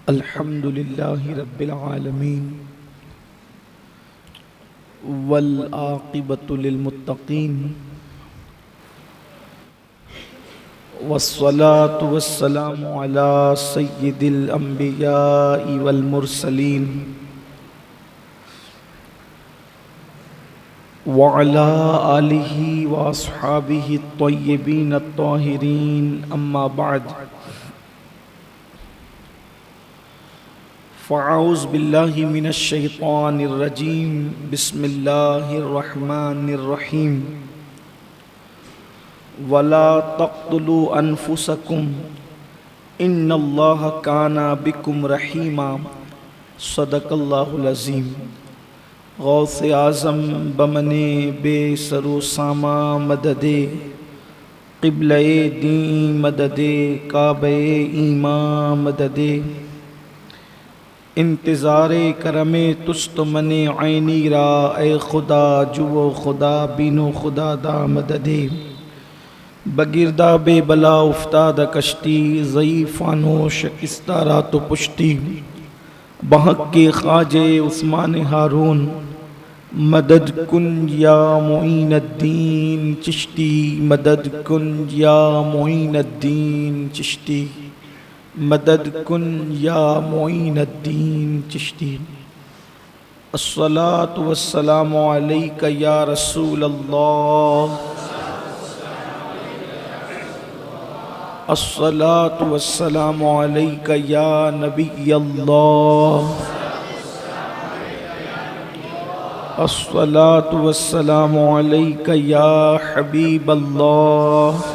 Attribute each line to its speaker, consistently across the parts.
Speaker 1: अल्हम्दुलिल्लाहि रब्बिल आलमीन वल आक़िबतु लिल मुत्तक़ीन वस्सलातु वस्सलामु अला सय्यिदिल अंबियाइ वल मुरसलीन व अला आलिहि व अस्हाबिहि त्वय्यिबीन अत्ताहिरीन अम्मा बअद फ़अऊज़ु बिल्लाहि मिनश शैतानिर रजीम बिस्मिल्लाहिर रहमानिर रहीम वला तक़्तुलू अनफुसकुम इन्नल्लाह काना बिकुम रहीमा सदक़ल्लाहुल अज़ीम। गौसे आज़म बमने बेसरो सामा मददे क़िबले दी मददे काबे ईमा मददे इंतज़ारे करमे तुस्त मने ऐनी रा ए खुदा जुओ खुदा बीनो खुदा दा मददे बगिरदा बेबला उफ्ताद कश्ती ज़ईफ़ानो शकिस्ता रात पुश्ती बहक के ख्वाजे उस्मान हारून मदद कुन या मोइनुद्दीन चिश्ती मदद कुन या मोइनुद्दीन चिश्ती मदद कुन या मोइनुद्दीन चिश्ती। अस्सलातु वस्सलामु अलैका या रसूल अल्लाह अस्सलातु वस्सलामु अलैका या नबी अल्लाह अस्सलातु वस्सलामु अलैका या हबीब अल्लाह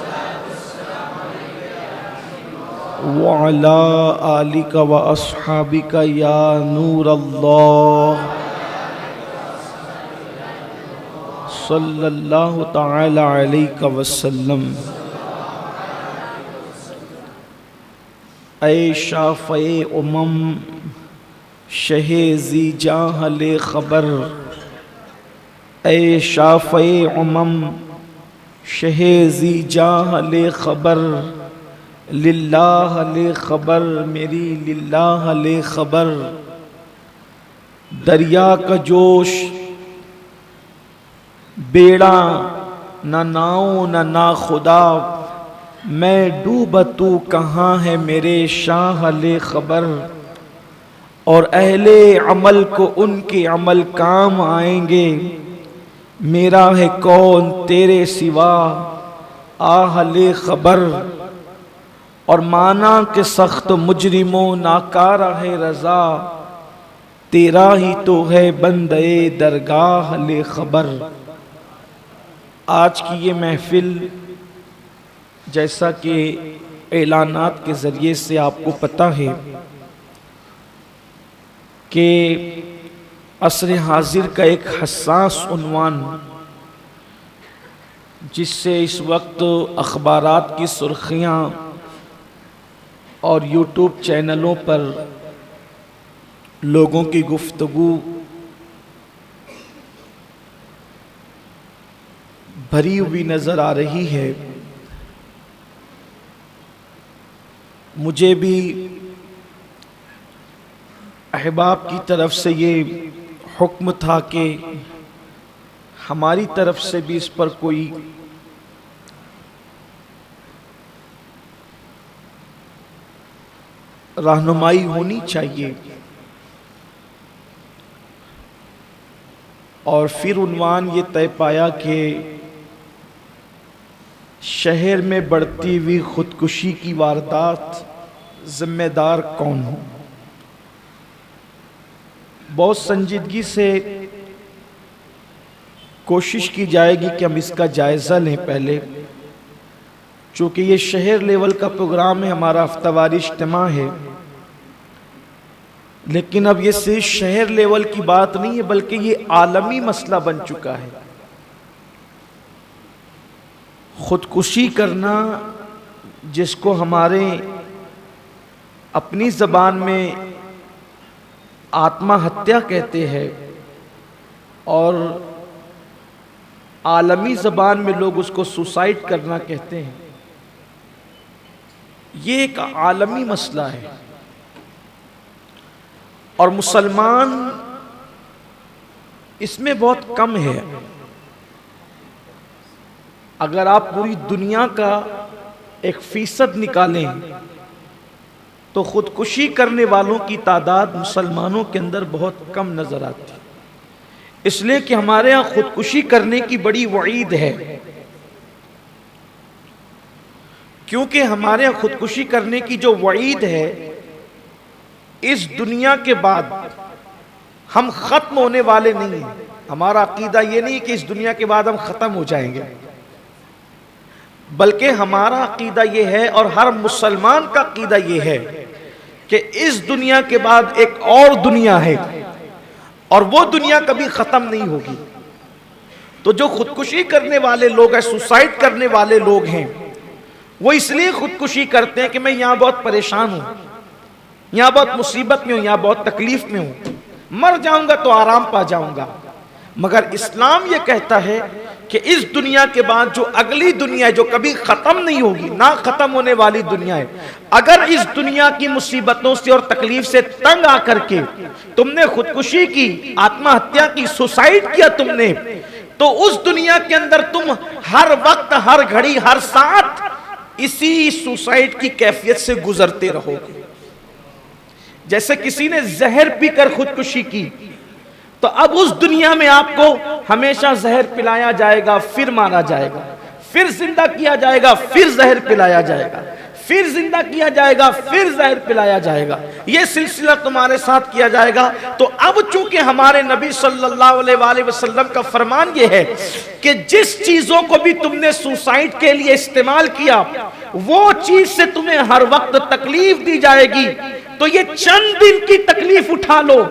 Speaker 1: व अला आलिका व अस्हाबिका या नूर अल्लाह सल्लल्लाहु तआला अलैका वसल्लम। ऐ शाफ़े उमम शहे ज़ी जाहले ख़बर ऐ शाफ़े उमम शहे ज़ी जाहले ख़बर लिल्लाह ले ख़बर मेरी लिल्लाह ले ख़बर। दरिया का जोश बेड़ा न नाव न ना खुदा मैं डूबा तू कहाँ है मेरे शाह ले ख़बर। और अहले अमल को उनके अमल काम आएंगे मेरा है कौन तेरे सिवा आह ले ख़बर। और माना के सख्त मुजरिमों नाकारा है रज़ा तेरा ही तो है बंदे दरगाह ले ख़बर। आज की ये महफिल जैसा कि ऐलानात के ज़रिए से आपको पता है कि असर हाजिर का एक हसास उन्वान जिससे इस वक्त अखबारात की सुर्खियाँ और यूट्यूब चैनलों पर लोगों की गुफ्तगू भरी हुई नज़र आ रही है। मुझे भी अहबाब की तरफ से ये हुक्म था कि हमारी तरफ से भी इस पर कोई रहनुमाई होनी चाहिए। और फिर उन्वान ये तय पाया कि शहर में बढ़ती हुई खुदकुशी की वारदात जिम्मेदार कौन हो। बहुत संजीदगी से कोशिश की जाएगी कि हम इसका जायज़ा लें पहले, चूँकि ये शहर लेवल का प्रोग्राम है, हमारा हफ्तावारी इज्तिमा है। लेकिन अब ये सिर्फ शहर लेवल की बात नहीं है बल्कि ये आलमी मसला बन चुका है। खुदकुशी करना जिसको हमारे अपनी ज़बान में आत्महत्या कहते हैं और आलमी ज़बान में लोग उसको सुसाइड करना कहते हैं, ये एक आलमी मसला है। और मुसलमान इसमें बहुत कम है। अगर आप पूरी दुनिया का 1% निकालें तो खुदकुशी करने वालों की तादाद मुसलमानों के अंदर बहुत कम नजर आती है, इसलिए कि हमारे यहाँ खुदकुशी करने की बड़ी वईद है। क्योंकि हमारे यहाँ खुदकुशी करने की जो वईद है, इस दुनिया के बाद हम खत्म होने वाले नहीं हैं। हमारा अकीदा ये नहीं कि इस दुनिया के बाद हम खत्म हो जाएंगे, बल्कि हमारा अकीदा ये है और हर मुसलमान का अकीदा ये है कि इस दुनिया के बाद एक और दुनिया है और वो दुनिया कभी खत्म नहीं होगी। तो जो खुदकुशी करने वाले लोग हैं, सुसाइड करने वाले लोग हैं, वो इसलिए खुदकुशी करते हैं कि मैं यहां बहुत परेशान हूं, यहां बहुत मुसीबत में हूं, यहां बहुत तकलीफ में हूं, मर जाऊंगा तो आराम पा जाऊंगा। मगर इस्लाम ये कहता है कि इस दुनिया के बाद जो अगली दुनिया है, जो कभी खत्म नहीं होगी, ना खत्म होने वाली दुनिया है, अगर इस दुनिया की मुसीबतों से और तकलीफ से तंग आकर के तुमने खुदकुशी की, आत्महत्या की, सुसाइड किया तुमने, तो उस दुनिया के अंदर तुम हर वक्त, हर घड़ी, हर साथ इसी सुसाइड की कैफियत से गुजरते रहोगे। जैसे किसी ने जहर पीकर खुदकुशी की, तो अब उस दुनिया में आपको हमेशा जहर पिलाया जाएगा, फिर मारा जाएगा, फिर जिंदा किया जाएगा, फिर जहर पिलाया जाएगा, फिर जिंदा किया जाएगा, फिर जहर पिलाया जाएगा। यह सिलसिला तुम्हारे साथ किया जाएगा। तो अब चूंकि हमारे नबी सल्लल्लाहु अलैहि वसल्लम का फरमान यह है कि जिस चीजों को भी तुमने सुसाइड के लिए इस्तेमाल किया, वो चीज से तुम्हें हर वक्त तकलीफ दी जाएगी। तो ये चंद दिन की तकलीफ उठा लो,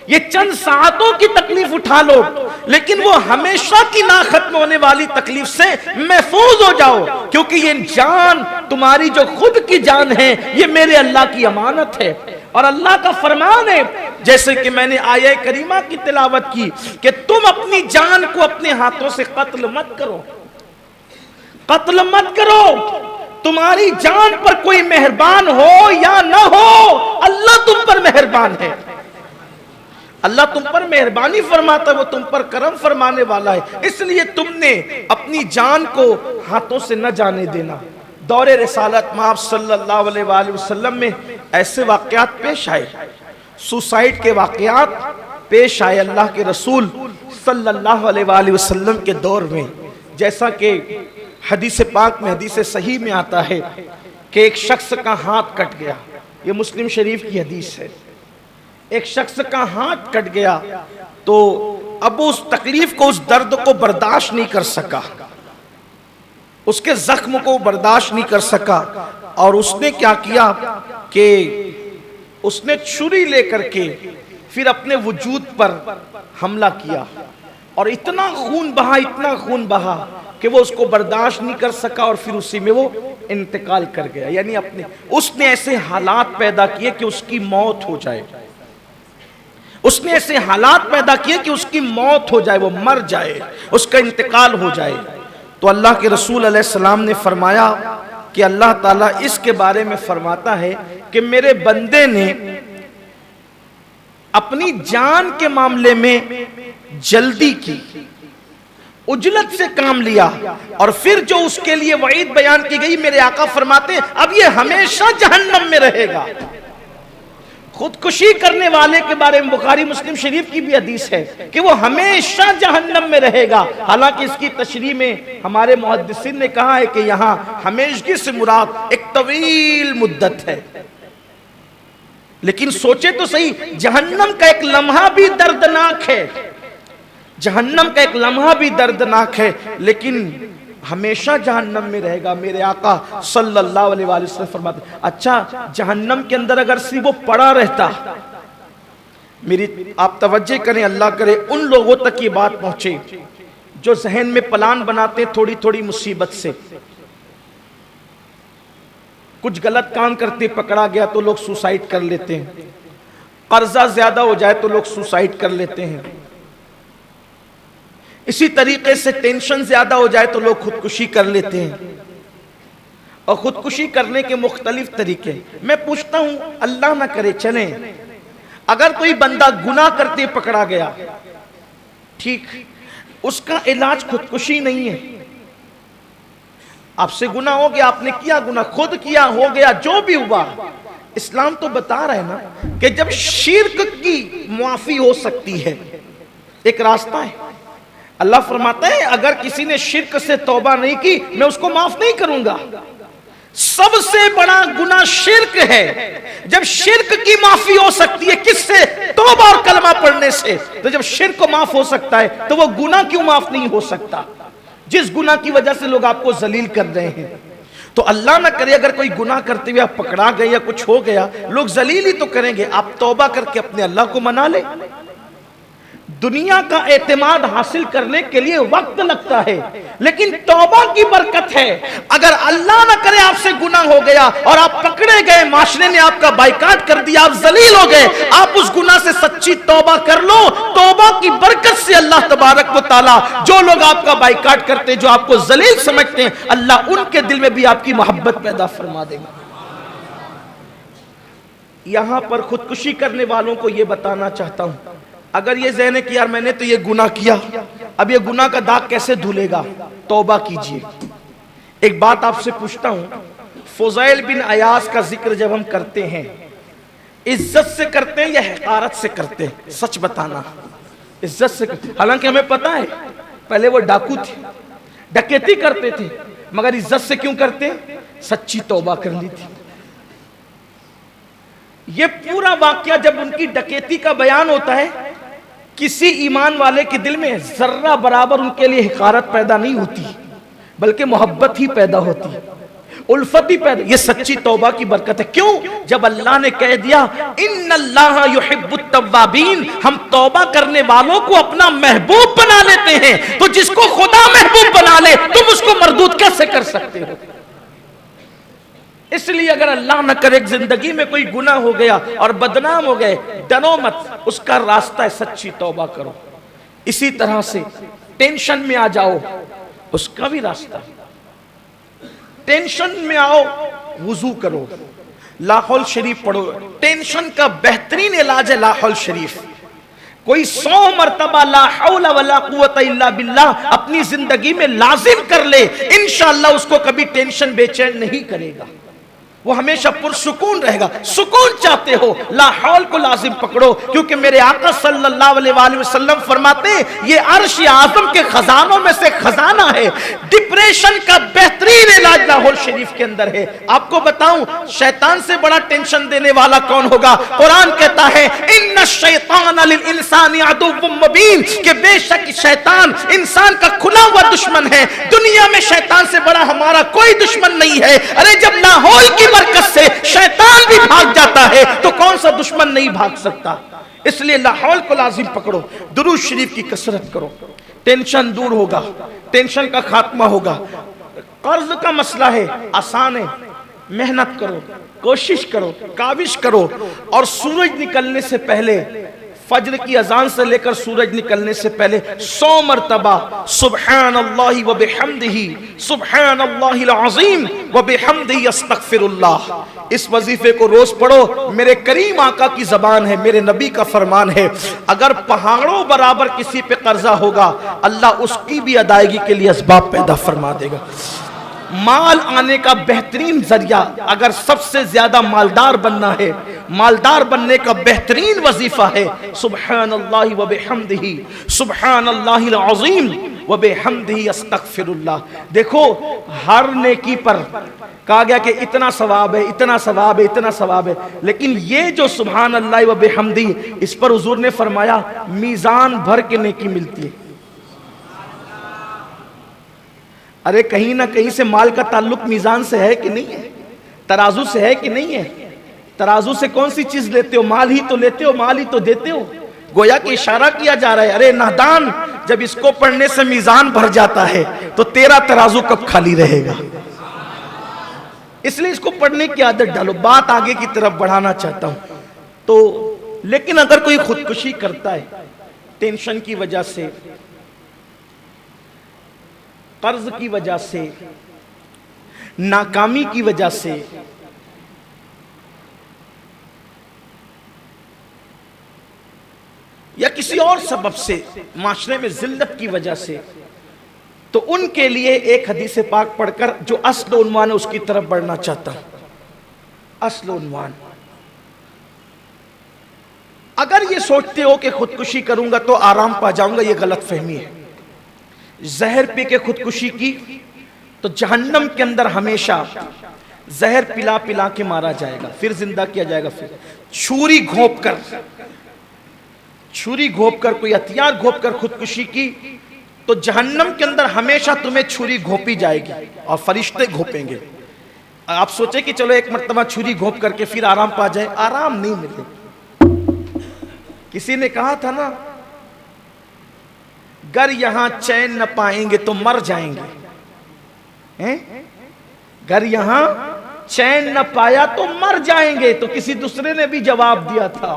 Speaker 1: ये चंद सातों की तकलीफ उठा लो, लेकिन वो हमेशा की ना खत्म होने वाली तकलीफ से महफूज हो जाओ, क्योंकि ये जान तुम्हारी जो खुद की जान है, ये मेरे अल्लाह की अमानत है। और अल्लाह का फरमान है, जैसे कि मैंने आया करीमा की तिलावत की, कि तुम अपनी जान को अपने हाथों से कत्ल मत करो, कत्ल मत करो। तुम्हारी जान पर कोई मेहरबान हो या ना हो, अल्लाह तुम पर मेहरबान है। अल्लाह तुम पर मेहरबानी फरमाता है, वो तुम पर करम फरमाने वाला है। इसलिए तुमने अपनी जान को हाथों से न जाने देना। दौरे रिसालत में आप सल्लल्लाहु अलैहि वसल्लम में ऐसे वाकयात पेश आए, सुसाइड के वाकयात पेश आए अल्लाह के रसूल सल्लल्लाहु अलैहि वसल्लम के दौर में। जैसा कि हदीस पाक में, हदीस सही में आता है कि एक शख्स का हाथ कट गया। ये मुस्लिम शरीफ की हदीस है। एक शख्स का हाथ कट गया, तो अब उस तकलीफ को, उस दर्द को बर्दाश्त नहीं कर सका, उसके जख्म को बर्दाश्त नहीं कर सका, और उसने क्या किया कि उसने छुरी लेकर के फिर अपने वजूद पर हमला किया, और इतना खून बहा, इतना खून बहा कि वो उसको बर्दाश्त नहीं कर सका, और फिर उसी में वो इंतकाल कर गया। यानी अपने उसने ऐसे हालात पैदा किए कि उसकी मौत हो जाए, उसने ऐसे हालात पैदा किए कि उसकी मौत हो जाए, वो मर जाए, उसका इंतकाल हो जाए। तो अल्लाह के रसूल अलैहिस्सलाम ने फरमाया कि अल्लाह ताला इसके बारे में फरमाता है कि मेरे बंदे ने अपनी जान के मामले में जल्दी की, उजलत से काम लिया, और फिर जो उसके लिए वईद बयान की गई, मेरे आका फरमाते हैं अब ये हमेशा जहन्नम में रहेगा। खुदकुशी करने वाले के बारे में बुखारी मुस्लिम शरीफ की भी हदीस है कि वो हमेशा जहन्नम में रहेगा। हालांकि इसकी तशरीह में हमारे मुहद्दिसीन ने कहा है कि यहाँ हमेशगी से मुराद एक तवील मुद्दत है। लेकिन सोचे तो सही, जहन्नम का एक लम्हा भी दर्दनाक है, जहन्नम का एक लम्हा भी दर्दनाक है, लेकिन हमेशा जहन्नम में रहेगा। मेरे आका सल्लल्लाहु अलैहि वसल्लम फरमाते, अच्छा जहन्नम के अंदर अगर सिर्फ वो पड़ा रहता, मेरी आप तवज्जो करें, अल्लाह करे उन लोगों तक ये बात पहुंचे जो जहन में प्लान बनाते थोड़ी थोड़ी मुसीबत से, कुछ गलत काम करते पकड़ा गया तो लोग सुसाइड कर लेते हैं, कर्जा ज्यादा हो जाए तो लोग सुसाइड कर लेते हैं, इसी तरीके से टेंशन ज्यादा हो जाए तो लोग खुदकुशी कर लेते हैं। और खुदकुशी करने के मुख्तलिफ तरीके, मैं पूछता हूं, अल्लाह ना करे चलें अगर कोई बंदा गुनाह करते पकड़ा गया, ठीक, उसका इलाज खुदकुशी नहीं है। आपसे गुनाह हो गया, आपने किया गुनाह, खुद किया, हो गया, जो भी हुआ, इस्लाम तो बता रहा है ना कि जब शिर्क की मुआफी हो सकती है, एक रास्ता है। अल्लाह फरमाता है अगर किसी ने शिर्क से तौबा नहीं की मैं उसको माफ नहीं करूंगा। सबसे बड़ा गुनाह शिर्क है। जब शिर्क की माफी हो सकती है किससे? तौबा और कलमा पढ़ने से। तो जब शिर्क को माफ हो सकता है तो वो गुनाह क्यों माफ नहीं हो सकता जिस गुनाह की वजह से लोग आपको जलील कर रहे हैं? तो अल्लाह ना करे अगर कोई गुनाह करते हुए आप पकड़ा गए या कुछ हो गया, लोग जलील ही तो करेंगे। आप तौबा करके अपने अल्लाह को मना ले। दुनिया का एतमाद हासिल करने के लिए वक्त लगता है, लेकिन तौबा की बरकत है। अगर अल्लाह ना करे आपसे गुनाह हो गया और आप पकड़े गए, माशरे ने आपका बाइकाट कर दिया, आप जलील हो गए, आप उस गुनाह से सच्ची तौबा कर लो। तौबा की बरकत से अल्लाह तबारक व तआला जो लोग आपका बाइकाट करते हैं, जो आपको जलील समझते हैं, अल्लाह उनके दिल में भी आपकी मोहब्बत पैदा फरमा देगा। यहां पर खुदकुशी करने वालों को यह बताना चाहता हूं, अगर ये ज़हन है कि यार मैंने तो ये गुनाह किया, अब ये गुनाह का दाग कैसे धुलेगा? तौबा कीजिए। एक बात आपसे पूछता हूं, फुज़ैल बिन अयास का जिक्र जब हम करते हैं, इज्जत से करते हैं या हक़ारत से करते हैं? सच बताना। इज्जत से करते, हालांकि हमें पता है पहले वो डाकू थे, डकैती करते थे, मगर इज्जत से क्यों करते? सच्ची तौबा कर ली थी। ये पूरा वाकया जब उनकी डकैती का बयान होता है, किसी ईमान वाले के दिल में जर्रा बराबर उनके लिए हिकारत पैदा नहीं होती, बल्कि मोहब्बत ही पैदा होती है, उल्फत ही पैदा। ये सच्ची तौबा की बरकत है। क्यों? जब अल्लाह ने कह दिया इन्नल्लाह युहिब्बुत तव्वाबीन, हम तौबा करने वालों को अपना महबूब बना लेते हैं, तो जिसको खुदा महबूब बना ले तुम उसको मरदूद कैसे कर सकते हो? इसलिए अगर अल्लाह न करे जिंदगी में कोई गुनाह हो गया और बदनाम हो गए, डरो मत, उसका रास्ता है सच्ची तौबा करो। इसी तरह से टेंशन में आ जाओ, उसका भी रास्ता। टेंशन में आओ, वुजू करो, लाहौल शरीफ पढ़ो। टेंशन का बेहतरीन इलाज है लाहौल शरीफ। कोई 100 मरतबा ला हौला वला कुव्वता इल्ला बिल्लाह अपनी जिंदगी में लाजिम कर ले, इंशाअल्लाह उसको कभी टेंशन बेचैन नहीं करेगा, वो हमेशा पुरसुकून रहेगा। सुकून चाहते हो, लाहौल को लाजिम पकड़ो, क्योंकि मेरे आका सल्लल्लाहु अलैहि वसल्लम फरमाते हैं ये अर्श आज़म के खजानों में से खजाना है। डिप्रेशन का बेहतरीन इलाज लाहौल शरीफ के अंदर है। आपको बताऊं शैतान से बड़ा टेंशन देने वाला कौन होगा? कुरान कहता है इन्ना शैतान लिल इंसानी अदुव्वुम मुबीन, कि बेशक शैतान इंसान का खुला हुआ दुश्मन है। दुनिया में शैतान से बड़ा हमारा कोई दुश्मन नहीं है। अरे जब लाहौल की बरकत से शैतान भी भाग जाता है तो कौन सा दुश्मन नहीं भाग सकता? इसलिए लाहौल को लाजिम पकड़ो, दुरूद शरीफ की कसरत करो, टेंशन दूर होगा, टेंशन का खात्मा होगा। कर्ज का मसला है, आसान है, मेहनत करो, कोशिश करो, काविश करो, और सूरज निकलने से पहले, फज्र की अजान से लेकर सूरज निकलने से पहले 100 मरतबा सुब्हानल्लाहि व बिहम्दिही सुब्हानल्लाहिल अज़ीम व बिहम्दिही अस्तगफिरुल्लाह, इस वजीफे को रोज पढ़ो। मेरे करीम आका की जबान है, मेरे नबी का फरमान है, अगर पहाड़ों बराबर किसी पे कर्जा होगा अल्लाह उसकी भी अदायगी के लिए असबाब पैदा फरमा देगा। माल आने का बेहतरीन जरिया, अगर सबसे ज्यादा मालदार बनना है, मालदार बनने का बेहतरीन वजीफा है सुब्हानल्लाहि व बिहम्दिही सुब्हानल्लाहिल अज़ीम व बिहम्दिही अस्तगफिरुल्लाह। देखो हर नेकी पर कहा गया कि इतना सवाब है, इतना सवाब है, इतना सवाब है, लेकिन ये जो सुब्हानल्लाहि व बिहम्दिही, इस पर हुजूर ने फरमाया मीजान भर के नेकी मिलती है। अरे कहीं ना कहीं से माल का ताल्लुक मीजान से है कि नहीं है? तराजू से है कि नहीं है? तराजू से कौन सी चीज लेते हो? माल ही तो लेते हो, माल ही तो देते हो। गोया कि इशारा किया जा रहा है, अरे नादान, जब इसको पढ़ने से मीजान भर जाता है तो तेरा तराजू कब खाली रहेगा? इसलिए इसको पढ़ने की आदत डालो। बात आगे की तरफ बढ़ाना चाहता हूं तो, लेकिन अगर कोई खुदकुशी करता है टेंशन की वजह से, कर्ज की वजह से, नाकामी की वजह से, या किसी और सबब से माशरे में जिल्लत की वजह से, तो उनके लिए एक हदीस पाक पढ़कर जो अस्ल उन्वान है उसकी तरफ बढ़ना चाहता हूं। अस्ल उन्वान, अगर ये सोचते हो कि खुदकुशी करूंगा तो आराम पा जाऊंगा, ये गलत फहमी है। जहर पी के खुदकुशी की तो जहन्नम के अंदर हमेशा जहर पिला पिला के मारा जाएगा, फिर जिंदा किया जाएगा। फिर छुरी घोंप कर कोई हथियार घोंप कर खुदकुशी की तो जहन्नम के अंदर हमेशा तुम्हें छुरी घोंपी जाएगी और फरिश्ते घोंपेंगे। आप सोचे कि चलो एक मर्तबा छुरी घोंप करके फिर आराम पा जाए, आराम नहीं मिले। किसी ने कहा था ना, गर यहां चैन न पाएंगे तो मर जाएंगे, हैं? गर यहां चैन न पाया तो मर जाएंगे। तो किसी दूसरे ने भी जवाब दिया था,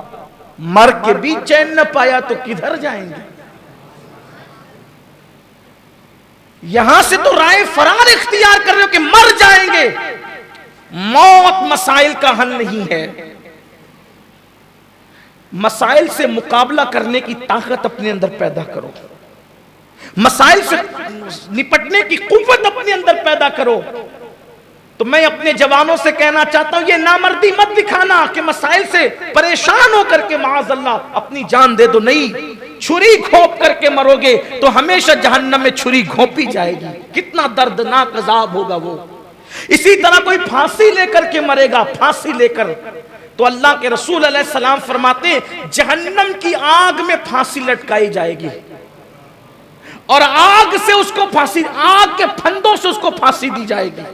Speaker 1: मर के भी चैन न पाया तो किधर जाएंगे। यहां से तो राय फरार इख्तियार कर रहे हो कि मर जाएंगे। मौत मसाइल का हल नहीं है। मसाइल से मुकाबला करने की ताकत अपने अंदर पैदा करो, मसाइल से निपटने की कुव्वत अपने अंदर पैदा करो। तो मैं अपने जवानों से कहना चाहता हूं, ये नामर्दी मत दिखाना कि मसाइल से परेशान होकर के माअज़ल्लाह अपनी जान दे दो। नहीं, छुरी घोंप करके मरोगे तो हमेशा जहन्नम में छुरी घोंपी जाएगी। कितना दर्दनाक अज़ाब होगा वो। इसी तरह कोई फांसी लेकर के मरेगा, फांसी लेकर, तो अल्लाह के रसूल अलैहिस्सलाम फरमाते जहन्नम की आग में फांसी लटकाई जाएगी और आग से उसको फांसी, आग के फंदों से उसको फांसी दी जाएगी,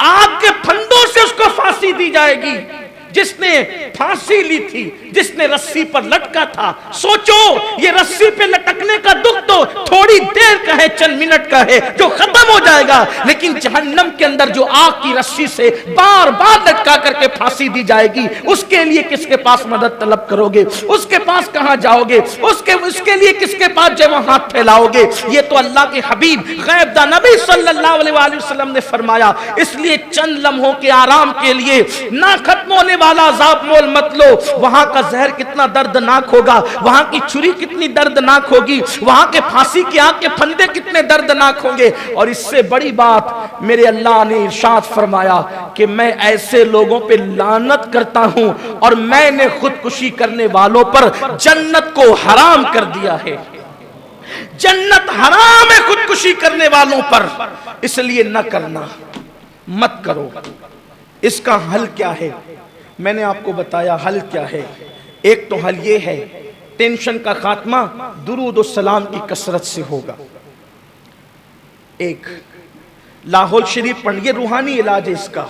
Speaker 1: आग के फंदों से उसको फांसी दी जाएगी। जिसने फांसी ली थी, जिसने रस्सी पर लटका था, सोचो ये रस्सी पे लटकने का दुख तो थोड़ी देर का है, चंद मिनट का है जो खत्म हो जाएगा, लेकिन जहन्नम के अंदर जो आग की रस्सी से बार बार लटका करके फांसी दी जाएगी, उसके लिए किसके पास मदद तलब करोगे? उसके पास कहां जाओगे? उसके लिए किसके पास जो हाथ फैलाओगे? ये तो अल्लाह के हबीब गैब नबी सल्लल्लाहु अलैहि वसल्लम ने फरमाया। इसलिए चंद लम्हों के आराम के लिए ना खत्म होने वाला अज़ाब मोल मत लो। वहां का जहर कितना दर्दनाक होगा, वहां की छुरी कितनी दर्दनाक होगी, वहां के फांसी की आग के फंदे कितने दर्दनाक होंगे। और इससे बड़ी बात मेरे अल्लाह ने इरशाद फरमाया कि मैं ऐसे लोगों पे लानत करता हूं और मैंने खुदकुशी करने वालों पर जन्नत को हराम कर दिया है। जन्नत हराम है खुदकुशी करने वालों पर, इसलिए न करना, मत करो। इसका हल क्या है? मैंने आपको बताया हल क्या है। एक तो हल ये है, टेंशन का खात्मा दुरूद और सलाम की कसरत से होगा। एक लाहौल शरीफ पढ़, ये रूहानी इलाज है इसका।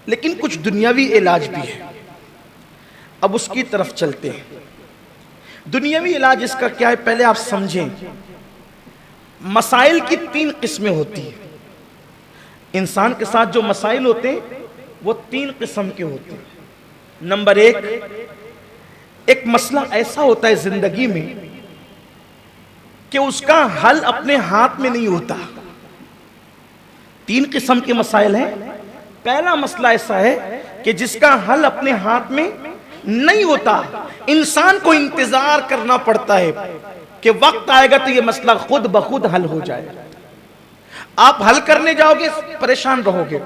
Speaker 1: लेकिन कुछ दुनियावी इलाज भी है, अब उसकी तरफ चलते हैं। दुनियावी इलाज इसका क्या है, पहले आप समझें। मसाइल की 3 किस्में होती हैं। इंसान के साथ जो मसाइल होते हैं वो 3 किस्म के होते हैं। नंबर 1, एक मसला ऐसा होता है जिंदगी में कि उसका हल अपने हाथ में नहीं होता। 3 किस्म के मसाइल हैं। पहला मसला ऐसा है कि जिसका हल अपने हाथ में नहीं होता, इंसान को इंतजार करना पड़ता है कि वक्त आएगा तो यह मसला खुद ब खुद हल हो जाएगा। आप हल करने जाओगे परेशान रहोगे,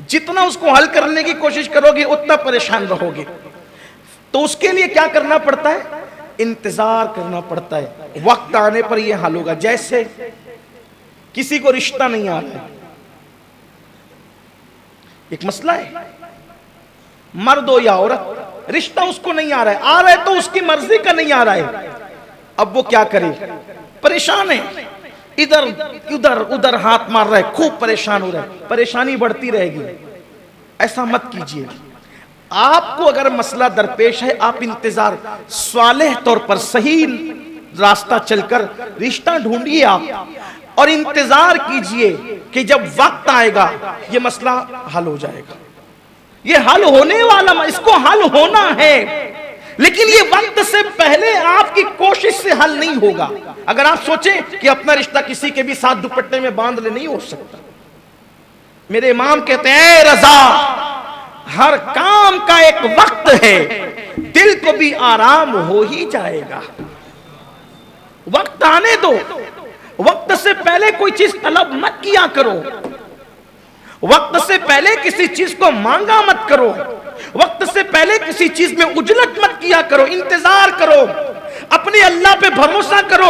Speaker 1: जितना उसको हल करने की कोशिश करोगे उतना परेशान रहोगे। तो उसके लिए क्या करना पड़ता है? इंतजार करना पड़ता है। वक्त आने पर यह हल होगा। जैसे किसी को रिश्ता नहीं आ रहा है, एक मसला है, मर्द हो या औरत, रिश्ता उसको नहीं आ रहा है तो उसकी मर्जी का नहीं आ रहा है। अब वो क्या करे? परेशान है, इधर उधर उधर हाथ मार रहा है, खूब परेशान हो रहा है, परेशानी बढ़ती रहेगी। ऐसा मत कीजिए। आपको अगर मसला दरपेश है, आप इंतजार, स्वालेह तौर पर सही रास्ता चलकर रिश्ता ढूंढिए आप, और इंतजार कीजिए कि जब वक्त आएगा ये मसला हल हो जाएगा। ये हल होने वाला, इसको हल होना है, लेकिन ये वक्त से पहले आपकी कोशिश से हल नहीं होगा। अगर आप सोचें कि अपना रिश्ता किसी के भी साथ दुपट्टे में बांध ले, नहीं हो सकता। मेरे इमाम कहते हैं रजा, हर काम आराम का एक वक्त है, दिल को भी आराम हो ही जाएगा। वक्त आने दो, वक्त से पहले कोई चीज तलब मत किया करो, वक्त से पहले किसी चीज को मांगा मत करो, वक्त से पहले किसी चीज में उजलत मत किया करो, इंतजार करो, अपने अल्लाह पे भरोसा करो,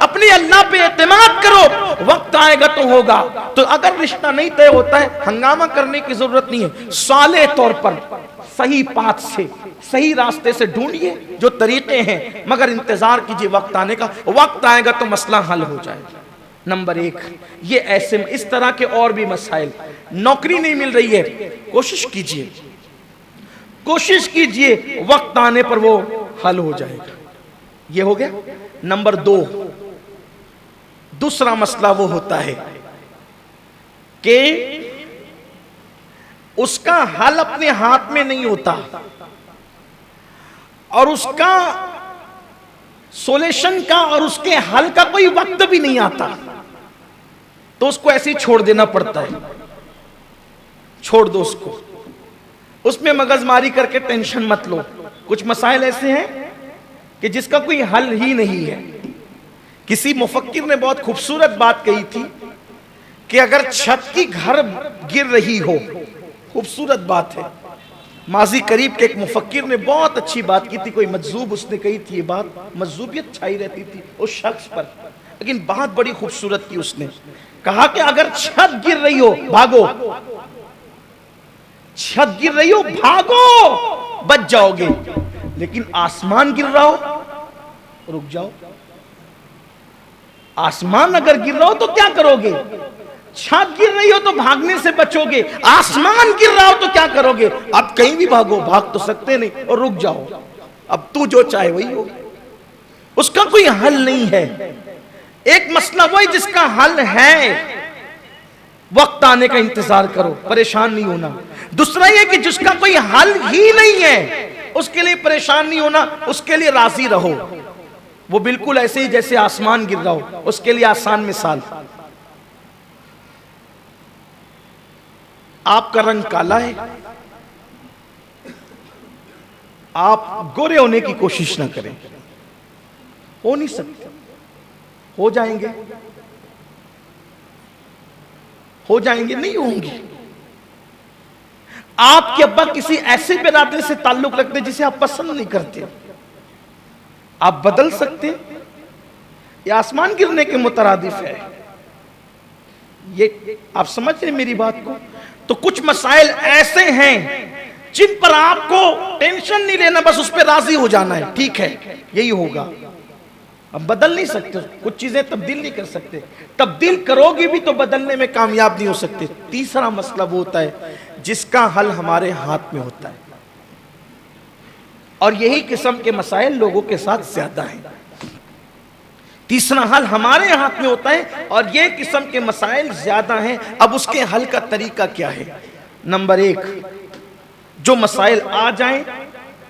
Speaker 1: अपने अल्लाह पे एतमाद करो, वक्त आएगा तो होगा। तो अगर रिश्ता नहीं तय होता है, हंगामा करने की जरूरत नहीं है, साले तौर पर सही पाथ से, सही रास्ते से ढूंढिए जो तरीके हैं, मगर इंतजार कीजिए वक्त आने का। वक्त आएगा तो मसला हल हो जाएगा। नंबर एक, ये ऐसे इस तरह के और भी मसाइल, नौकरी नहीं मिल रही है, कोशिश कीजिए, कोशिश कीजिए, वक्त आने पर वो हल हो जाएगा। ये हो गया। नंबर दो, दूसरा मसला वो होता है कि उसका हल अपने हाथ में नहीं होता और उसका सोल्यूशन का और उसके हल का कोई वक्त भी नहीं आता, तो उसको ऐसे ही छोड़ देना पड़ता है। छोड़ दो उसको, उसमें मगजमारी करके टेंशन मत लो। कुछ मसाइल ऐसे हैं कि जिसका कोई हल ही नहीं है। किसी मुफक्किर ने बहुत खूबसूरत बात कही थी कि अगर छत की घर गिर रही हो, खूबसूरत बात है, माजी करीब के एक मुफक्किर ने बहुत अच्छी बात की थी, कोई मजजूब उसने कही थी ये बात, मजजूबियत छाई रहती थी उस शख्स पर, लेकिन बात बड़ी खूबसूरत की। उसने कहा कि अगर छत गिर रही हो भागो, छत गिर रही हो भागो, बच जाओगे, लेकिन आसमान गिर रहा हो रुक जाओ। आसमान अगर गिर रहा हो तो क्या करोगे? छत गिर रही हो तो भागने से बचोगे, आसमान गिर रहा हो तो क्या करोगे? अब कहीं भी भागो, भाग तो सकते नहीं, और रुक जाओ, अब तू जो चाहे वही हो। उसका कोई हल नहीं है। एक मसला वही जिसका हल है, वक्त आने का इंतजार करो, परेशान नहीं होना। दूसरा यह कि जिसका कोई हल ही नहीं है, उसके लिए परेशान नहीं होना, उसके लिए राजी रहो। वो बिल्कुल ऐसे ही जैसे आसमान गिर रहा हो, उसके लिए आसान मिसाल, आपका रंग काला है, आप गोरे होने की कोशिश ना करें, हो नहीं सकते, हो जाएंगे, हो जाएंगे, नहीं होंगे। आपके अब्बा किसी ऐसे बिरादरी से ताल्लुक रखते जिसे आप पसंद नहीं करते, आप बदल सकते, ये आसमान गिरने के मुतरादिफ है। ये आप समझ रहे मेरी बात को? तो कुछ मसाइल ऐसे हैं जिन पर आपको टेंशन नहीं लेना, बस उस पर राजी हो जाना है, ठीक है यही होगा। अब बदल नहीं सकते, कुछ चीजें तब्दील नहीं कर सकते, तब्दील करोगे भी तो बदलने में कामयाब नहीं हो सकते। तीसरा मसला वो होता है जिसका हल हमारे हाथ में होता है, और यही किस्म के मसाइल लोगों के साथ ज्यादा है। तीसरा हल हमारे हाथ में होता है और ये किस्म के मसाइल ज्यादा हैं। अब उसके हल का तरीका क्या है? नंबर एक, जो मसाइल आ जाएं,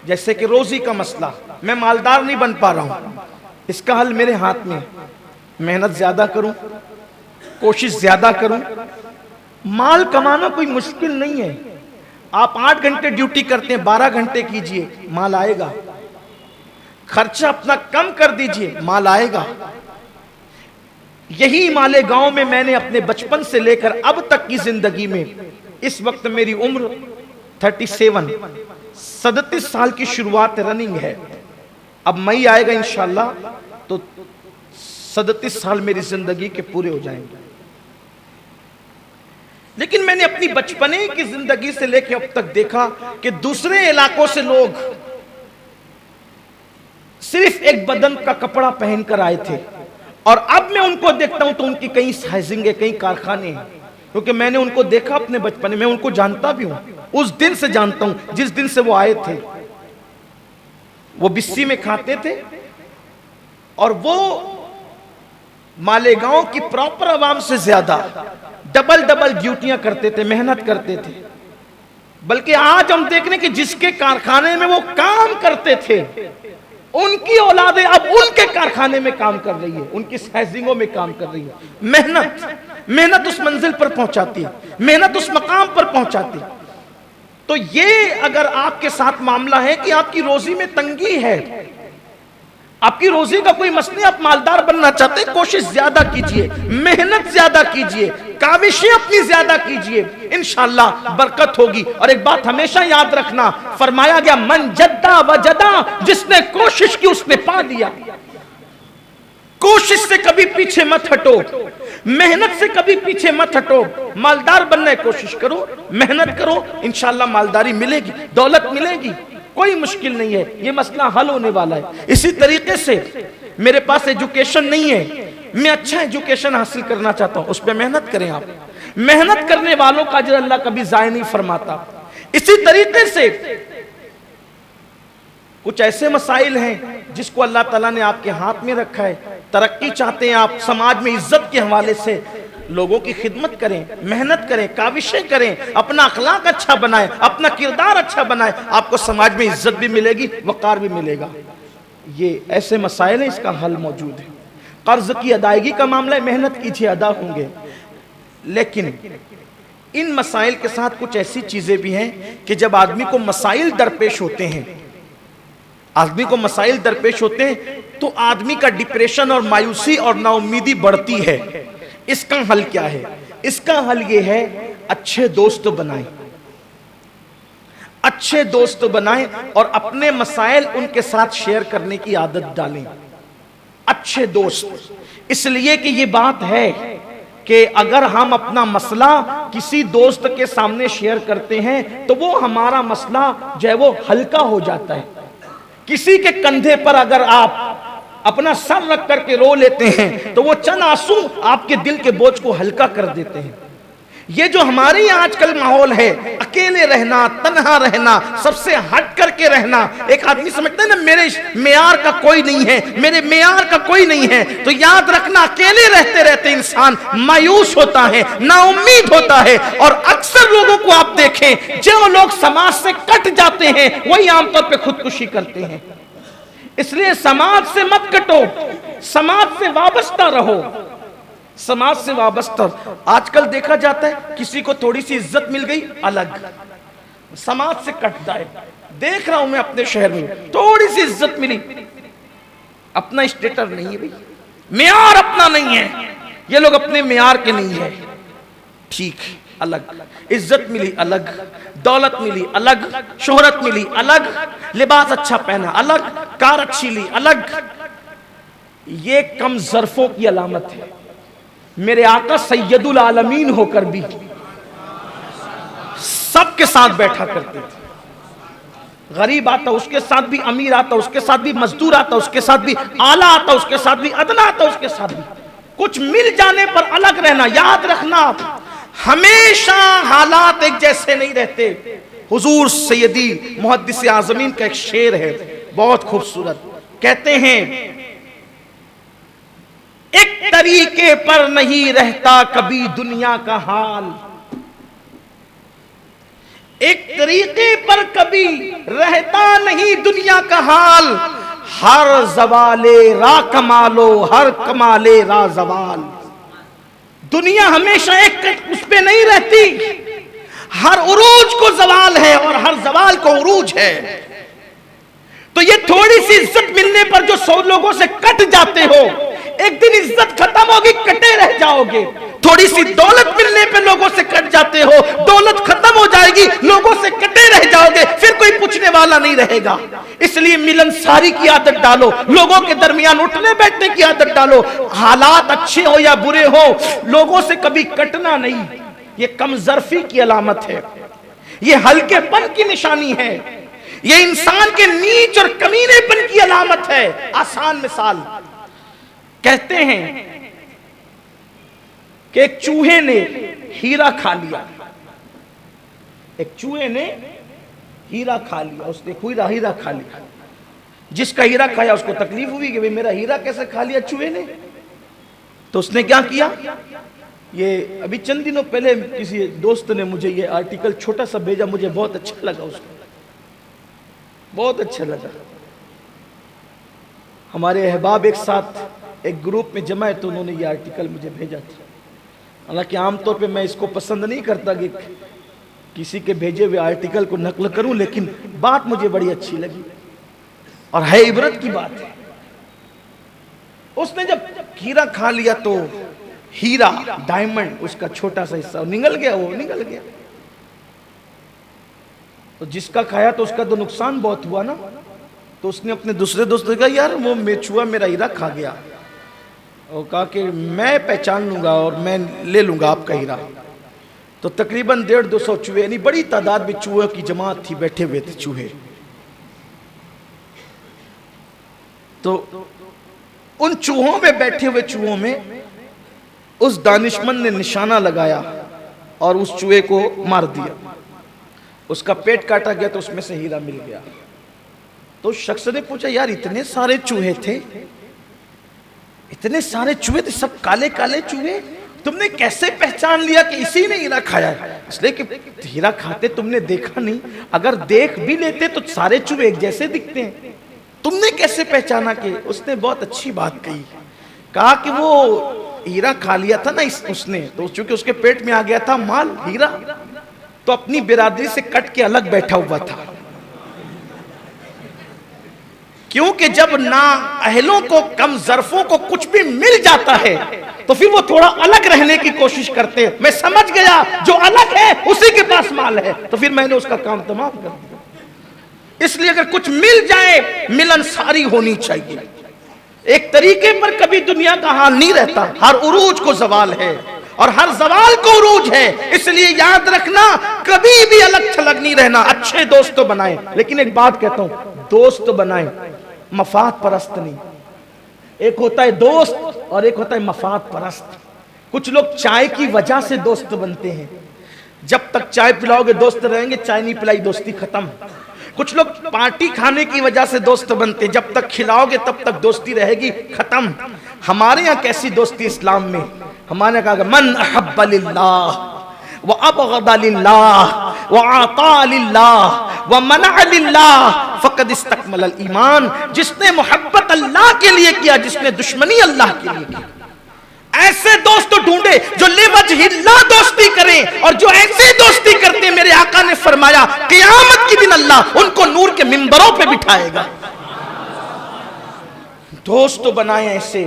Speaker 1: जैसे कि रोजी का मसला, मैं मालदार नहीं बन पा रहा हूं, इसका हल मेरे हाथ में, मेहनत ज्यादा करूं, कोशिश ज्यादा करूं। माल कमाना कोई मुश्किल नहीं है, आप 8 घंटे ड्यूटी करते हैं, 12 घंटे कीजिए, माल आएगा। खर्चा अपना कम कर दीजिए, माल आएगा। यही मालेगांव में मैंने अपने बचपन से लेकर अब तक की जिंदगी में, इस वक्त मेरी उम्र 37 साल की शुरुआत रनिंग है, अब मई आएगा इंशाल्लाह तो 37 साल मेरी जिंदगी के पूरे हो जाएंगे। लेकिन मैंने अपनी बचपने की जिंदगी से लेकर अब तक देखा कि दूसरे इलाकों से लोग सिर्फ एक बदन का कपड़ा पहनकर आए थे, और अब मैं उनको देखता हूं तो उनकी कई साइजिंग, कई कारखाने हैं, क्योंकि मैंने उनको देखा अपने बचपन में, मैं उनको जानता भी हूं, उस दिन से जानता हूं जिस दिन से वो आए थे। वो बिस्सी में खाते थे और वो मालेगांव की प्रॉपर आवाम से ज्यादा डबल ड्यूटियां करते थे, मेहनत करते थे। बल्कि आज हम देख रहे हैं कि जिसके कारखाने में वो काम करते थे, उनकी औलादें अब उनके कारखाने में काम कर रही है, उनकी साइजिंगों में काम कर रही है। मेहनत उस मंजिल पर पहुंचाती है, मेहनत उस मकाम पर पहुंचाती है। तो ये अगर आपके साथ मामला है कि आपकी रोजी में तंगी है, आपकी रोजी का कोई मसला, आप मालदार बनना चाहते हैं, कोशिश ज्यादा कीजिए, मेहनत ज्यादा कीजिए, काविशें अपनी ज्यादा कीजिए, इंशाअल्लाह बरकत होगी। और एक बात हमेशा याद रखना, फरमाया गया मन जद्दा वजदा, जिसने कोशिश की उसने पा लिया। कोशिश से कभी पीछे मत हटो, मेहनत से कभी पीछे मत हटो। मालदार बनने की कोशिश करो, मेहनत करो, इंशाअल्लाह मालदारी मिलेगी, दौलत मिलेगी, कोई मुश्किल नहीं है, ये मसला हल होने वाला है। इसी तरीके से मेरे पास एजुकेशन नहीं है, मैं अच्छा एजुकेशन हासिल करना चाहता हूं, उस पर मेहनत करें। आप मेहनत करने वालों का अजर अल्लाह कभी जाया नहीं फरमाता। इसी तरीके से कुछ ऐसे मसाइल हैं जिसको अल्लाह ताला ने आपके हाथ में रखा है, तरक्की चाहते हैं आप, समाज में इज्जत के हवाले से लोगों की खिदमत करें, मेहनत करें, काविशें करें, अपना अखलाक अच्छा बनाएं, अपना किरदार अच्छा बनाएं, आपको समाज में इज्जत भी मिलेगी, वक़ार भी मिलेगा। ये ऐसे मसाइल हैं, इसका हल मौजूद है। कर्ज की अदायगी का मामला है, मेहनत कीजिए, अदा होंगे। लेकिन इन मसाइल के साथ कुछ ऐसी चीजें भी हैं कि जब आदमी को मसाइल दरपेश होते हैं, आदमी को मसाइल दरपेश होते हैं तो आदमी का डिप्रेशन और मायूसी और नाउम्मीदी बढ़ती है। इसका हल क्या है? इसका हल ये है, अच्छे दोस्त बनाएं, अच्छे दोस्त बनाएं और अपने मसाइल उनके साथ शेयर करने की आदत डालें। अच्छे दोस्त, इसलिए कि ये बात है कि अगर हम अपना मसला किसी दोस्त के सामने शेयर करते हैं तो वो हमारा मसला जो है वो हल्का हो जाता है। किसी के कंधे पर अगर आप अपना सर रख करके रो लेते हैं तो वो चंद आंसू आपके दिल के बोझ को हल्का कर देते हैं। ये जो हमारे यहाँ आजकल माहौल है, अकेले रहना, तन्हा रहना, सबसे हट करके रहना, एक आदमी समझता है ना मेरे मेयार का कोई नहीं है, मेरे मेयार का कोई नहीं है, तो याद रखना अकेले रहते रहते इंसान मायूस होता है, नाउम्मीद होता है। और अक्सर लोगों को आप देखें, जो लोग समाज से कट जाते हैं वही आमतौर पर खुदकुशी करते हैं। इसलिए समाज से मत कटो, समाज से वाबस्ता रहो, समाज से वाबस्ता। आजकल देखा जाता है किसी को थोड़ी सी इज्जत मिल गई, अलग, समाज से कट जाए। देख रहा हूं मैं अपने शहर में, थोड़ी सी इज्जत मिली, अपना स्टेटस नहीं है भाई, मेयार अपना नहीं है, ये लोग अपने मेयार के नहीं है, ठीक, अलग, इज्जत मिली अलग, दौलत मिली अलग, शोहरत मिली अलग, लिबास अच्छा पहना अलग, कार अच्छी ली अलग। ये कम ज़र्फों की अलामत है। मेरे आका सैयदुल आलमीन होकर भी सबके साथ बैठा करते थे। गरीब आता उसके साथ भी, अमीर आता उसके साथ भी, मजदूर आता उसके साथ भी, आला आता उसके साथ भी, अदना आता उसके साथ भी। कुछ मिल जाने पर अलग रहना। याद रखना, हमेशा हालात एक जैसे नहीं रहते। हुजूर सैयदी मुहद्दिस आज़मीन का एक शेर है, बहुत खूबसूरत, कहते हैं एक तरीके पर नहीं रहता कभी दुनिया का हाल, एक तरीके पर कभी रहता नहीं दुनिया का हाल, हर जवाले रा कमालो, हर कमाले रा जवाल। दुनिया हमेशा एक उस पे नहीं रहती, हर उरूज को जवाल है और हर जवाल को उरूज है। तो ये थोड़ी सी इज्जत मिलने पर जो 100 लोगों से कट जाते हो, एक दिन इज्जत खत्म होगी, कटे रह जाओगे। थोड़ी सी दौलत मिलने पे लोगों से कट जाते हो, दौलत खत्म हो जाएगी, लोगों से कटे रह जाओगे, फिर कोई पूछने वाला नहीं रहेगा। इसलिए मिलनसारी की आदत डालो, लोगों के दरमियान उठने बैठने की आदत डालो। हालात अच्छे हो या बुरे हो, लोगों से कभी कटना नहीं। ये कमजरफी की अलामत है, ये हल्केपन की निशानी है, ये इंसान के नीच और कमीनेपन की अलामत है। आसान मिसाल, कहते हैं कि एक चूहे ने हीरा खा लिया, एक चूहे ने हीरा खा लिया, उसने हीरा खा लिया। जिसका हीरा खाया उसको तकलीफ हुई कि भाई मेरा हीरा कैसे खा लिया चूहे ने। तो उसने क्या किया, ये अभी चंद दिनों पहले किसी दोस्त ने मुझे ये आर्टिकल छोटा सा भेजा, मुझे बहुत अच्छा लगा, उसको बहुत अच्छा लगा। हमारे अहबाब एक साथ एक ग्रुप में जमा है तो उन्होंने ये आर्टिकल मुझे भेजा था। हालांकि आमतौर पे मैं इसको पसंद नहीं करता किसी के भेजे हुए आर्टिकल को नकल करूं, लेकिन बात मुझे बड़ी अच्छी लगी और है इबरत की बात है। उसने जब हीरा खा लिया तो हीरा डायमंड उसका छोटा सा हिस्सा निगल गया, वो निगल गया। तो जिसका खाया तो उसका तो नुकसान बहुत हुआ ना। तो उसने अपने दूसरे दोस्त को कहा, यार वो मेचुआ मेरा हीरा खा गया। और कहा कि मैं पहचान लूंगा और मैं ले लूंगा आपका हीरा। तो तकरीबन 150-200 चूहे, यानी बड़ी तादाद में चूहों की जमात थी, बैठे हुए थे चूहे। तो उन चूहों में, बैठे हुए चूहों में उस दानिशमंद ने निशाना लगाया और उस चूहे को मार दिया। उसका पेट काटा गया तो उसमें से हीरा मिल गया। तो शख्स ने पूछा, यार इतने सारे चूहे थे, इतने सारे चूहे थे, सब काले काले चूहे, तुमने कैसे पहचान लिया कि इसी ने हीरा खाया है? इसलिए कि हीरा खाते तुमने देखा नहीं, अगर देख भी लेते तो सारे चूहे एक जैसे दिखते हैं, तुमने कैसे पहचाना? कि उसने बहुत अच्छी बात कही, कहा कि वो हीरा खा लिया था ना उसने, तो चूंकि उसके पेट में आ गया था माल हीरा, तो अपनी बिरादरी से कट के अलग बैठा हुआ था। क्योंकि जब ना अहलों को, कम ज़र्फों को कुछ भी मिल जाता है तो फिर वो थोड़ा अलग रहने की कोशिश करते हैं। मैं समझ गया जो अलग है उसी के पास माल है, तो फिर मैंने उसका काम तमाम कर दिया। इसलिए अगर कुछ मिल जाए, मिलनसारी होनी चाहिए। एक तरीके पर कभी दुनिया का हाल नहीं रहता, हर उरूज को जवाल है और हर जवाल को उरूज है। इसलिए याद रखना, कभी भी अलग थलग नहीं रहना। अच्छे दोस्त तो बनाए, लेकिन एक बात कहता हूं, दोस्त बनाए मफाद परस्त नहीं। एक होता है दोस्त और एक होता है मफाद परस्त। कुछ लोग चाय की वजह से दोस्त बनते हैं, जब तक चाय पिलाओगे दोस्त रहेंगे, चाय नहीं पिलाई दोस्ती खत्म। कुछ लोग पार्टी खाने की वजह से दोस्त बनते, जब तक खिलाओगे तब तक दोस्ती रहेगी खत्म। हमारे यहाँ कैसी दोस्ती इस्लाम में, हमारे कहा मन अहब्ब लिल्लाह व अबग़दा लिल्लाह व आता लिल्लाह व मना लिल्लाह फ़क़द इस्तकमल ईमान। जिसने मोहब्बत अल्लाह के लिए किया, जिसने दुश्मनी अल्लाह के लिए की, ऐसे दोस्त ढूंढे जो लिवजहिल्लाह दोस्ती करें। और जो ऐसे दोस्ती करते, मेरे आका ने फरमाया क़यामत के दिन अल्लाह उनको नूर के मिंबरों पे बिठाएगा। दोस्त बनाए ऐसे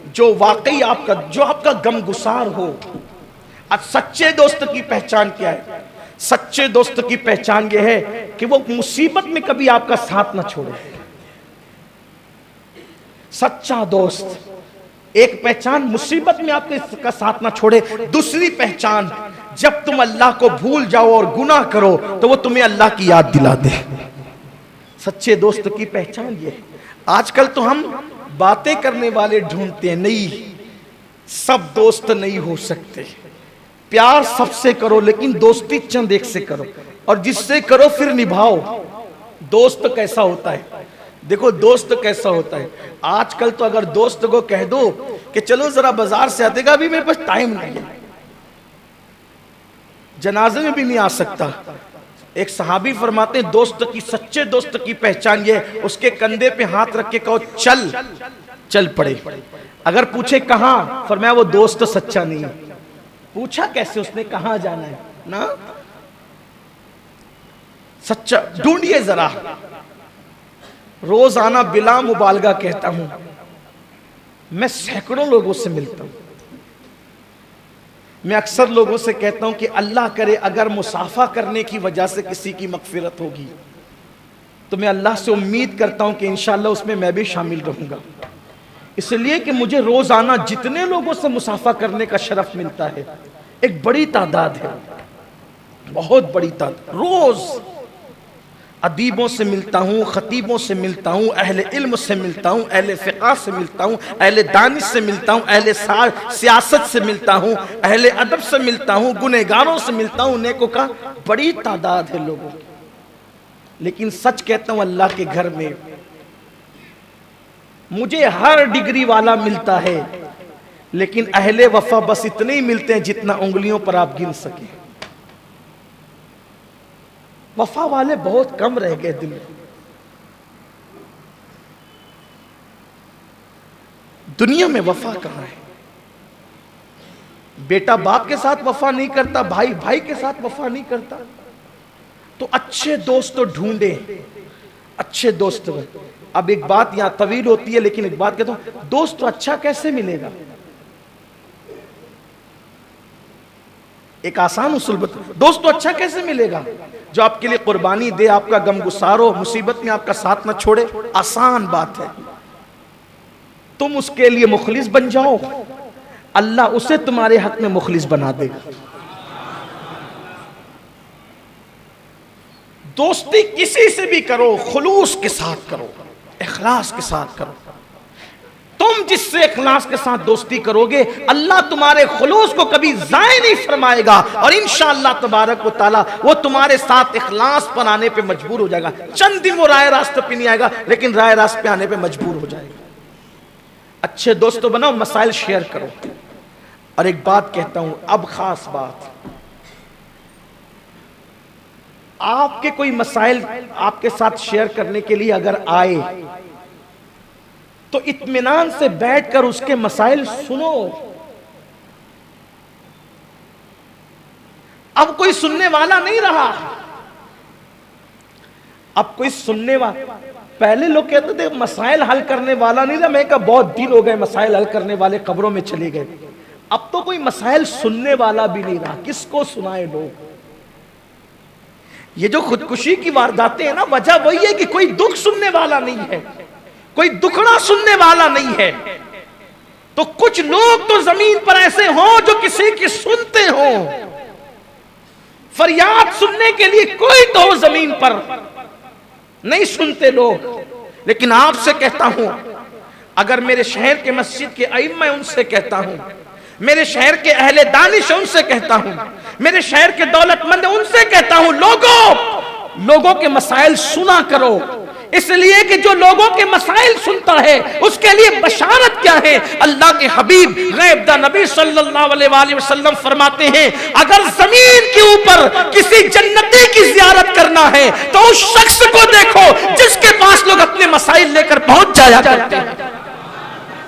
Speaker 1: जो वाकई आपका, जो आपका गमगुसार हो। आज सच्चे दोस्त की पहचान क्या है? सच्चे दोस्त की पहचान यह है कि वो मुसीबत में कभी आपका साथ ना छोड़े। सच्चा दोस्त, एक पहचान मुसीबत में आपके साथ ना छोड़े। दूसरी पहचान, जब तुम अल्लाह को भूल जाओ और गुनाह करो तो वो तुम्हें अल्लाह की याद दिला दे। सच्चे दोस्त की पहचान ये है। आजकल तो हम बातें करने वाले ढूंढते हैं, नहीं, सब दोस्त नहीं हो सकते। प्यार सबसे करो, लेकिन दोस्ती चंद एक से करो, और जिससे करो फिर निभाओ। दोस्त कैसा होता है? देखो दोस्त कैसा होता है, आजकल तो अगर दोस्त को कह दो कि चलो जरा बाजार से आते, अभी मेरे पास टाइम नहीं है, जनाजे में भी नहीं आ सकता। एक सहाबी फरमाते हैं, दोस्त की, सच्चे दोस्त की पहचान ये, उसके कंधे पे हाथ रख के कहो चल, चल पड़े। अगर पूछे कहां, फरमाया वो दोस्त सच्चा नहीं है। पूछा कैसे उसने, कहां जाना है ना, सच्चा ढूंढिए जरा। रोजाना बिला मुबालगा कहता हूं, मैं सैकड़ों लोगों से मिलता हूं। मैं अक्सर लोगों से कहता हूं कि अल्लाह करे अगर मुसाफा करने की वजह से किसी की मगफिरत होगी तो मैं अल्लाह से उम्मीद करता हूं कि इंशाअल्लाह उसमें मैं भी शामिल रहूंगा। इसलिए कि मुझे रोजाना जितने लोगों से मुसाफा करने का शरफ मिलता है, एक बड़ी तादाद है, बहुत बड़ी तादाद। रोज अदीबों से मिलता हूँ, खतीबों से मिलता हूँ, अहले इल्म से मिलता हूँ, अहले फ़िक़्ह से मिलता हूँ, अहले दानिश से मिलता हूँ, अहले सियासत से मिलता हूँ, अहले अदब से मिलता हूँ, गुनहगारों से मिलता हूँ, नेकों का बड़ी तादाद है लोगों की। लेकिन सच कहता हूँ, अल्लाह के घर में मुझे हर डिग्री वाला मिलता है, लेकिन अहले वफा बस इतने ही मिलते हैं जितना उंगलियों पर आप गिन सके। वफा वाले बहुत कम रह गए दिल में। दुनिया में वफा कहां है? बेटा बाप के साथ वफा नहीं करता, भाई भाई के साथ वफा नहीं करता, तो अच्छे दोस्त तो ढूंढे, अच्छे दोस्त। अब एक बात यहां तवील होती है, लेकिन एक बात कहता हूं, दोस्त तो अच्छा कैसे मिलेगा? एक आसान उसूल बता, दोस्त तो अच्छा कैसे मिलेगा? जो आपके लिए कुर्बानी दे, आपका गम गुसार हो, मुसीबत में आपका साथ ना छोड़े, आसान बात है। तुम उसके लिए मुखलिस बन जाओ, अल्लाह उसे तुम्हारे हक में मुखलिस बना देगा। दोस्ती किसी से भी करो, खुलूस के साथ करो, इखलास के साथ करो। तुम जिससे इखलास के साथ दोस्ती करोगे, अल्लाह तुम्हारे खुलूस को कभी ज़ाय नहीं फरमाएगा, और इंशाअल्लाह तबारक व तआला वो तुम्हारे साथ इखलास पर आने पे मजबूर हो जाएगा। चंद दिन वो राय रास्ते पे नहीं आएगा, लेकिन राय रास्ते पे आने पे मजबूर हो जाएगा। अच्छे दोस्तों बनाओ, मसाइल शेयर करो। और एक बात कहता हूं, अब खास बात, आपके कोई मसाइल आपके साथ शेयर करने के लिए अगर आए तो इत्मीनान से बैठकर उसके मसाइल सुनो। अब कोई सुनने वाला नहीं रहा, अब कोई सुनने वाला, पहले लोग कहते थे मसाइल हल करने वाला नहीं रहा, मैं कहा बहुत दिन हो गए मसाइल हल करने वाले कब्रों में चले गए। अब तो कोई मसाइल सुनने वाला भी नहीं रहा, किसको सुनाए लोग? ये जो खुदकुशी की वारदातें हैं ना, वजह वही है कि कोई दुख सुनने वाला नहीं है, कोई दुखड़ा सुनने वाला नहीं है। तो कुछ लोग तो जमीन पर ऐसे हों जो किसी की सुनते हो, फरियाद सुनने के लिए कोई तो हो जमीन पर, नहीं सुनते लोग। लेकिन आपसे कहता हूं, अगर मेरे शहर के मस्जिद के अइम्मा, उनसे कहता हूं, मेरे शहर के अहले दानिश, उनसे कहता हूं, मेरे शहर के दौलतमंद, उनसे कहता हूं, लोगों के मसाइल सुना करो। इसलिए कि जो लोगों के मसाइल सुनता है उसके लिए बशारत क्या है? अल्लाह के हबीब गैब दा नबी सल्लल्लाहु अलैहि वसल्लम फरमाते हैं, अगर जमीन के ऊपर किसी जन्नती की जियारत करना है तो उस शख्स को देखो जिसके पास लोग अपने मसाइल लेकर पहुंच जाया करते हैं।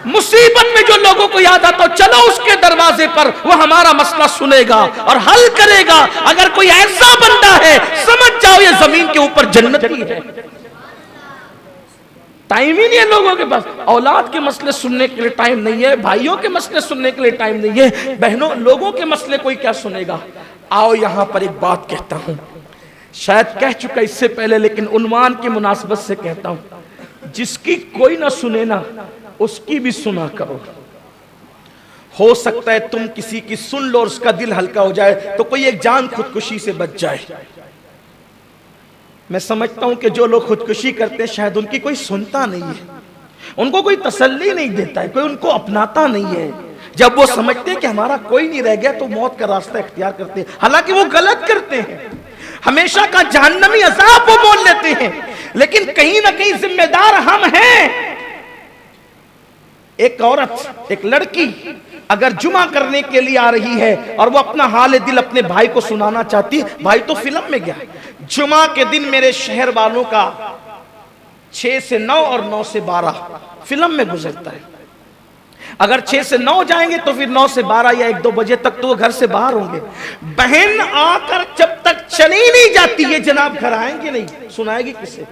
Speaker 1: मुसीबत में जो लोगों को याद आता हो, चलो उसके दरवाजे पर, वो हमारा मसला सुनेगा और हल करेगा। अगर कोई ऐसा बंदा है, समझ जाओ ये जमीन के ऊपर जन्नती है। टाइम ही नहीं है लोगों के पास, औलाद के मसले सुनने के लिए टाइम नहीं है, भाइयों के मसले सुनने के लिए टाइम नहीं है, बहनों लोगों के मसले कोई क्या सुनेगा। आओ यहां पर एक बात कहता हूं, शायद कह चुका इससे पहले, लेकिन उन्वान की मुनासबत से कहता हूं, जिसकी कोई ना सुने ना, उसकी भी सुना करो। हो सकता है तुम किसी की सुन लो और उसका दिल हल्का हो जाए, तो कोई एक जान खुदकुशी से बच जाए। मैं समझता हूं कि जो लोग खुदकुशी करते हैं शायद उनकी कोई सुनता नहीं है, उनको कोई तसल्ली नहीं देता है, कोई उनको अपनाता नहीं है। जब वो समझते हैं कि हमारा कोई नहीं रह गया तो मौत का रास्ता इख्तियार करते हैं, हालांकि वो गलत करते हैं। हमेशा का जहन्नमी अज़ाब वो बोल लेते हैं, लेकिन कहीं ना कहीं जिम्मेदार हम हैं। एक औरत, एक लड़की अगर जुमा करने के लिए आ रही है और वो अपना हाल दिल अपने भाई को सुनाना चाहती है, भाई तो फिल्म में गया। जुमा के दिन मेरे शहर वालों का 6 से 9 और 9 से 12 फिल्म में गुजरता है। अगर 6 से 9 जाएंगे तो फिर 9 से 12 या 1-2 बजे तक तो वो घर से बाहर होंगे। बहन आकर जब तक चली नहीं जाती है, जनाब घर आएंगे नहीं, सुनाएगी किसे?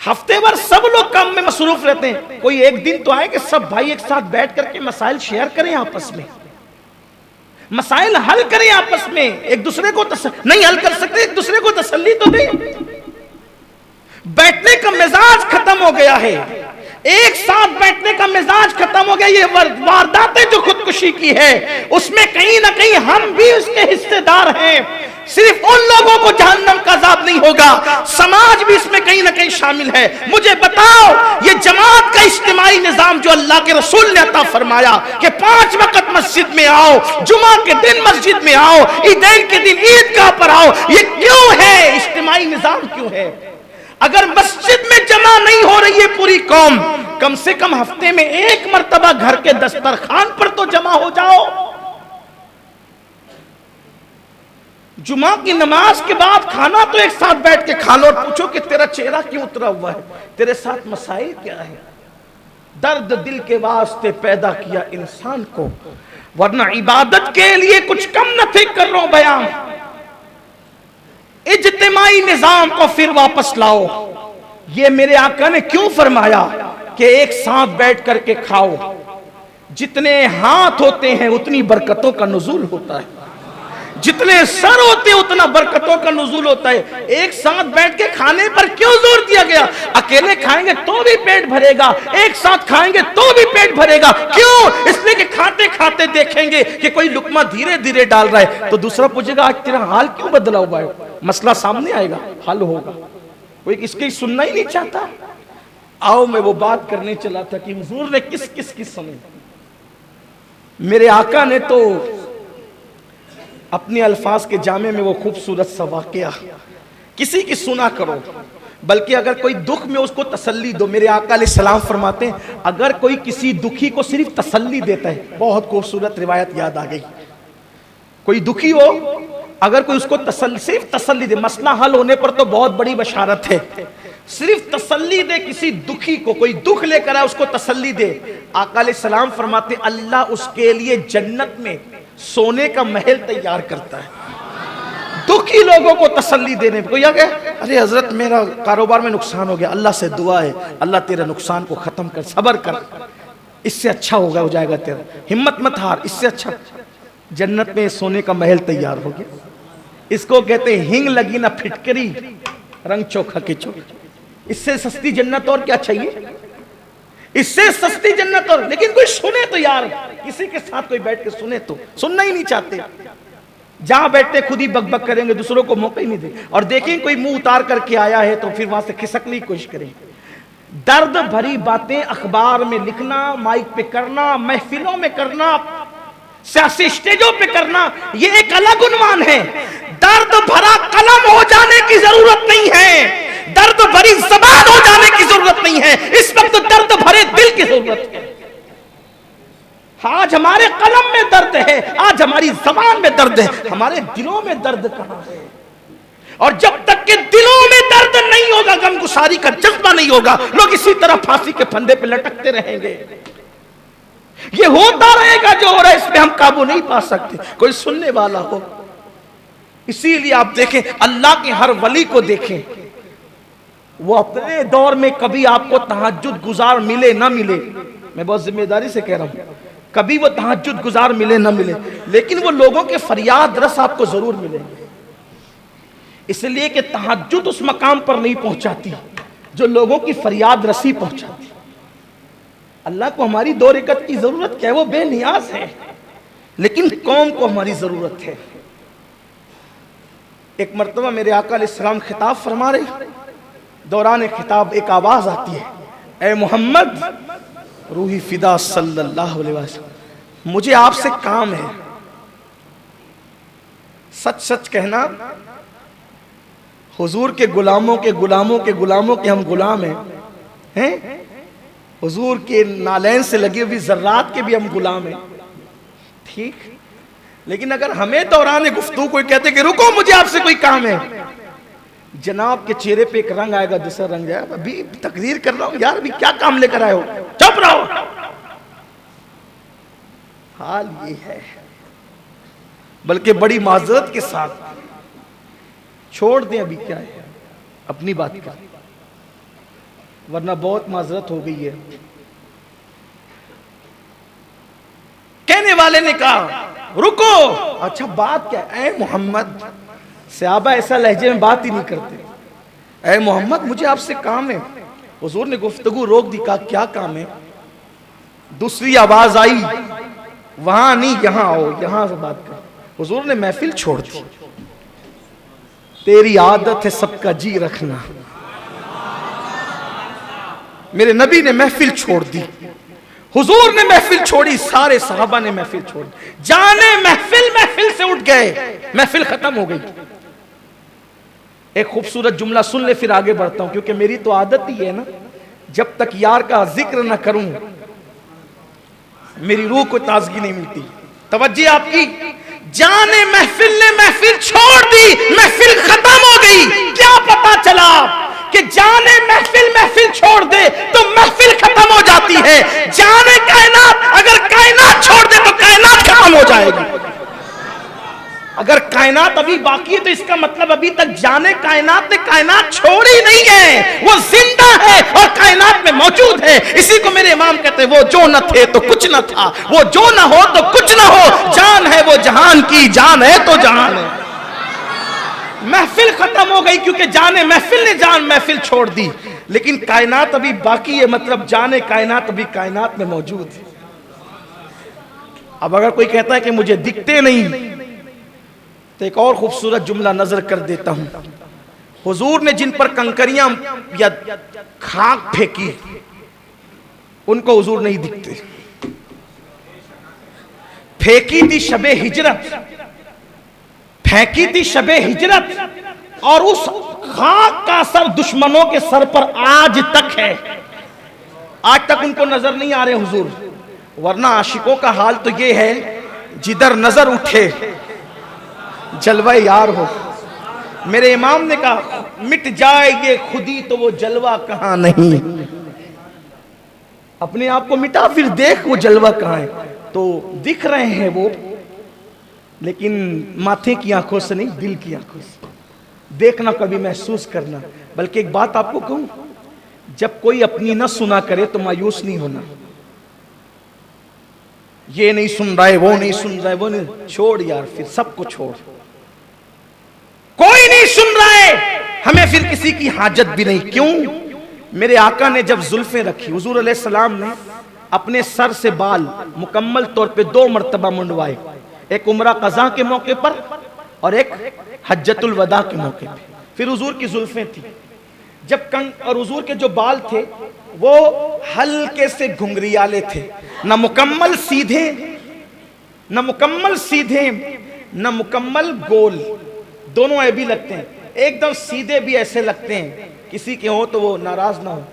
Speaker 1: हफ्ते भर सब लोग काम में मसरूफ रहते हैं, कोई एक दिन तो आए कि सब भाई एक साथ बैठ करके मसाइल शेयर करें, आपस में मसाइल हल करें, आपस में एक दूसरे को नहीं हल कर सकते, एक दूसरे को तसल्ली तो दें। बैठने का मिजाज खत्म हो गया है, एक साथ बैठने का मिजाज खत्म हो गया। ये वारदातें जो खुदकुशी की है उसमें कहीं ना कहीं हम भी उसके हिस्सेदार हैं। सिर्फ उन लोगों को जहन्नम का अज़ाब नहीं होगा, समाज भी इसमें कहीं ना कहीं शामिल है। मुझे बताओ, ये जमात का इज्तिमाई निजाम जो अल्लाह के रसूल ने अता फरमाया कि 5 वक्त मस्जिद में आओ, जुमा के दिन मस्जिद में आओ, ईदैन के दिन ईदगाह पर आओ, ये क्यों है? इज्तिमाई निजाम क्यों है? अगर मस्जिद में जमा नहीं हो रही है पूरी कौम, कम से कम हफ्ते में एक मर्तबा घर के दस्तरखान पर तो जमा हो जाओ। जुमा की नमाज के बाद खाना तो एक साथ बैठ के खा लो और पूछो कि तेरा चेहरा क्यों उतरा हुआ है, तेरे साथ मसाइल क्या है। दर्द दिल के वास्ते पैदा किया इंसान को, वरना इबादत के लिए कुछ कम न थे कर रहा हूं बयान। इज्तिमाई निजाम को फिर वापस लाओ। ये मेरे आका ने क्यों फरमाया कि एक साथ बैठ करके खाओ। जितने हाथ होते हैं उतनी बरकतों का नुज़ूल होता है, जितने सर होते हैं उतना बरकतों का नुज़ूल होता है। एक साथ बैठ के खाने पर क्यों जोर दिया गया? अकेले खाएंगे तो भी पेट भरेगा, एक साथ खाएंगे तो भी पेट भरेगा। क्यों? इसलिए कि खाते खाते देखेंगे कि कोई लुकमा धीरे धीरे डाल रहा है तो दूसरा पूछेगा आज तेरा हाल क्यों बदला हुआ है। मसला सामने आएगा, हल होगा। कोई इसकी सुनना ही नहीं चाहता। आओ मैं वो बात करने चला था कि हुजूर ने किस किस की सुनी। मेरे आका ने तो अपने अल्फाज के जामे में वो खूबसूरत सा वाक़या किसी की सुना करो, बल्कि अगर कोई दुख में उसको तसल्ली दो। मेरे आका अलैहिस्सलाम फरमाते हैं अगर कोई किसी दुखी को सिर्फ तसल्ली देता है, बहुत खूबसूरत रिवायत याद आ गई। कोई दुखी हो, अगर कोई उसको सिर्फ तसल्ली दे, मसला हल होने पर तो बहुत बड़ी बशारत है। सिर्फ तसल्ली दे किसी दुखी को, कोई दुख लेकर आए उसको तसल्ली दे। आका अलैहिस्सलाम फरमाते अल्लाह उसके लिए जन्नत में सोने का महल तैयार करता है। दुखी लोगों को तसल्ली देने पर कोई आ गया, अरे हजरत मेरा कारोबार में नुकसान हो गया, अल्लाह से दुआ है अल्लाह तेरा नुकसान को खत्म कर, सब्र कर, इससे अच्छा होगा, हो जाएगा तेरा, हिम्मत मत हार, इससे अच्छा जन्नत में सोने का महल तैयार हो गया। इसको कहते हैं हिंग लगी ना फिटकरी, रंग चोखा के चोखा। इससे सस्ती जन्नत और क्या चाहिए? इससे सस्ती जन्नत और। लेकिन कोई सुने तो यार, किसी के साथ कोई बैठ के सुने तो, सुनना ही नहीं चाहते। जहां बैठते खुद ही बकबक करेंगे, दूसरों को मौका ही नहीं दे। और देखें कोई मुंह उतार करके आया है तो फिर वहां से खिसकने की कोशिश करें। दर्द भरी बातें अखबार में लिखना, माइक पे करना, महफिलों में करना, सियासी स्टेजों पे करना, ये एक अलग उन्वान है। दर्द भरा कलम हो जाने की जरूरत नहीं है, दर्द भरी ज़बान हो जाने की जरूरत नहीं है। इस वक्त दर्द भरे दिल की जरूरत है। आज हमारे कलम में दर्द है, आज हमारी ज़बान में दर्द है, हमारे दिलों में दर्द कहां है? और जब तक के दिलों में दर्द नहीं होगा, गमगुसारी का जज्बा नहीं होगा, लोग इसी तरह फांसी के फंदे पे लटकते रहेंगे। ये होता रहेगा जो हो रहा है, इसमें हम काबू नहीं पा सकते। कोई सुनने वाला हो। इसीलिए आप देखें अल्लाह के हर वली को देखें, वो अपने दौर में कभी आपको तहज्जुद गुजार मिले ना मिले, मैं बहुत जिम्मेदारी से कह रहा हूं, कभी वो तहज्जुद गुजार मिले ना मिले, लेकिन वो लोगों के फरियाद रस आपको जरूर मिलेंगे। इसलिए कि तहज्जुद उस मकाम पर नहीं पहुंचाती जो लोगों की फरियाद रसी पहुंचाती। अल्लाह को हमारी 2 रकात की जरूरत क्या है? वो बेनियाज है, लेकिन कौम को हमारी जरूरत है। एक मर्तबा मेरे आका अलैहिस्सलाम खिताब फरमा रहे, दौरान खिताब एक आवाज आती है, ए मोहम्मद रूही फिदा सल्लल्लाहु अलैहि वसल्लम, मुझे आपसे काम है। सच सच कहना, हुजूर के गुलामों के गुलामों के गुलामों के हम गुलाम हैं? हुजूर के नालैन से लगे हुए जर्रात के भी हम गुलाम हैं, ठीक। लेकिन अगर हमें दौरान गुफ्तगू कोई कहते कि रुको मुझे आपसे कोई काम है, जनाब के चेहरे पे एक रंग आएगा, दूसरा रंग जाएगा, अभी तकरीर कर रहा हूं यार, अभी क्या काम लेकर आए हो, चुप रहो। हाल ये है। बल्कि बड़ी माजरत के साथ छोड़ दें, अभी क्या है अपनी बात का, वरना बहुत माजरत हो गई है। कहने वाले ने कहा रुको, अच्छा बात क्या है? ए मोहम्मद, सहाबा ऐसा लहजे में बात ही नहीं करते। ए मोहम्मद मुझे आपसे काम है। हुजूर ने गुफ्तगू रोक दी, कहा क्या काम है? दूसरी आवाज आई, वहां नहीं यहां आओ, यहां से बात कर। हुजूर ने महफिल छोड़ दी। तेरी आदत है सबका जी रखना। मेरे नबी ने महफिल छोड़ दी, हुजूर ने महफिल छोड़ी, सारे सहाबा ने महफिल छोड़ी, जाने महफिल से उठ गए, महफिल खत्म हो गई। एक खूबसूरत जुमला सुन ले, फिर आगे बढ़ता हूं, क्योंकि मेरी तो आदत ही है ना, जब तक यार का जिक्र ना करूं मेरी रूह को ताजगी नहीं मिलती। तवज्जो आपकी। जाने महफिल ने महफिल छोड़ दी, महफिल खत्म हो गई। क्या पता चला कि जाने महफिल छोड़ दे तो महफिल खत्म हो जाती है, जाने कायनात अगर कायनात छोड़ दे तो कायनात खत्म हो जाएगी। अगर कायनात अभी बाकी है तो इसका मतलब अभी तक जाने कायनात ने कायनात छोड़ी नहीं है, वो जिंदा है और कायनात में मौजूद है। इसी को मेरे इमाम कहते हैं, वो जो न थे तो कुछ न था, वो जो न हो तो कुछ न हो, जान है वो जहान की, जान है तो जहान है। महफिल खत्म हो गई क्योंकि जाने महफिल ने जान महफिल छोड़ दी, लेकिन कायनात अभी बाकी है, मतलब जाने कायनात अभी कायनात में मौजूद है। अब अगर कोई कहता है कि मुझे दिखते नहीं, तो एक और खूबसूरत जुमला नजर कर देता हूं। हुजूर ने जिन पर कंकरियां या खाक फेंकी, उनको हुजूर नहीं दिखते। फेंकी थी शबे हिजरत, फेंकी थी शबे हिजरत, और उस खाक का असर दुश्मनों के सर पर आज तक है। आज तक उनको नजर नहीं आ रहे हुजूर, वरना आशिकों का हाल तो ये है, जिधर नजर उठे जलवा यार हो। मेरे इमाम ने कहा, मिट जाएंगे खुदी तो वो जलवा कहां नहीं। अपने आप को मिटा फिर देख वो जलवा कहां है। तो दिख रहे हैं वो, लेकिन माथे की आंखों से नहीं, दिल की आंखों से देखना, कभी महसूस करना। बल्कि एक बात आपको कहूं, जब कोई अपनी न सुना करे तो मायूस नहीं होना। ये नहीं सुन रहा है, वो नहीं सुन रहा है, वो नहीं, छोड़ यार, फिर सबको छोड़। कोई नहीं सुन रहा है, हमें फिर किसी की हाजत भी नहीं। क्यों? मेरे आका ने जब जुल्फें रखी, हुजूर अलैहिस्सलाम ने अपने सर से बाल मुकम्मल तौर पे 2 मर्तबा मुंडवाए, एक उम्रा कज़ा के मौके पर और एक हज्जतुल वदा के मौके पे। फिर हुजूर की जुल्फें थी, जब और हुजूर के जो बाल थे वो हल्के से घुंघरियाले थे, न मुकम्मल सीधे, न मुकम्मल सीधे, न मुकम्मल गोल, दोनों ऐ भी लगते हैं। एकदम सीधे भी ऐसे लगते हैं, किसी के हो तो वो नाराज ना हो,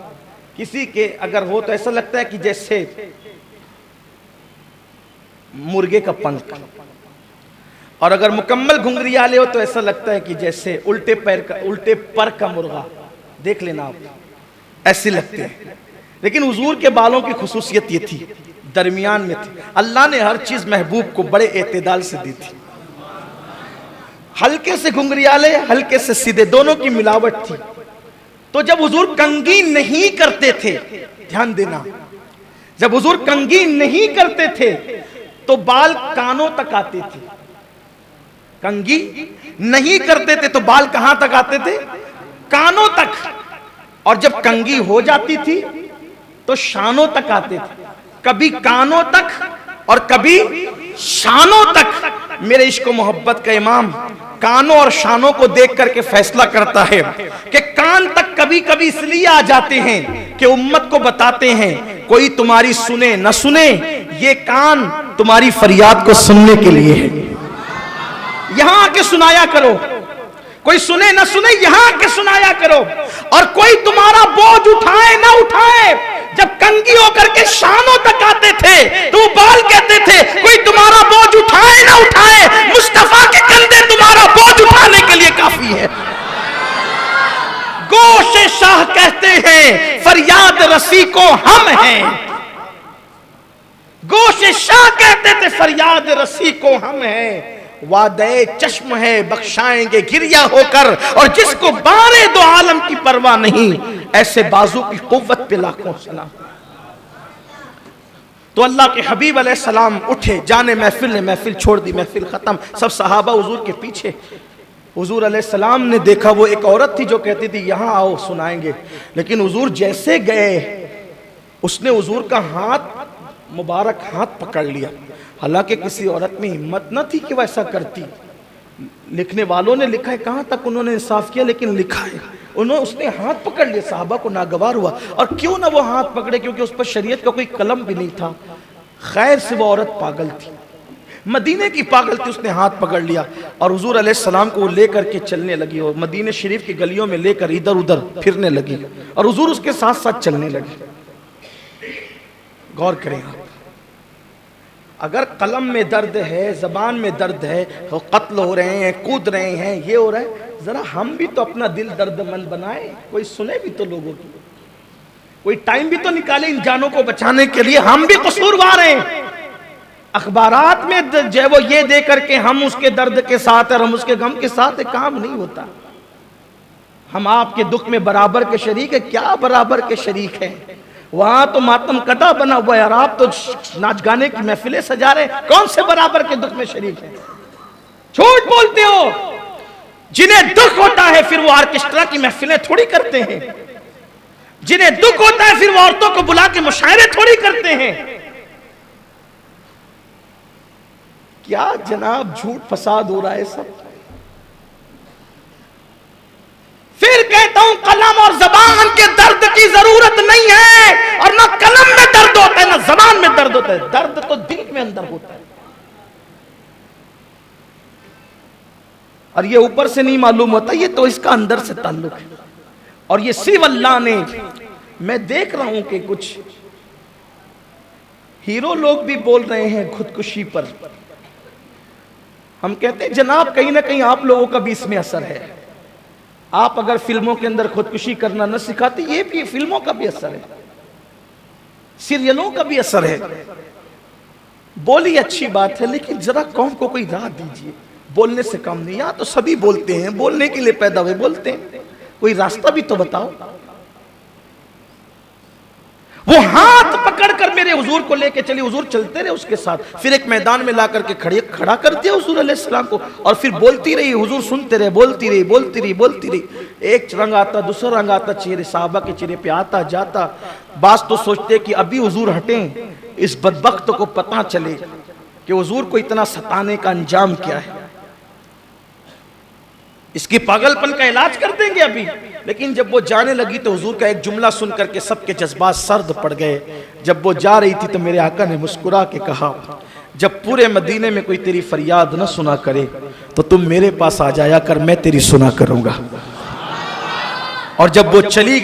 Speaker 1: किसी के अगर हो तो ऐसा लगता है कि जैसे मुर्गे का पंख, और अगर मुकम्मल घुंघरियाले हो तो ऐसा लगता है कि जैसे उल्टे पर का मुर्गा। देख लेना आप, ऐसे लगते हैं। लेकिन हुजूर के बालों की खुसूसियत ये थी, दरमियान में थी। अल्लाह ने हर चीज महबूब को बड़े एतदाल से दी थी। हल्के से घुंघरियाले, हल्के से सीधे, दोनों की मिलावट थी। तो जब हुजूर कंघी नहीं करते थे, ध्यान देना, जब हुजूर कंघी नहीं करते थे तो बाल कानों तक आते थे। कंघी नहीं करते थे तो बाल कहां तक आते थे? कानों तक। और जब कंघी हो जाती थी तो शानों तक आते थे, कभी कानों तक और कभी शानों तक। मेरे इश्क मोहब्बत का इमाम कानों और शानों को देख करके फैसला करता है कि कान तक कभी कभी इसलिए आ जाते हैं कि उम्मत को बताते हैं, कोई तुम्हारी सुने न सुने, ये कान तुम्हारी फरियाद को सुनने के लिए है। यहां आके सुनाया करो, कोई सुने न सुने, यहां आके सुनाया करो। और कोई तुम्हारा बोझ उठाए ना उठाए, जब कंघी होकर के शानों तक आते थे तो वो बाल कहते थे, कोई तुम्हारा बोझ उठाए ना उठाए, मुस्तफा के कंधे तुम्हारा बोझ उठाने के लिए काफी है। गोशे शाह कहते हैं, फरियाद रसी को हम हैं। गोशे शाह कहते थे, फरियाद रसी को हम हैं। वादे चश्म है, बख्शाएंगे गिरिया होकर, और जिसको बारे दो आलम की परवाह नहीं, ऐसे बाजू की कुव्वत पे लाखों सलाम। तो अल्लाह के हबीब अलैहि सलाम उठे, जाने महफिल ने महफिल छोड़ दी, महफिल खत्म, सब सहाबा हुजूर के पीछे। हुजूर अलैहि सलाम ने देखा, वो एक औरत थी जो कहती थी यहां आओ सुनाएंगे, लेकिन हुजूर जैसे गए उसने हुजूर का हाथ मुबारक हाथ पकड़ लिया। हालांकि किसी औरत में हिम्मत न थी कि वह ऐसा करती। लिखने वालों ने लिखा है, कहां तक उन्होंने इंसाफ किया, लेकिन लिखा है उसने हाथ पकड़ लिया। साहबा को नागवार हुआ, और क्यों ना वो हाथ पकड़े, क्योंकि उस पर शरीयत का कोई कलम भी नहीं था। खैर से वो औरत पागल थी, मदीने की पागल थी, उसने हाथ पकड़ लिया और हुजूर अलैहि सलाम को वो लेकर के चलने लगी, और मदीने शरीफ की गलियों में लेकर इधर उधर फिरने लगी, और हुजूर उसके साथ साथ चलने लगे। गौर करें आप, अगर कलम में दर्द है, जबान में दर्द है, तो कत्ल हो रहे हैं, कूद रहे हैं, ये हो रहा है, जरा हम भी तो अपना दिल दर्दमंद बनाए, कोई सुने भी तो लोगों की, कोई टाइम भी तो निकाले इन जानों को बचाने के लिए। हम भी कसूरवार हैं, अखबारात में जो है वो ये दे करके हम उसके दर्द के साथ और हम उसके गम के साथ, काम नहीं होता। हम आपके दुख में बराबर के शरीक है, क्या बराबर के शरीक है? वहां तो मातम कटा बना हुआ है और आप तो नाच गाने की महफिलें सजा रहे, कौन से बराबर के दुख में शरीक है? झूठ बोलते हो। जिन्हें दुख होता है फिर वो ऑर्केस्ट्रा की महफिलें थोड़ी करते हैं, जिन्हें दुख होता है फिर वो औरतों को बुला के मुशायरे थोड़ी करते हैं। क्या जनाब झूठ फसाद हो रहा है सब। फिर कहता हूं कलम और जबान के दर्द की जरूरत नहीं है, और ना कलम में दर्द होता है ना जबान में दर्द होता है। दर्द तो दिल में अंदर होता है, और ये ऊपर से नहीं मालूम होता, ये तो इसका अंदर से ताल्लुक है। और ये सिर्फ अल्लाह ने, मैं देख रहा हूं कि कुछ हीरो लोग भी बोल रहे हैं खुदकुशी पर। हम कहते हैं जनाब कहीं ना कहीं आप लोगों का भी इसमें असर है। आप अगर फिल्मों के अंदर खुदकुशी करना न सिखाते, ये भी फिल्मों का भी असर है, सीरियलों का भी असर है। बोली अच्छी बात है, लेकिन जरा कौम को कोई राह दीजिए। बोलने से काम नहीं, यहां तो सभी बोलते हैं, बोलने के लिए पैदा हुए बोलते हैं, कोई रास्ता भी तो बताओ। वो हाथ पकड़कर मेरे हुजूर को लेके चली, हुजूर चलते रहे उसके साथ, फिर एक मैदान में ला करके खड़ा कर दिया हुजूर अलैहिस्सलाम को, और फिर बोलती रही, हुजूर सुनते रहे, बोलती रही बोलती रही बोलती रही। एक रंग आता, दूसरा रंग आता, चेहरे साहबा के चेहरे पे आता जाता। बास तो सोचते कि अभी हुजूर हटें, इस बदबख्त को पता चले कि हुजूर को इतना सताने का अंजाम क्या है, इसकी पागलपन का इलाज कर देंगे अभी। लेकिन जब वो जाने लगी तो हुजूर का एक जुमला सुन करके सबके जज्बात सर्द पड़ गए। जब वो जा रही थी तो मेरे आका ने मुस्कुरा के कहा, जब पूरे मदीने में कोई तेरी फरियाद न सुना करे तो तुम मेरे पास आ जाया कर, मैं तेरी सुना करूंगा। और जब वो चली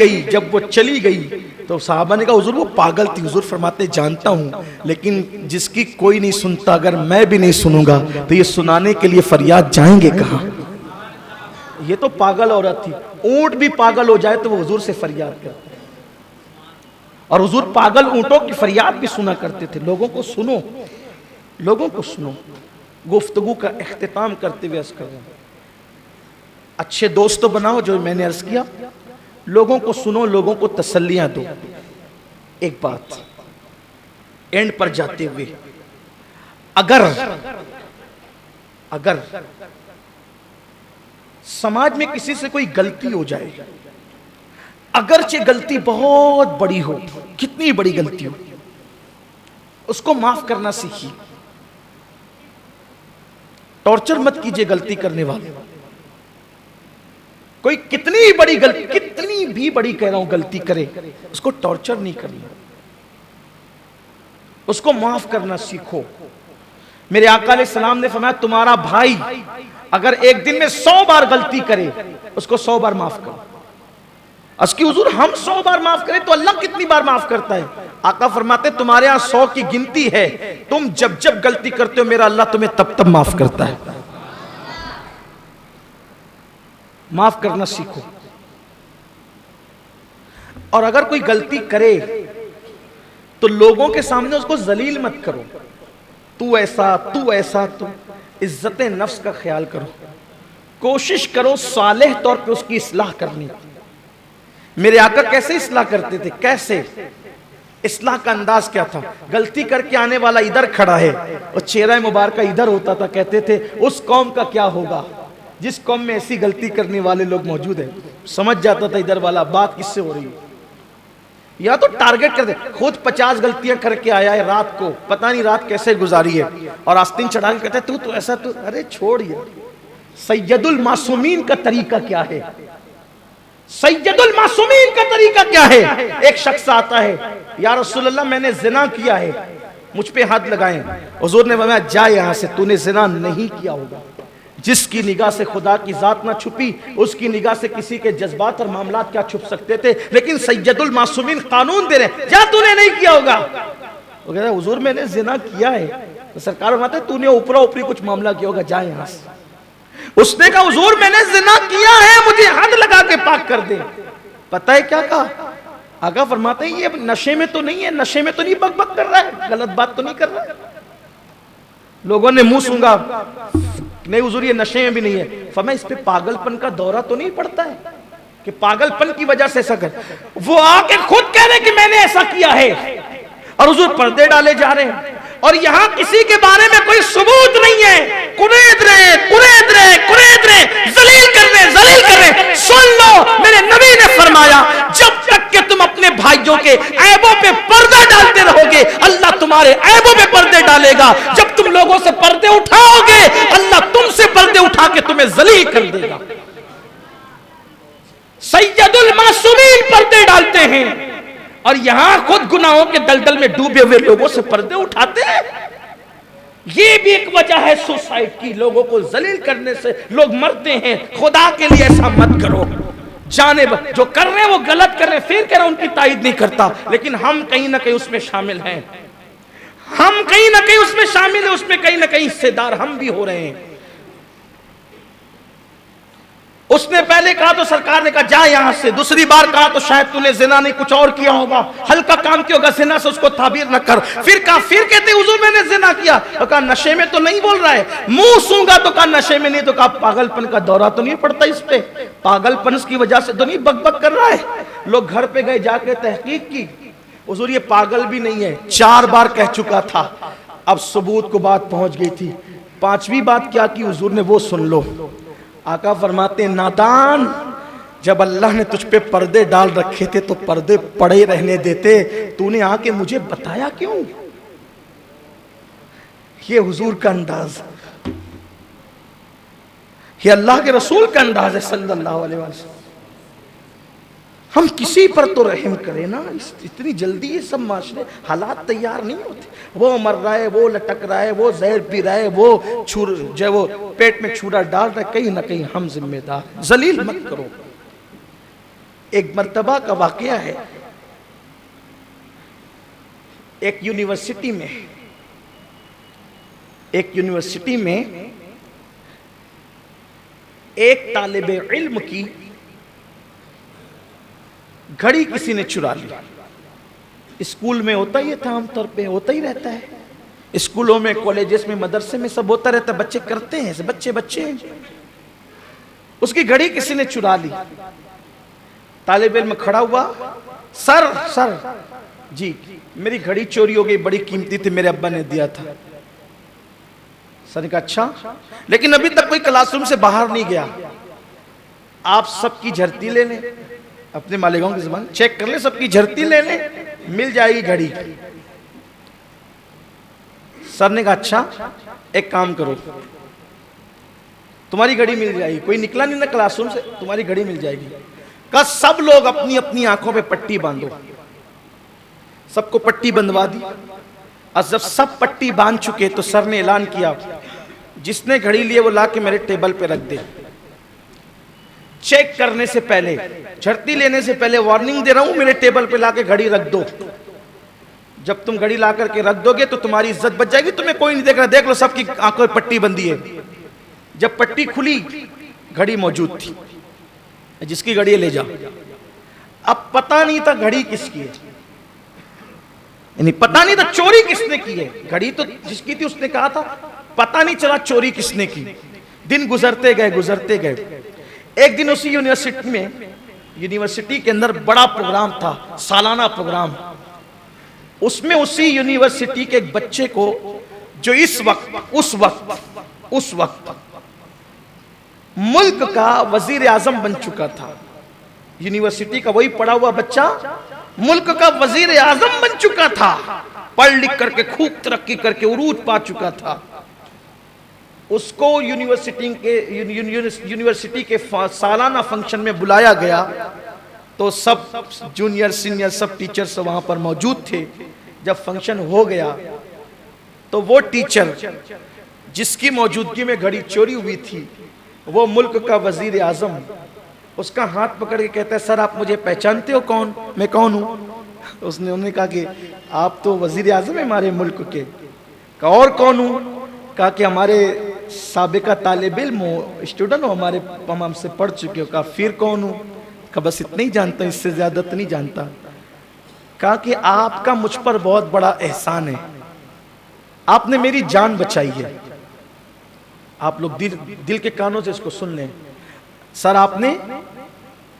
Speaker 1: गई तो साहबा ने कहा हुजूर वो पागल थी। हुजूर फरमाते जानता हूं, लेकिन जिसकी कोई नहीं सुनता, अगर मैं भी नहीं सुनूंगा तो ये सुनाने के लिए फरियाद जाएंगे कहां? ये तो पागल औरत थी। ऊंट भी पागल हो जाए तो वो हुजूर से फरियाद करते, और हुजूर पागल ऊंटों की फरियाद भी सुना करते थे। लोगों को सुनो, लोगों को सुनो। गुफ्तगू का इख्तिताम करते हुए अर्ज कर रहा हूं, अच्छे दोस्त बनाओ, जो मैंने अर्ज किया, लोगों को सुनो, लोगों को तसल्लियां दो। एक बात एंड पर जाते हुए, अगर समाज में किसी से कोई गलती हो जाए, अगरचे गलती बहुत बड़ी हो, कितनी बड़ी गलती हो, उसको माफ करना सीखिए। टॉर्चर मत कीजिए गलती करने वाले। कोई कितनी बड़ी गलती, कितनी भी बड़ी कह रहा हूं गलती करे, उसको टॉर्चर नहीं करना, उसको माफ करना सीखो। मेरे आका अलैहिस्सलाम ने फरमाया तुम्हारा भाई अगर एक दिन में 100 बार गलती करे, उसको 100 बार माफ करो। अस्की हुजूर हम 100 बार माफ करें तो अल्लाह कितनी बार माफ करता है? आका फरमाते तुम्हारे यहां 100 की गिनती है, तुम जब जब गलती करते हो मेरा अल्लाह तुम्हें तब तब माफ करता है। माफ करना सीखो। और अगर कोई गलती करे तो लोगों के सामने उसको जलील मत करो, तू ऐसा तू ऐसा, तू इज्जत नफ्स का ख्याल करो। कोशिश करो सालेह तौर पे उसकी इस्लाह करनी। मेरे आका कैसे इस्लाह करते थे? कैसे इस्लाह का अंदाज क्या था? गलती करके आने वाला इधर खड़ा है और चेहरा मुबारक इधर होता था, कहते थे उस कौम का क्या होगा जिस कौम में ऐसी गलती करने वाले लोग मौजूद हैं। समझ जाता था इधर वाला बात किससे हो रही है, या तो टारगेट कर दे। खुद 50 गलतियां करके आया है, रात को पता नहीं रात कैसे गुजारी है, और आस्तीन चढ़ा के कहते तू तो ऐसा, तू अरे छोड़ ये। सैयदुल मासूमीन का तरीका क्या है? सैयदुल मासूमीन का तरीका क्या है? एक शख्स आता है, या रसूलल्लाह मैंने जिना किया है, मुझ पे हाथ लगाएं। हुजूर ने फरमाया जा यहां से, तूने जिना नहीं किया होगा। जिसकी निगाह से खुदा की जात ना छुपी, उसकी निगाह से किसी के जज्बात और मामलात क्या छुप सकते थे? लेकिन सैयदुल मासूमीन कानून दे रहे, जा तूने नहीं किया होगा। वो कहता है हुजूर मैंने जिना किया है। तो सरकार फरमाते तूने ऊपरा ऊपरी कुछ मामला किया होगा, जा यहां से। उसने कहा हुजूर मैंने जिना किया है, मुझे हद लगा के पाक कर दे। पता है क्या कहा? आका फरमाते हैं ये नशे में तो नहीं है, नशे में तो नहीं बकबक कर रहा है, गलत बात तो नहीं कर रहा है। लोगों ने मुंह सूंघा, नहीं हुजूर ये नशे में भी नहीं है। फरमाया इस पे पागलपन का दौरा तो नहीं पड़ता है कि पागलपन की वजह से ऐसा कर। वो आके खुद कह रहे कि मैंने ऐसा किया है, और हुजूर पर्दे डाले जा रहे हैं, और यहां किसी के बारे में कोई सबूत नहीं है। कुरेद रहे, जलील कर रहे। सुन लो, मेरे नबी ने फरमाया जब तक कि तुम अपने भाइयों के ऐबों पे पर्दा डालते रहोगे, अल्लाह तुम्हारे ऐबों पे पर्दे डालेगा। जब तुम लोगों से पर्दे उठाओगे, अल्लाह तुमसे पर्दे उठा के तुम्हें जलील कर देगा। सैयदुल मासूमीन पर्दे डालते हैं, और यहां खुद गुनाहों के दलदल में डूबे हुए लोगों से पर्दे उठाते हैं। ये भी एक वजह है सुसाइड की, लोगों को जलील करने से लोग मरते हैं। खुदा के लिए ऐसा मत करो। जाने जो कर रहे हैं वो गलत कर रहे हैं, फिर कह रहा उनकी तायद नहीं करता, लेकिन हम कहीं ना कहीं उसमें शामिल हैं, हम कहीं ना कहीं उसमें शामिल है, उसमें कहीं ना कहीं हिस्सेदार हम भी हो रहे हैं। उसने पहले कहा तो सरकार ने कहा जा यहां से, दूसरी बार कहा तो शायद तूने जिना नहीं कुछ और किया होगा, हल्का काम किया होगा, जिना से उसको ताबीर न कर। फिर कहा, फिर कहते हुजूर मैंने जिना किया, तो कहा नशे में तो नहीं बोल रहा है, मुंह सूंघा तो कहा नशे में नहीं, तो कहा पागलपन का दौरा तो नहीं पड़ता इस पे, पागलपन की वजह से तो नहीं बकबक कर रहा है। लोग घर पे गए, जाके तहकीक की, हुजूर ये पागल भी नहीं है, 4 बार कह चुका था। अब सबूत को बात पहुंच गई थी। 5वीं बात क्या की हुजूर ने वो सुन लो। आका फरमाते नादान, जब अल्लाह ने तुझ पे पर्दे डाल रखे थे तो पर्दे पड़े रहने देते, तूने आके मुझे बताया क्यों? ये हुजूर का अंदाज, ये अल्लाह के रसूल का अंदाज है सल्लल्लाहु अलैहि वसल्लम। हम किसी पर तो रहम करें ना, इतनी जल्दी ये सब माशरे हालात तैयार नहीं होते। वो मर रहा है, वो लटक रहा है, वो जहर पी रहा है, वो जो वो पेट में छुरा डाल रहा है, कहीं ना कहीं हम जिम्मेदार। जलील मत करो। एक मर्तबा का वाकया है, एक यूनिवर्सिटी में एक तालिबे इल्म की घड़ी किसी ने चुरा ली। स्कूल में होता ही था, आमतौर पे होता ही रहता है, स्कूलों में, कॉलेजेस में, मदरसे में सब होता रहता है, बच्चे करते हैं, बच्चे उसकी घड़ी किसी ने चुरा ली। तालिब इल्म खड़ा हुआ, सर जी मेरी घड़ी चोरी हो गई, बड़ी कीमती थी, मेरे अब्बा ने दिया था। सर ने कहा अच्छा, लेकिन अभी तक कोई क्लासरूम से बाहर नहीं गया, आप सबकी झरती ले लें, अपने मालिकों की ज़बान चेक कर ले, सबकी झरती ले ले, मिल जाएगी घड़ी। सर ने कहा अच्छा एक काम करो, तुम्हारी घड़ी मिल जाएगी, कोई निकला नहीं ना क्लासरूम से, तुम्हारी घड़ी मिल जाएगी। कहा सब लोग अपनी अपनी आंखों पे पट्टी बांधो। सबको पट्टी बंधवा दी, और जब सब पट्टी बांध चुके तो सर ने ऐलान किया जिसने घड़ी ली है वो ला के मेरे टेबल पे रख दे। चेक करने से पहले, झड़ती लेने से पहले वार्निंग दे रहा हूं, मेरे टेबल पे लाके घड़ी रख दो। जब तुम घड़ी ला करके रख दोगे तो तुम्हारी इज्जत बच जाएगी, तुम्हें कोई नहीं देख रहा, देख लो सबकी आंखों में पट्टी बंधी है। जब पट्टी खुली घड़ी मौजूद थी, जिसकी घड़ी ले जा। अब पता नहीं था घड़ी किसकी है, यानी पता नहीं था चोरी किसने की है। घड़ी तो जिसकी थी उसने कहा था, पता नहीं चला चोरी किसने की। दिन गुजरते गए। एक दिन उसी यूनिवर्सिटी के अंदर बड़ा प्रोग्राम था, सालाना प्रोग्राम। उसमें उसी यूनिवर्सिटी के एक बच्चे को, जो उस वक्त मुल्क का वजीर आजम बन चुका था, यूनिवर्सिटी का वही पढ़ा हुआ बच्चा मुल्क का वजीर आजम बन चुका था, पढ़ लिख करके खूब तरक्की करके उरूज पा चुका था। उसको यूनिवर्सिटी के सालाना फंक्शन में बुलाया गया, तो सब जूनियर सीनियर सब टीचर्स वहां पर मौजूद थे। जब फंक्शन हो गया तो वो टीचर जिसकी मौजूदगी में घड़ी चोरी हुई थी, वो मुल्क का वजीर आजम, उसका हाथ पकड़ के कहता है सर आप मुझे पहचानते हो कौन, मैं कौन हूं? उन्होंने कहा कि आप तो वजीर आजम है हमारे मुल्क के। कहा और कौन हूं? कहा कि हमारे साबिका तालिब इल्म स्टूडेंट हो, हमारे हमसे पढ़ चुके हो। कहा फिर कौन हूं? कहा बस इतना ही जानता, इससे ज्यादा तो नहीं जानता। कहा कि आपका मुझ पर बहुत बड़ा एहसान है, आपने मेरी जान बचाई है। आप लोग दिल के कानों से इसको सुन लें। सर आपने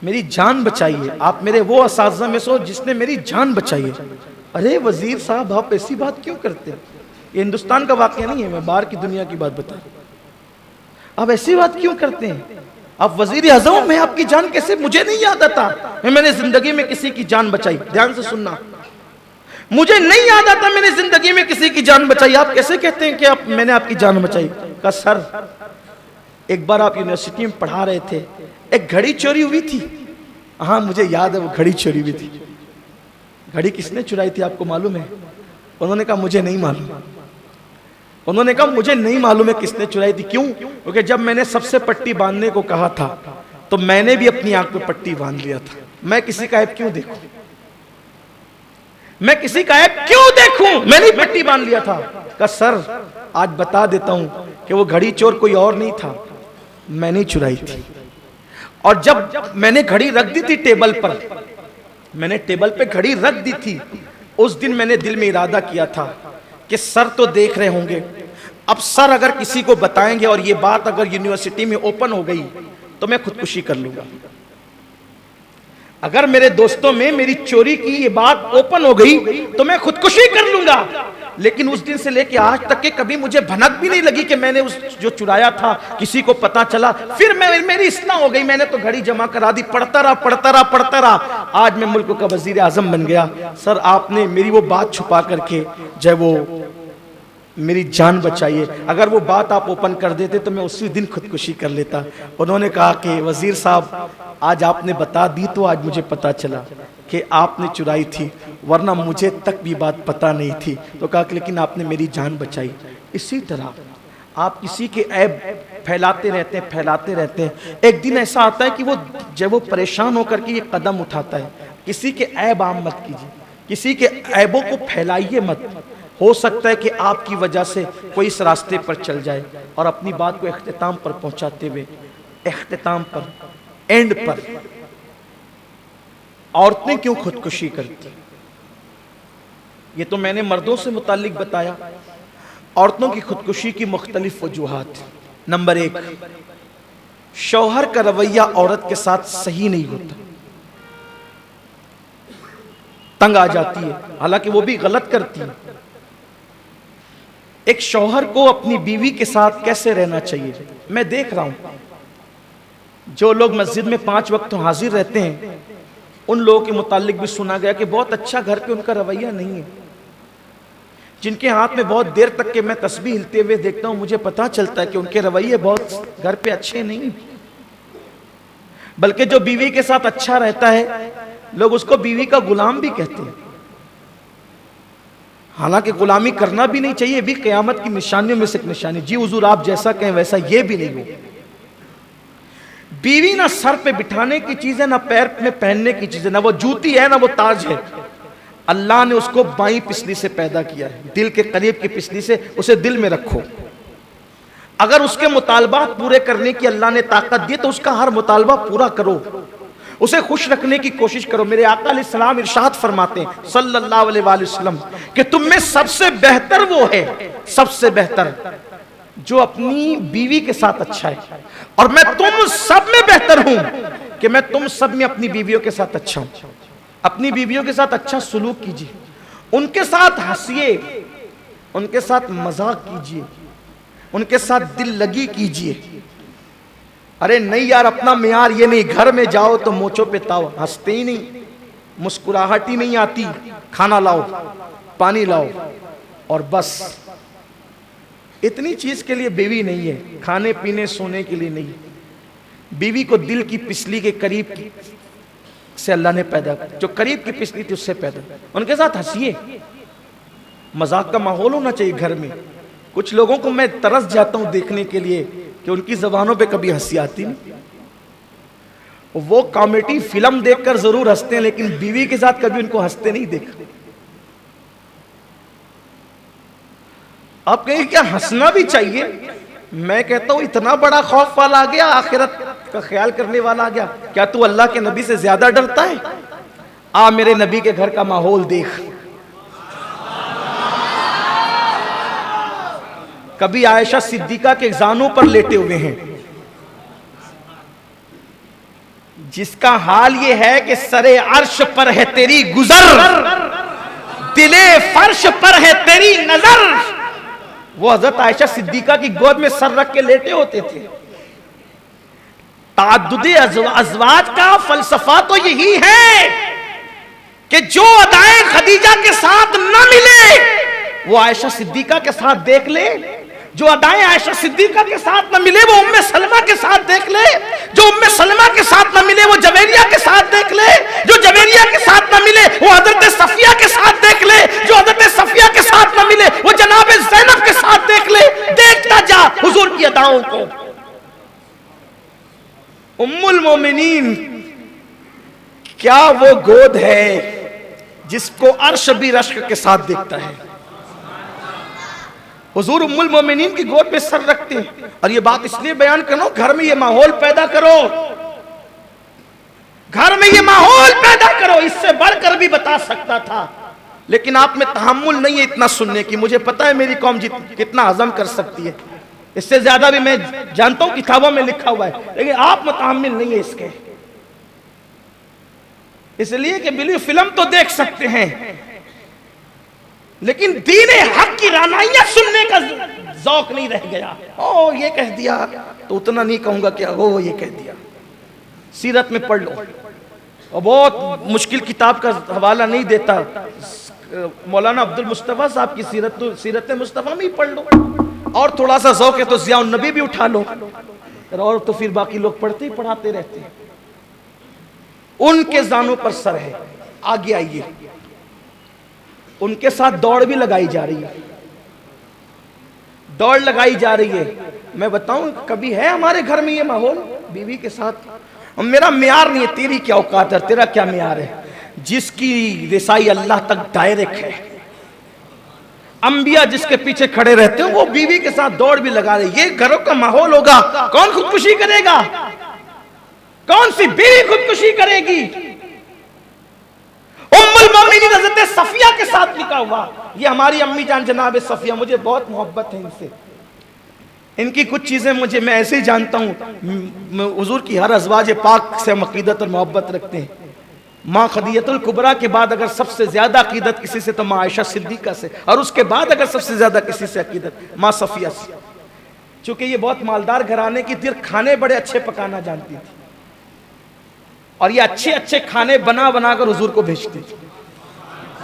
Speaker 1: मेरी जान बचाई है, आप मेरे वो असातिज़ा में से हो जिसने मेरी जान बचाई है। अरे वजीर साहब आप ऐसी बात क्यों करते हैं? ये हिंदुस्तान का वाकया नहीं है, मैं बाहर की दुनिया की बात बता रहा हूं। आप ऐसी बात क्यों करते हैं? आप वजीर आज़म, मैं आपकी जान कैसे, मुझे नहीं याद आता मैंने जिंदगी में किसी की जान बचाई। ध्यान से सुनना, मुझे नहीं याद आता मैंने जिंदगी में किसी की जान बचाई। आप कैसे कहते हैं कि मैंने आपकी जान बचाई? कहा सर एक बार आप यूनिवर्सिटी में पढ़ा रहे थे, एक घड़ी चोरी हुई थी। हाँ मुझे याद है वो घड़ी चोरी हुई थी। घड़ी किसने चुराई थी आपको मालूम है? उन्होंने कहा मुझे नहीं मालूम। उन्होंने कहा मुझे नहीं मालूम है किसने चुराई थी। क्यों? क्योंकि जब मैंने सबसे पट्टी बांधने को कहा था तो मैंने भी अपनी आंख पे पट्टी बांध लिया था। मैं किसी का ऐब क्यों देखूं? मैं किसी का ऐब क्यों देखूं? मैंने पट्टी बांध लिया था। कहा सर आज बता देता हूं कि वो घड़ी चोर कोई और नहीं था, मैंने चुराई थी। और जब मैंने घड़ी रख दी थी टेबल पर, मैंने टेबल पे घड़ी रख दी थी, उस दिन मैंने दिल में इरादा किया था कि सर तो देख रहे होंगे, अब सर अगर किसी को बताएंगे और ये बात अगर यूनिवर्सिटी में ओपन हो गई तो मैं खुदकुशी कर लूंगा। अगर मेरे दोस्तों में मेरी चोरी की ये बात ओपन हो गई तो मैं खुदकुशी कर लूंगा। लेकिन उस दिन से लेके आज तक के कभी मुझे भनक भी नहीं लगी कि मैंने उस जो चुराया था किसी को पता चला। फिर मेरी इस्लाह हो गई, मैंने तो घड़ी जमा करा दी, पढ़ता रहा। आज मैं मुल्क का वजीर आजम बन गया। सर आपने मेरी वो बात छुपा करके जब वो मेरी जान बचाई है, अगर वो बात आप ओपन कर देते तो मैं उसी दिन खुदकुशी कर लेता। उन्होंने कहा कि वजीर साहब आज आपने बता दी तो आज मुझे पता चला कि आपने चुराई थी, वरना मुझे तक भी बात पता नहीं थी। तो कहा कि लेकिन आपने मेरी जान बचाई। इसी तरह आप किसी के ऐब फैलाते रहते हैं। एक दिन ऐसा आता है कि वो जब वो परेशान होकर के ये कदम उठाता है, किसी के ऐब आम मत कीजिए, किसी के ऐबों को फैलाइए मत। हो सकता है कि आपकी वजह से कोई इस रास्ते पर चल जाए और अपनी बात को इख्तिताम पर पहुंचाते हुए, इख्तिताम पर, एंड पर औरतें क्यों खुदकुशी करती? ये तो मैंने मर्दों से मुताल्लिक बताया। औरतों की खुदकुशी की मुख्तलिफ वजूहात। नंबर 1, शौहर का रवैया औरत के साथ सही नहीं होता, तंग आ जाती है, हालांकि वो भी गलत करती है। एक शौहर को अपनी बीवी के साथ कैसे रहना चाहिए? मैं देख रहा हूं जो लोग मस्जिद में 5 वक्त हाजिर रहते हैं उन लोगों के मुतालिक भी सुना गया कि बहुत अच्छा घर पे उनका रवैया नहीं है। जिनके हाथ में बहुत देर तक के मैं तस्बीह हिलते हुए देखता हूं, मुझे पता चलता है कि उनके रवैये बहुत घर पे अच्छे नहीं। बल्कि जो बीवी के साथ अच्छा रहता है लोग उसको बीवी का गुलाम भी कहते हैं। हालांकि गुलामी करना भी नहीं चाहिए, भी क़यामत की निशानियों में से एक निशानी। जी हुजूर आप जैसा कहें वैसा, ये भी नहीं हो। बीवी ना सर पे बिठाने की चीज है, ना पैर में पहनने की चीज है, ना वो जूती है ना वो ताज है। अल्लाह ने उसको बाईं पिसली से पैदा किया है, दिल के करीब की पिसली से। उसे दिल में रखो। अगर उसके मुतालबात पूरे करने की अल्लाह ने ताकत दी तो उसका हर मुतालबा पूरा करो, उसे खुश रखने की कोशिश करो। मेरे आका अलैहिस्सलाम इरशाद फरमाते हैं सल्लल्लाहु अलैहि वसल्लम कि तुम में सबसे बेहतर वो है, सबसे बेहतर जो अपनी बीवी के साथ अच्छा है, और मैं तुम सब में बेहतर हूं कि मैं तुम सब में अपनी बीवियों के साथ अच्छा हूं। अपनी बीवियों के साथ अच्छा सुलूक कीजिए, उनके साथ हंसिए, उनके साथ मजाक कीजिए, उनके साथ दिल लगी कीजिए। अरे नहीं यार, अपना मियार ये नहीं, घर में जाओ तो मोचों पे ताव, हंसते ही नहीं, मुस्कुराहट ही नहीं आती। खाना लाओ, पानी लाओ, और बस इतनी चीज के लिए बीवी नहीं है, खाने पीने सोने के लिए नहीं। बीवी को दिल की पिसली के करीब से अल्लाह ने पैदा, जो करीब की पिसली थी उससे पैदा। उनके साथ हंसिए, मजाक का माहौल होना चाहिए घर में। कुछ लोगों को मैं तरस जाता हूं देखने के लिए कि उनकी जबानों पे कभी हंसी आती नहीं। वो कॉमेडी फिल्म देखकर जरूर हंसते हैं, लेकिन बीवी के साथ कभी उनको हंसते नहीं देखा। आप कहेंगे क्या हंसना भी चाहिए? मैं कहता हूं इतना बड़ा खौफ वाला आ गया, आखिरत का ख्याल करने वाला आ गया, क्या तू अल्लाह के नबी से ज्यादा डरता है? आ मेरे नबी के घर का माहौल देख। कभी आयशा सिद्दीका के जानों पर लेटे हुए हैं, जिसका हाल ये है कि सरे अर्श पर है तेरी गुजर, दिले फर्श पर है तेरी नजर। वो हजरत आयशा सिद्दीका की गोद में सर रख के लेटे होते थे। ताद्दुदे अज़वाज का फलसफा तो यही है कि जो अदाएं खदीजा के साथ न मिले वो आयशा सिद्दीका के साथ देख ले, जो अदाएं आयशा सिद्दीका के साथ न मिले वो उम्मे सलमा के साथ देख ले, जो उम्मे सलमा के साथ न मिले वो जवेरिया के साथ देख ले, जो जवेरिया के साथ न मिले वो हजरत सफिया के साथ देख ले, जो हजरत सफिया के साथ न मिले वो जनाब ज़ैनब के साथ देख ले। देखता जा हुजूर की अदाओं को। उम्मुल मोमिनीन क्या वो गोद है जिसको अर्श भी रश्क के साथ देखता है। हुजूर उम्मुल मोमिनीन की गोद में सर रखते हैं। और ये बात इसलिए बयान करो, घर में ये माहौल पैदा करो, घर में ये माहौल पैदा करो। इससे बढ़कर भी बता सकता था, लेकिन आप में तहम्मुल नहीं है इतना सुनने की। मुझे पता है मेरी कौम कितना हजम कर सकती है, इससे ज्यादा भी मैं जानता हूं किताबों में लिखा हुआ है, लेकिन आप मुतहम्मिल नहीं है इसके। इसलिए कि बिल्कुल फिल्म तो देख सकते हैं, लेकिन दीने हक की रानाइयां सुनने का जौक नहीं रह गया। ओ ये कह दिया तो उतना नहीं कहूंगा कि ओ ये कह दिया। सीरत में पढ़ लो, और बहुत मुश्किल किताब का हवाला नहीं देता, मौलाना अब्दुल मुस्तफा साहब की सीरत मुस्तफा में ही पढ़ लो। और थोड़ा सा ज़ौक़ है तो ज़ियाउन नबी भी उठा लो, और तो फिर बाकी लोग पढ़ते ही पढ़ाते रहते हैं। उनके जानों पर सर है। आगे आइए, उनके साथ दौड़ भी लगाई जा रही है, दौड़ लगाई जा रही है। मैं बताऊं, कभी है हमारे घर में ये माहौल बीवी के साथ? मेरा म्यार नहीं है, तेरी क्या औकात है, तेरा क्या म्यार है? जिसकी रिसाई अल्लाह तक डायरेक्ट है, अंबिया जिसके पीछे खड़े रहते हैं वो बीवी के साथ दौड़ भी लगा रहे। ये घरों का माहौल होगा, कौन खुदकुशी करेगा? कौन सी बीवी खुदकुशी करेगी? उम्मुल मोमिनीन हज़रत सफिया के साथ लिखा हुआ। ये हमारी अम्मी जान जनाब सफिया, मुझे बहुत मोहब्बत है इनसे। इनकी कुछ चीजें मैं ऐसे ही जानता हूँ। हुजूर की हर अज़वाज पाक से हम अकीदत और मोहब्बत रखते हैं। माँ खदीजतुल कुबरा के बाद अगर सबसे ज्यादा अकीदत किसी से तो माँ आयशा सिद्दीका से, और उसके बाद अगर सबसे ज्यादा किसी से अकीदत माँ सफिया से। चूंकि ये बहुत मालदार घराने की थी, खाने बड़े अच्छे पकाना जानती थी, और ये अच्छे अच्छे खाने बना बना कर हुजूर को भेजती थी।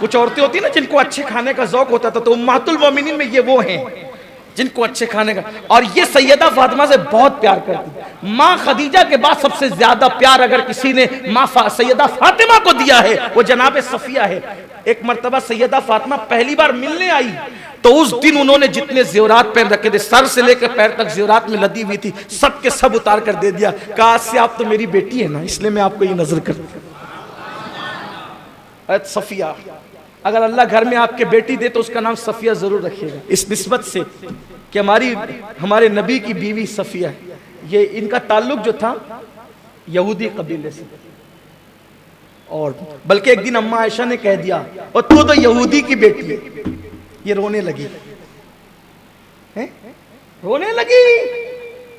Speaker 1: कुछ औरतें होती ना जिनको अच्छे खाने का ज़ौक़ होता था, तो उम्महातुल मोमिनीन में ये वो हैं जिनको अच्छे खाने का। और ये सैयदा फातिमा से बहुत प्यार करती। माँ खदीजा के बाद सबसे ज्यादा प्यार अगर किसी ने माँ सैयदा फातिमा को दिया है वो जनाब सफिया है। एक मर्तबा सैयदा फातिमा पहली बार मिलने आई तो उस दिन उन्होंने जितने ज़ेवरात पहन रखे थे, सर से लेकर पैर तक ज़ेवरात में लदी हुई थी, सब के सब उतार कर दे दिया। कहा आज से आप तो मेरी बेटी है ना, इसलिए मैं आपको ये नजर करती हूँ। सफिया, अगर अल्लाह घर में आपके बेटी दे तो उसका नाम सफिया जरूर रखिएगा, इस निस्बत से कि हमारे नबी की बीवी सफिया। ये इनका ताल्लुक जो था यहूदी कबीले से, और बल्कि एक दिन अम्मा आयशा ने कह दिया और तू तो यहूदी की बेटी है। ये रोने लगी है? रोने लगी,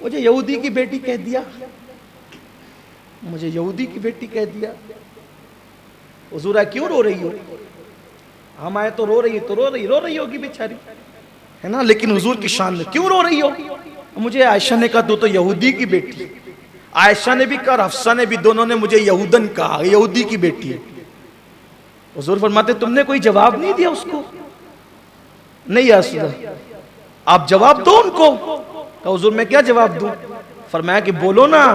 Speaker 1: मुझे यहूदी की बेटी कह दिया, मुझे यहूदी की बेटी कह दिया। हुजूरा क्यों रो रही हो? हम आए तो रो रही होगी बेचारी, है ना, लेकिन हुजूर की शान में क्यों रो रही हो? मुझे आयशा ने कहा तू तो यहूदी की बेटी। आयशा ने भी कहा, हफ्सा ने भी, दोनों ने मुझे यहूदन कहा, यहूदी की बेटी है। हुजूर फरमाते तुमने कोई जवाब नहीं दिया उसको? नहीं या रसूलल्लाह, आप जवाब दो उनको। कहा हुजूर मैं क्या जवाब दूं? फरमाया कि बोलो ना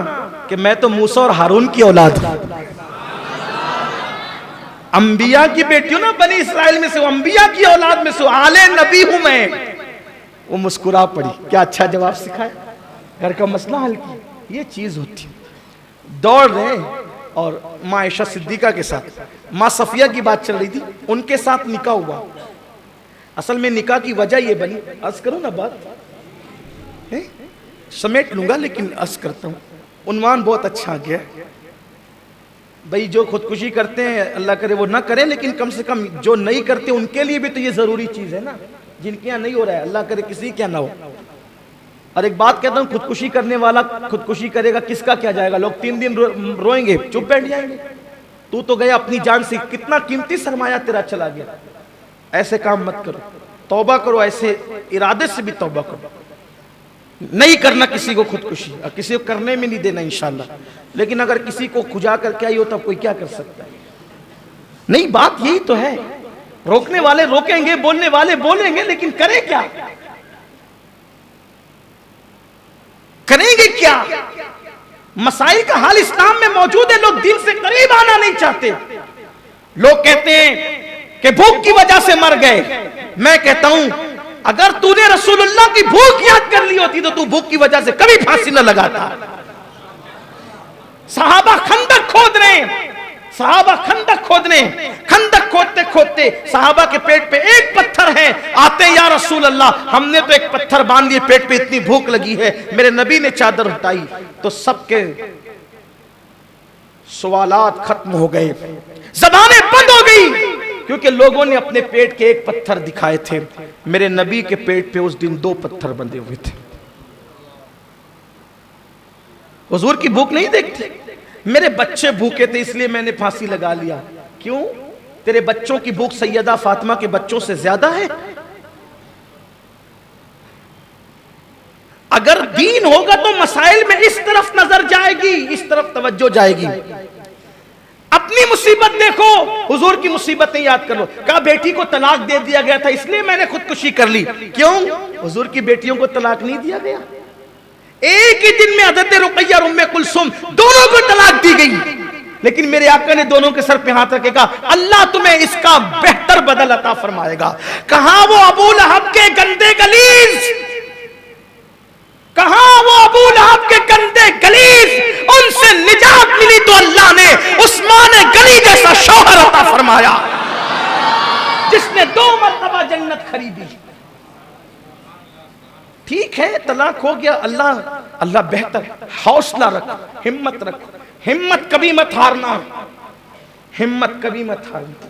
Speaker 1: कि मैं तो मूसा और हारून की औलाद हूं, अंबिया की बेटी हूं ना, बनी इसराइल में से, अंबिया की औलाद में से, आले नबी हूं मैं। वो मुस्कुरा पड़ी, क्या अच्छा जवाब सिखाया, घर का मसला हल किया। ये चीज होती, दौड़ रहे। और माँ आयशा सिद्दीका के साथ माँ सफिया की बात चल रही थी, उनके साथ निकाह हुआ। असल में निकाह की वजह ये बनी, अर्ज करूं ना बात है? समेट लूंगा लेकिन अर्ज करता हूं, उन्वान बहुत अच्छा आ गया भाई। जो खुदकुशी करते हैं अल्लाह करे वो ना करें, लेकिन कम से कम जो नहीं करते उनके लिए भी तो ये जरूरी चीज है ना, जिनके यहाँ नहीं हो रहा है, अल्लाह करे किसी क्या ना हो। और एक बात कहता हूं, खुदकुशी करने वाला खुदकुशी करेगा, किसका क्या जाएगा? लोग 3 दिन रोएंगे, चुप बैठ जाएंगे। तू तो गया अपनी जान से, कितना कीमती सरमाया तेरा चला गया। ऐसे काम मत करो, तौबा करो, ऐसे इरादे से भी तौबा करो। नहीं करना किसी को खुदकुशी, और किसी को करने में नहीं देना इंशाल्लाह। लेकिन अगर किसी को खुजा करके आई हो तब कोई क्या कर सकता है? नहीं, बात यही तो है। रोकने वाले रोकेंगे, बोलने वाले बोलेंगे, लेकिन करें क्या? करेंगे क्या? मसाइल का हाल इस्लाम में मौजूद है। लोग दिल से करीब आना नहीं चाहते। लोग कहते हैं कि भूख की वजह से मर गए। मैं कहता हूं, अगर तूने रसूलुल्लाह की भूख याद कर ली होती तो तू भूख की वजह से कभी फांसी न लगाता। सहाबा खंदक खोद रहे हैं, सहाबा खंदक खोद रहे हैं। खंदक खोदते खोदते सहाबा के पेट पे एक पत्थर है, आते या रसूल अल्लाह, हमने तो एक पत्थर बांध लिए, पेट पे इतनी भूख लगी है। मेरे नबी ने चादर हटाई तो सबके सवालात खत्म हो गए, ज़बानें बंद हो गई, क्योंकि लोगों ने अपने पेट के एक पत्थर दिखाए थे। मेरे नबी के पेट पे उस दिन 2 पत्थर बंधे हुए थे। हुजूर की भूख नहीं देखते। मेरे बच्चे भूखे थे इसलिए मैंने फांसी लगा लिया। क्यों? तेरे बच्चों की भूख सैयदा फातिमा के बच्चों से ज्यादा है? अगर दीन होगा तो मसाइल में इस तरफ नजर जाएगी, इस तरफ तवज्जो जाएगी। अपनी मुसीबत देखो, हुजूर की मुसीबतें याद कर लो। कहा बेटी को तलाक दे दिया गया था इसलिए मैंने खुदकुशी कर ली। क्यों? हुजूर की बेटियों को तलाक नहीं दिया गया। एक ही दिन में हज़रत रुक़ैया और उम्मे कुलसुम दोनों को तलाक दी गई, लेकिन मेरे आका ने दोनों के सर पे हाथ रख के कहा, अल्लाह तुम्हें इसका बेहतर बदल अता फरमाएगा। कहां वो अबू लहब के गंदे गलीज, कहां वो अबू लहब के गंदे गलीज, उनसे निजात मिली तो अल्लाह ने उस्मान गनी जैसा शौहर अता फरमाया, जिसने 2 मरतबा जन्नत खरीदी। ठीक है, तलाक हो गया, अल्लाह बेहतर। हौसला रखो, हिम्मत रखो, हिम्मत कभी मत हारना, हिम्मत कभी मत हारना।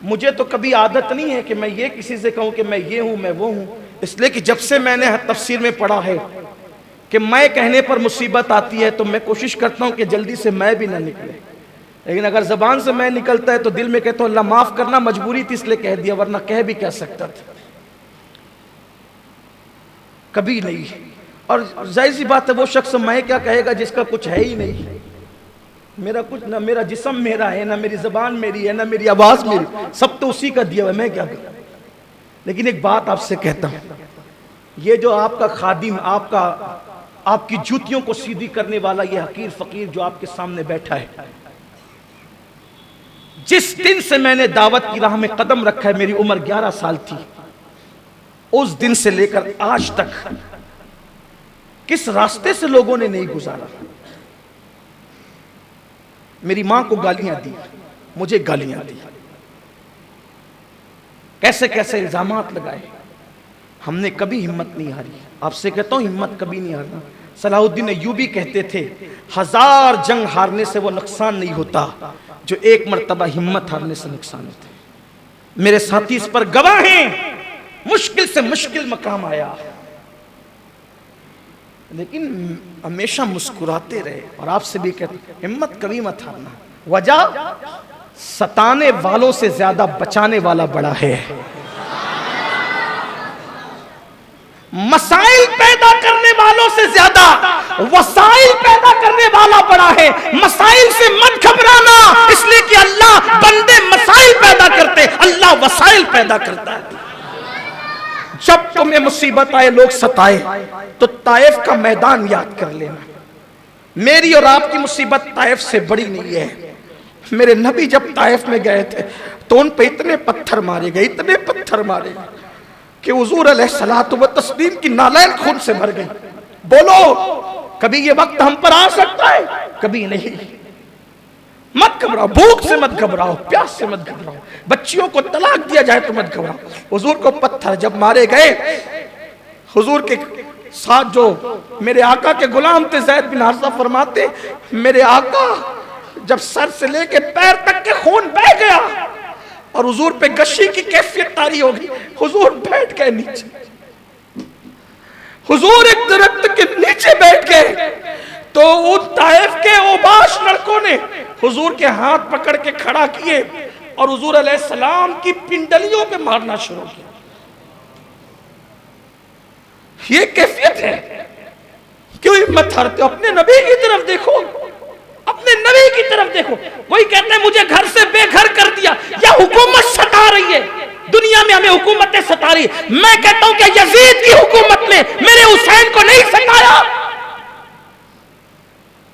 Speaker 1: मुझे तो कभी आदत नहीं है कि मैं ये किसी से कहूं कि मैं ये हूं, मैं वो हूं, इसलिए कि जब से मैंने तफसीर में पढ़ा है कि मैं कहने पर मुसीबत आती है तो मैं कोशिश करता हूं कि जल्दी से मैं भी ना निकले। लेकिन अगर जबान से मैं निकलता है तो दिल में कहता हूं अल्लाह माफ करना, मजबूरी थी इसलिए कह दिया, वरना कह भी कह सकता था। कभी नहीं। और जाहिर सी बात है, वो शख्स मैं क्या कहेगा जिसका कुछ है ही नहीं। मेरा कुछ ना, मेरा जिस्म मेरा है, ना मेरी जबान मेरी है, ना मेरी आवाज मेरी, सब तो उसी का दिया हुआ है, मैं क्या करूं। लेकिन एक बात आपसे कहता हूं, ये जो आपका खादिम, आपकी जूतियों को सीधी करने वाला ये हकीर फकीर जो आपके सामने बैठा है, जिस दिन से मैंने दावत की राह में कदम रखा है, मेरी उम्र 11 साल थी, उस दिन से लेकर आज तक किस रास्ते से लोगों ने नहीं गुजारा। मेरी मां को गालियां दी, मुझे गालियां दी, कैसे कैसे इल्जामात लगाए, हमने कभी हिम्मत नहीं हारी। आपसे कहता हूं हिम्मत कभी नहीं हारना। सलाहुद्दीन अय्यूबी कहते थे, 1000 जंग हारने से वो नुकसान नहीं होता जो एक मर्तबा हिम्मत हारने से नुकसान होता है। मेरे साथी इस पर गवाह हैं। मुश्किल से मुश्किल मकाम आया, लेकिन हमेशा मुस्कुराते रहे। और आपसे भी कहते हिम्मत कभी मत हारना। वजह, सताने वालों से ज्यादा बचाने वाला बड़ा है। मसाइल पैदा करने वालों से ज्यादा वसाइल पैदा करने वाला बड़ा है। मसाइल से मत घबराना, इसलिए कि अल्लाह बंदे मसाइल पैदा करते, अल्लाह वसाइल पैदा करता है। जब तुम्हें मुसीबत आए, लोग सताए, तो ताइफ का मैदान याद कर लेना। मेरी और आपकी मुसीबत ताइफ से बड़ी नहीं है। मेरे नबी जब ताइफ में गए थे तो उन पे इतने पत्थर मारे गए, इतने पत्थर मारे गए कि हुजूर अलैहिस्सलातु व तस्लीम की नालैन खून से भर गई। बोलो, कभी ये वक्त हम पर आ सकता है? कभी नहीं। मत घबराओ, भूख से मत घबराओ, प्यास से मत घबराओ, बच्चियों को तलाक दिया जाए तो मत घबराओ। हुजूर को पत्थर जब मारे गए, हुजूर के साथ जो मेरे आका के गुलाम थे ज़ैद बिन हारिसा फरमाते, मेरे आका जब सर से लेके पैर तक के खून बह गया और हुजूर पे गशी की कैफियत तारी हो गई, हुजूर बैठ गए नीचे। हुजूर एक दरख्त के नीचे बैठ गए तो उन ताइफ के ओबाश लड़कों ने हुजूर के हाथ पकड़ के खड़ा किए और हुजूर अलैहिस्सलाम की पिंडलियों पे मारना शुरू किया। ये कैफियत है। क्यों हिम्मत हारते हो? अपने नबी की तरफ देखो, अपने नबी की तरफ देखो। कोई कहता है मुझे घर से बेघर कर दिया, या हुकूमत सता रही है, दुनिया में हमें हुकूमतें सता रही। मैं कहता हूं कि यजीद की हुकूमत ने मेरे हुसैन को नहीं सताया।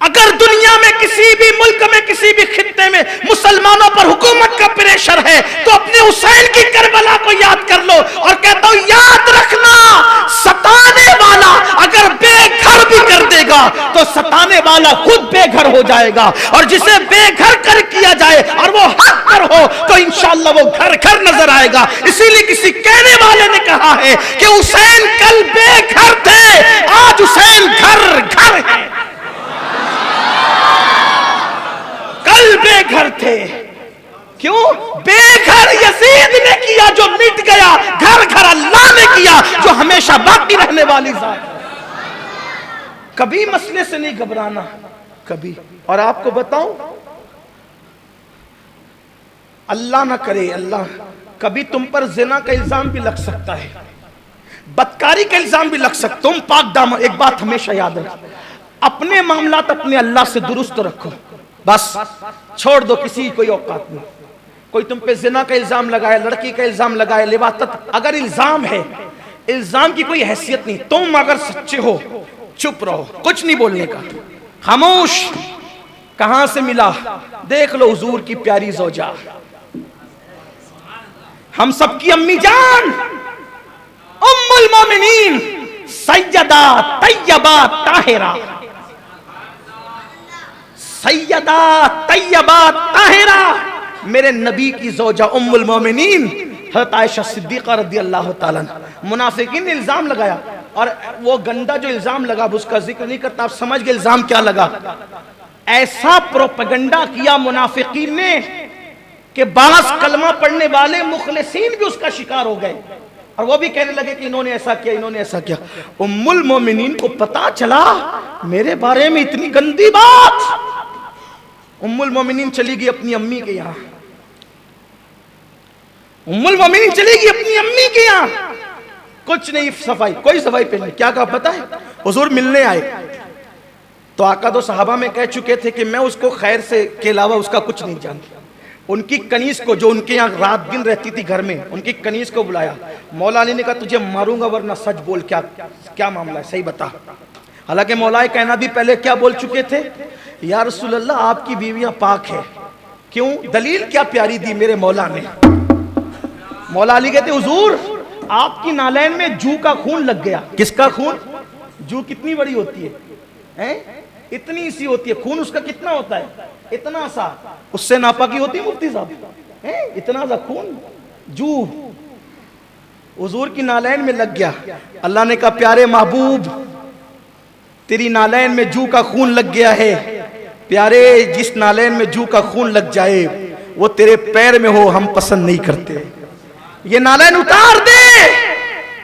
Speaker 1: अगर दुनिया में किसी भी मुल्क में किसी भी खित्ते में मुसलमानों पर हुकूमत का प्रेशर है तो अपने हुसैन की करबला को याद कर लो। और कहता हूं याद रखना, सताने वाला अगर बेघर भी कर देगा तो सताने वाला खुद बेघर हो जाएगा। और जिसे बेघर कर किया जाए और वो हक पर हो तो इंशाअल्लाह वो घर घर नजर आएगा। इसीलिए किसी कहने वाले ने कहा है कि हुसैन कल बेघर थे, आज हुसैन घर घर है। कल बेघर थे, क्यों? बेघर यजीद ने किया जो मिट गया, घर घर अल्लाह ने किया जो हमेशा बाकी रहने वाली जात है। कभी मसले से नहीं घबराना, कभी। और आपको बताऊं, अल्लाह ना करे, अल्लाह, कभी तुम पर जिना का इल्जाम भी लग सकता है, बदकारी का इल्जाम भी लग सकता। तुम पाक दामन, एक बात हमेशा याद रखो, अपने मामलात अपने अल्लाह से दुरुस्त रखो, बस छोड़ दो, किसी की कोई औकात नहीं। कोई तुम पे जिना का इल्जाम लगाए, लड़की का इल्जाम लगाए, लिवातत, अगर इल्जाम है, इल्जाम की कोई हैसियत नहीं। तुम अगर सच्चे हो चुप रहो, कुछ नहीं बोलने का, खामोश। कहां से मिला? देख लो, हुजूर की प्यारी ज़ौजा, हम सबकी अम्मी जान उम्मुल मोमिनीन सैयदा तैयबा ताहिरा, सैयदा तैयबा ताहिरा, मेरे नबी की ज़ौजा उम्मुल मोमिनीन हज़रत आयशा सिद्दीक़ा रज़ियल्लाहु ताला अन्हा। मुनाफिकीन ने इल्जाम लगाया, और वो गंदा जो इल्जाम लगा उसका जिक्र नहीं करता, आप समझ गए इल्जाम क्या लगा। ऐसा प्रोपेगेंडा किया मुनाफिकीन ने कि 12 कलमा पढ़ने वाले मुखलिसीन भी उसका शिकार हो गए, और वो भी कहने लगे कि इन्होंने ऐसा किया, इन्होंने ऐसा किया। उम्मुल मोमिनीन को पता चला मेरे बारे में इतनी गंदी बात। उम्मुल मोमिनीन चली गई अपनी अम्मी के यहाँ, उम्मुल मोमिनीन चली गई अपनी अम्मी के यहाँ, कुछ नहीं सफाई, कोई सफाई पे नहीं। क्या कहा पता है? हुजूर मिलने आए तो आका दो सहाबा में कह चुके थे कि मैं उसको खैर से के अलावा उसका कुछ नहीं जानता। उनकी कनीज को, जो उनके यहाँ रात दिन रहती थी घर में, उनकी कनीज को बुलाया। मौला अली ने कहा तुझे मारूंगा वरना सच बोल, क्या क्या मामला है, सही बता। हालांकि मौलाए कायनात भी पहले क्या बोल चुके थे, या रसूल अल्लाह आपकी बीवियां पाक है। क्यों? दलील क्या प्यारी दी मेरे मौला ने। मौला अली कहते हुजूर आपकी नालैन में जू का खून लग गया। किसका खून? जू कितनी बड़ी होती है, हैं? इतनी सी होती है। खून उसका कितना होता है? इतना सा। उससे नापा की होती है मुफ्ती साहब, हैं? इतना सा खून जू हुजूर की नालैन में लग गया। अल्लाह ने कहा प्यारे महबूब तेरी नालैन में जू का खून लग गया है। प्यारे, जिस नालैन में जू का खून लग जाए वो तेरे पैर में हो, हम पसंद नहीं करते। ये नालैन उतार दे।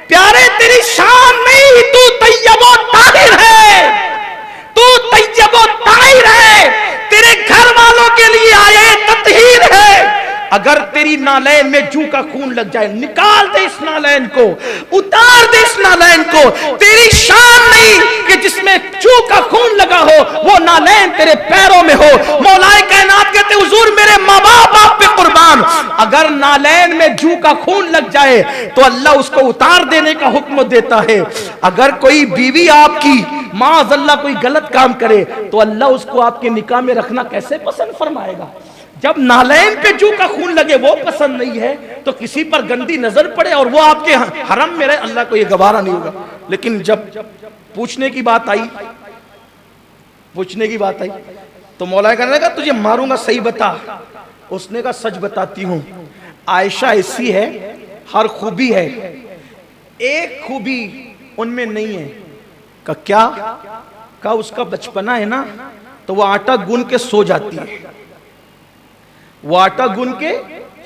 Speaker 1: प्यारे तेरी शान नहीं, तू तैयबो ताहिर है, तू तैयबो ताहिर है, तेरे घर वालों के लिए आए ततहीर है। अगर तेरी नालैन में जू का खून लग जाए, निकाल दे इस नालैन को, उतार दे इस नालैन को। तेरी शान नहीं कि जिसमें जू का खून लगा हो वो नालैन तेरे पैरों में हो। मौलाए कायनात कहते हुजूर मेरे माँ बाप आप पे कुर्बान, अगर नालैन में जू का खून लग जाए तो अल्लाह उसको उतार देने का हुक्म देता है। अगर कोई बीवी आपकी माअज़ल्लाह कोई गलत काम करे तो अल्लाह उसको आपके निकाह में रखना कैसे पसंद फरमाएगा। जब नालैन पे जू का खून लगे वो पसंद नहीं है तो किसी पर गंदी नजर पड़े और वो आपके हरम में रहे, अल्लाह को ये गवारा नहीं होगा। लेकिन जब पूछने की बात आई, पूछने की बात आई तो मौला कहने लगा तुझे मारूंगा, सही बता। उसने कहा सच बताती हूँ, आयशा ऐसी है, हर खूबी है, एक खूबी उनमें नहीं है। का क्या? का उसका बचपना है ना, तो वो आटा गूंद के सो जाती है, वो आटा गूंद के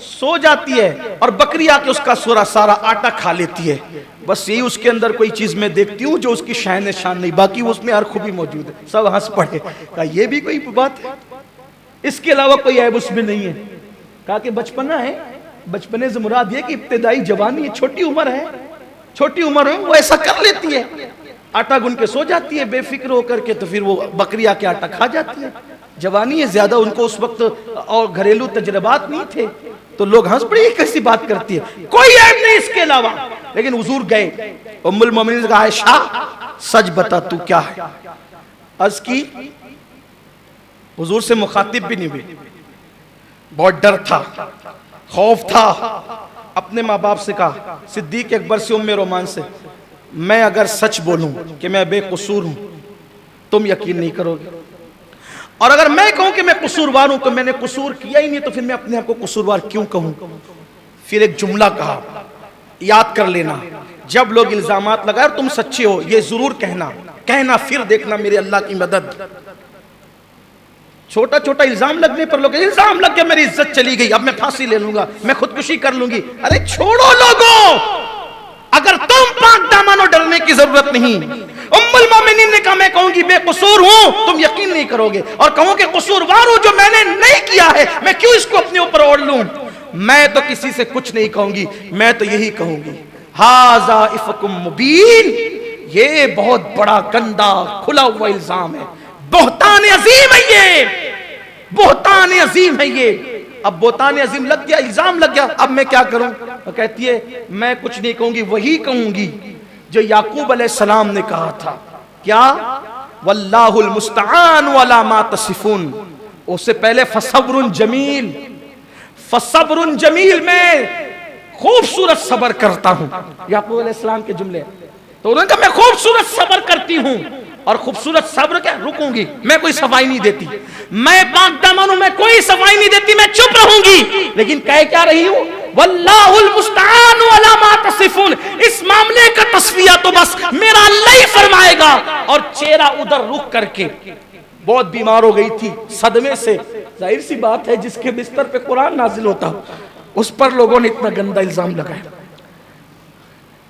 Speaker 1: सो जाती है और बकरी आके उसका सारा आटा खा लेती है। बस यही उसके अंदर कोई चीज मैं देखती हूँ जो उसकी शान शान नहीं, बाकी उसमें हर खूबी मौजूद है। सब हंस पड़े, कहा ये भी कोई बात है, इसके अलावा कोई ऐब उसमें नहीं है। कहा कि बचपना है, बचपने से मुराद ये कि इब्तिदाई जवानी है, छोटी उम्र है, छोटी उम्र है वो ऐसा कर लेती है, आटा गुन के सो जाती है बेफिक्र होकर के, तो फिर वो बकरी आके आटा खा जाती है। जवानी है ज्यादा, उनको उस वक्त और घरेलू तजर्बात नहीं थे, तो लोग हंस पड़े, कैसी बात करती है, कोई ऐब नहीं इसके अलावा। लेकिन हुजूर गए, उम्मुल मोमिनीन ने कहा आयशा सच बता तू क्या है। अर्ज की, हुजूर से मुखातिब भी नहीं हुई, बहुत डर था, खौफ था। अपने माँ बाप से कहा, सिद्दीक अकबर से, उम्मे रोमान से, मैं अगर सच बोलूं कि मैं बेकसूर हूं तुम यकीन नहीं करोगे, और अगर मैं कहूं कि मैं कसूरवार हूं तो मैंने कसूर किया ही नहीं, तो फिर मैं अपने आप को कसूरवार क्यों कहूं। फिर एक जुमला कहा, याद कर लेना, जब लोग इल्जामात लगाए और तुम सच्चे हो ये जरूर कहना फिर देखना मेरे अल्लाह की मदद। छोटा छोटा इल्जाम लगने पर लोग, इल्जाम लग गया मेरी इज्जत चली गई, अब मैं फांसी ले लूंगा, मैं खुदकुशी कर लूंगी। अरे छोड़ो लोगों, अगर तुम पाक दामनो, डरने की जरूरत नहीं। उम्मुल मोमिनीन ने कहा मैं कहूंगी बेकसूर हूं तुम यकीन नहीं करोगे, और कहूं कि कसूरवार हूं जो मैंने नहीं किया है, मैं क्यों इसको अपने ऊपर ओढ़ लूं। मैं तो किसी से कुछ नहीं कहूंगी, मैं तो यही कहूंगी हाजा इफकुम मुबीन, ये बहुत बड़ा गंदा खुला हुआ इल्जाम है, बोहतान अजीम है ये, बोहतान अजीम है ये। अब बोहतान अजीम लग गया, इल्जाम लग गया, अब मैं क्या करूं। तो कहती है मैं कुछ नहीं कहूंगी, वही कहूंगी जो याकूब अलैहिस्सलाम ने कहा था, क्या, वल्लाहुल मुस्तआन वला मा तसिफून। उससे पहले फसब्रुन जमील, फसब्रुन जमील, मैं खूबसूरत सब्र करता हूं, याकूब अलैहिस्सलाम के जुमले। तो उन्होंने कहा मैं खूबसूरत सब्र करती हूं, और खूबसूरत सब्र क्या, रुकूंगी, मैं कोई सफाई नहीं देती, मैं पाक दामन हूं, मैं कोई सफाई नहीं देती, मैं चुप रहूंगी। लेकिन कह क्या रही हूं, वल्लाहुल मुस्तआन वला मा तसिफून। इस मामले का तस्फिया तो बस मेरा अल्लाह ही फरमाएगा। और चेहरा उधर रुक करके, बहुत बीमार हो गई थी सदमे से, जाहिर सी बात है जिसके बिस्तर पे कुरान नाजिल होता उस पर लोगों ने इतना गंदा इल्जाम लगाया।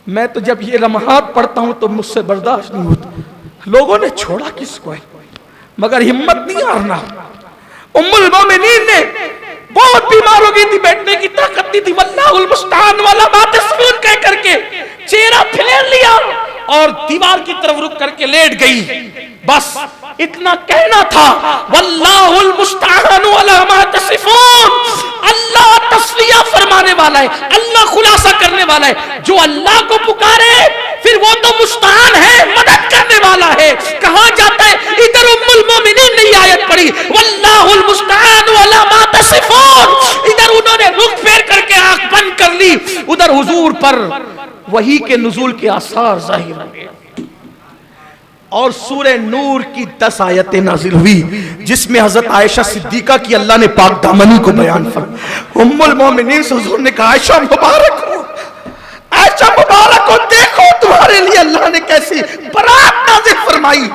Speaker 1: मैं तो जब ये लम्हात पढ़ता हूं तो मुझसे बर्दाश्त नहीं होता, लोगों ने छोड़ा किसको है, मगर हिम्मत नहीं हारना। उम्मुल मोमिनीन ने बहुत बीमार हो गई थी, बैठने की ताकत नहीं थी, वल्लाहुल मुस्तआन वला मा तसिफून कह करके चेहरा फेर लिया और दीवार की तरफ रुक करके लेट गई। बस इतना कहना था, वल्लाहुल मुस्तआन वला मा तसिफून। अल्लाह तस्लिया फरमाने वाला है, अल्लाह खुलासा करने वाला है। जो अल्लाह को पुकारे फिर वो तो मुस्तआन है, मदद करने वाला है। कहा जाता है, इधर उम्मुल मोमिनीन ने आयत पढ़ी, वल्लाहुल मुस्तआन वला मा तसिफून। इधर उन्होंने रुख फेर करके आंख बंद कर ली, उधर हुजूर पर वही के नुज़ूल के आसार जाहिर हुए। और सूरह नूर की 10 आयतें नाजिल हुई जिसमें हजरत आयशा सिद्दीका की अल्लाह ने पाक दामनी को बयान फरमाया। उम्मुल मोमिनीन से हुजूर ने कहा, आयशा मुबारक हो, आयशा मुबारक हो, देखो तुम्हारे लिए अल्लाह ने कैसी बरात नाज़िल फरमाई।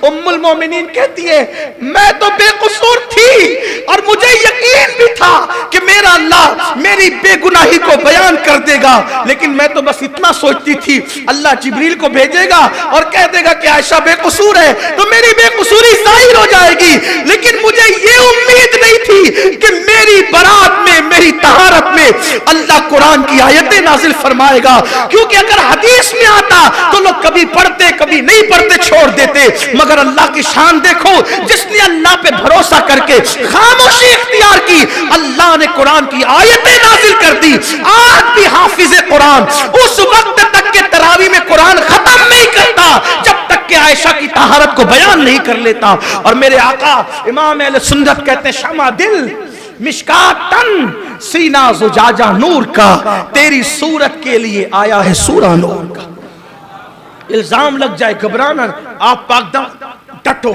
Speaker 1: उम्मुल मोमिनीन कहती है, मैं तो बेकसूर थी और मुझे यकीन भी था कि मेरा अल्लाह मेरी बेगुनाही को बयान कर देगा, लेकिन मैं तो बस इतना सोचती थी अल्लाह जिब्रील को भेजेगा और कह देगा कि आयशा बेकसूर है तो मेरी बेकसूरी जाहिर हो जाएगी। लेकिन मुझे ये उम्मीद नहीं थी कि मेरी बरात में, मेरी तहारत में अल्लाह कुरान की आयतें नाजिल फरमाएगा, क्योंकि अगर हदीस में आता तो लोग कभी पढ़ते कभी नहीं पढ़ते छोड़ देते, मगर अल्लाह की शान देखो, जिसने अल्लाह पे भरोसा करके खामोशी इख्तियार की, अल्लाह ने कुरान की आयतें नाजिल कर दी। आज भी हाफिज कुरान उस वक्त तक के तरावी में कुरान खत्म नहीं करता जब तक कि आयशा की तहारत को बयान नहीं कर लेता। और मेरे आका इमाम अहले सुन्नत कहते हैं, शमा दिल मिशकातन, सीना जुजाजा नूर का, तेरी सूरत के लिए आया है सूरा नूर का। इल्जाम लग जाए घबराना, आप पाकदम डटो,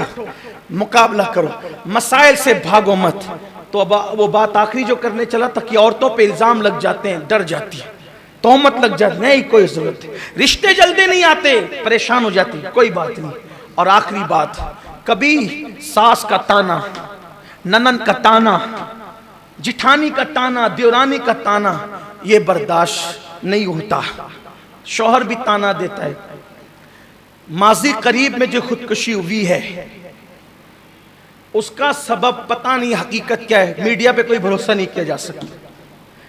Speaker 1: मुकाबला करो, मसाइल से भागो मत। तो अब वो बात आखिरी जो करने चला था कि औरतों पे इल्जाम लग जाते हैं, डर जाती है, तोहमत लग जाती, नहीं कोई जरूरत है, रिश्ते जल्दी नहीं आते, परेशान हो जाती, कोई बात नहीं। और आखिरी बात, कभी सास का ताना, ननन का ताना, जिठानी का ताना, देवरानी का ताना ये बर्दाश्त नहीं होता। शौहर भी ताना देता है। माजी करीब में जो खुदकुशी हुई है उसका सबब पता नहीं, हकीकत क्या है, मीडिया पे कोई भरोसा नहीं किया जा सकता,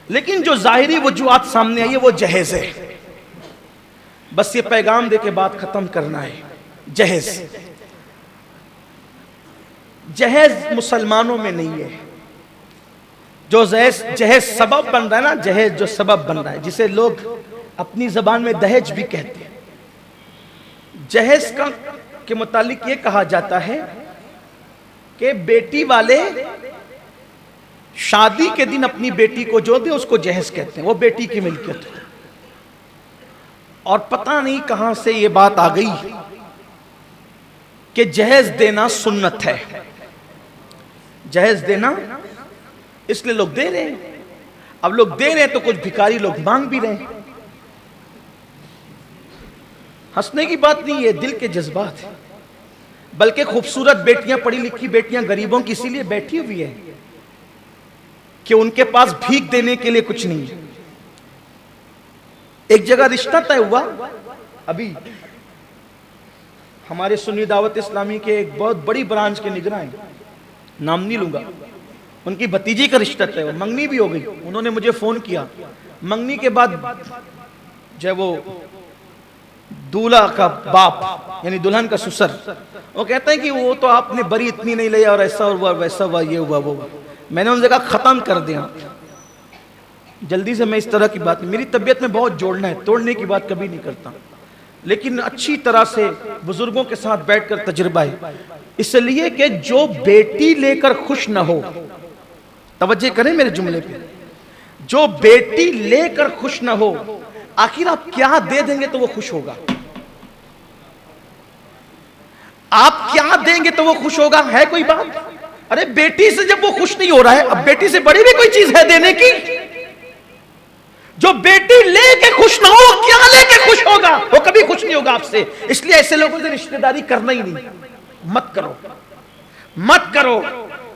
Speaker 1: लेकिन जो जाहिरी वजूहात सामने आई है वो जहेज है। बस ये पैगाम दे के बात खत्म करना है। जहेज, जहेज मुसलमानों में नहीं है। जो जहेज सबब बन रहा है ना, जहेज जो सबब बन रहा है, जिसे लोग अपनी जबान में दहेज भी कहते हैं, जहेज का के मुतालिक ये कहा जाता है कि बेटी वाले शादी के दिन अपनी बेटी को जो दे उसको जहेज कहते हैं, वो बेटी की मिल्कियत है। और पता नहीं कहां से ये बात आ गई कि जहेज देना सुन्नत है। जहेज देना इसलिए लोग दे रहे हैं। अब लोग दे रहे हैं तो कुछ भिखारी लोग मांग भी रहे हैं। हंसने की बात नहीं है, दिल के जज्बात है। बल्कि खूबसूरत बेटियां, पढ़ी लिखी बेटियां गरीबों की इसीलिए बैठी हुई है कि उनके पास भीख देने के लिए कुछ नहीं है। एक जगह रिश्ता तय हुआ, अभी हमारे सुन्नी दावत इस्लामी के एक बहुत बड़ी ब्रांच के निगरान हैं, नाम नहीं लूंगा, उनकी भतीजी का रिश्ता तय हुआ, मंगनी भी हो गई। उन्होंने मुझे फोन किया, मंगनी के बाद जब वो दूल्हा का बाप यानी दुल्हन का ससुर, वो कहते हैं कि वो तो आपने बरी इतनी नहीं लिया और ऐसा हुआ वैसा हुआ, ये हुआ वो हुआ। मैंने उनसे कहा खत्म कर दिया जल्दी से, मैं इस तरह की बात, मेरी तबीयत में बहुत जोड़ना है, तोड़ने की बात कभी नहीं करता, लेकिन अच्छी तरह से बुजुर्गों के साथ बैठकर तजुर्बा है। इसलिए कि जो बेटी लेकर खुश न हो, तवज्जो करें मेरे जुमले पे, जो बेटी लेकर खुश न हो, आखिर आप क्या दे देंगे तो वो खुश होगा? आप क्या देंगे तो वो खुश होगा? है कोई बात? अरे बेटी से जब वो खुश नहीं हो रहा है, अब बेटी से बड़ी भी कोई चीज है देने की? जो बेटी लेके खुश ना हो, क्या लेके खुश होगा? वो कभी खुश नहीं होगा आपसे। इसलिए ऐसे लोगों से रिश्तेदारी करना ही नहीं, मत करो, मत करो।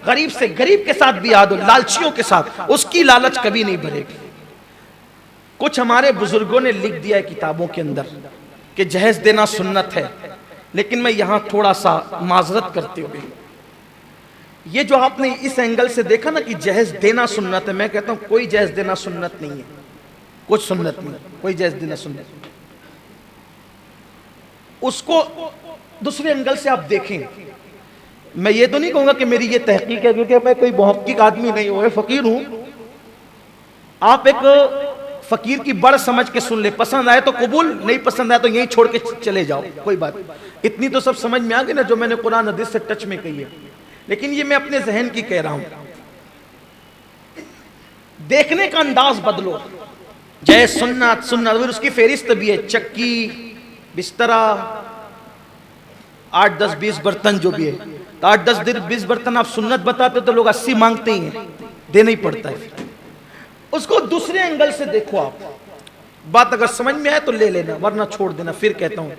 Speaker 1: गरीब से गरीब के साथ भी याद हो, लालचियों के साथ, उसकी लालच कभी नहीं भरेगी। कुछ हमारे बुजुर्गों ने लिख दिया है किताबों के अंदर कि जहेज देना सुन्नत है, लेकिन मैं यहां थोड़ा सा माजरत करते हुए, ये जो आपने इस एंगल से देखा ना कि जहेज देना सुन्नत है, मैं कहता हूं कोई जहेज देना सुन्नत नहीं है, कुछ सुन्नत नहीं, कोई जहेज देना सुन्नत नहीं। उसको दूसरे एंगल से आप देखें। मैं ये तो नहीं कहूंगा कि मेरी ये तहकीक है, क्योंकि मैं कोई मुहक्किक आदमी नहीं हूं, फकीर हूं। आप एक फकीर की बड़ समझ के सुन ले, पसंद आए तो कबूल, नहीं पसंद आए तो यहीं छोड़ के चले जाओ, कोई बात। इतनी तो सब समझ में आ गई ना जो मैंने कुरान हदीस से टच में कही है, लेकिन ये मैं अपने जहन की कह रहा हूं। देखने का अंदाज बदलो। जय सुन्नत, सुन्नत उसकी फेरिस्त भी है, चक्की, बिस्तरा, 8 10 20 बर्तन जो भी है, तो 8 10 20 बर्तन आप सुन्नत बताते तो लोग 80 मांगते ही हैं, देना ही पड़ता है। उसको दूसरे एंगल से देखो आप, बात अगर समझ में आए तो ले लेना, वरना छोड़ देना। फिर कहता हूं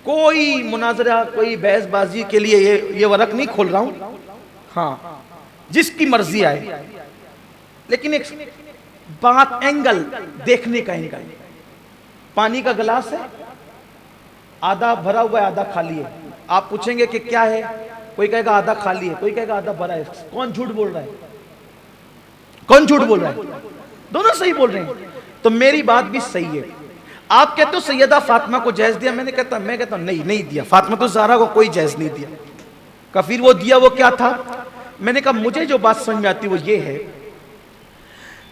Speaker 1: कोई मुनाजरा, कोई बहसबाजी के लिए ये वर्क नहीं खोल रहा हूं, हाँ जिसकी मर्जी आए, लेकिन एक बात, एंगल, देखने का एंगल। पानी का गिलास है, आधा भरा हुआ है आधा खाली है, आप पूछेंगे कि क्या है, कोई कहेगा आधा खाली है, कोई कहेगा आधा भरा है। कौन झूठ बोल रहा है? कौन झूठ बोल रहा है? दोनों सही बोल रहे हैं। तो मेरी बात भी सही है। आप कहते हो सैयदा फातिमा को जहेज दिया, मैं कहता हूं नहीं दिया, फातिमा तो ज़हरा को कोई जहेज नहीं दिया। फिर वो दिया वो क्या था? मैंने कहा मुझे जो बात समझ में आती वो ये है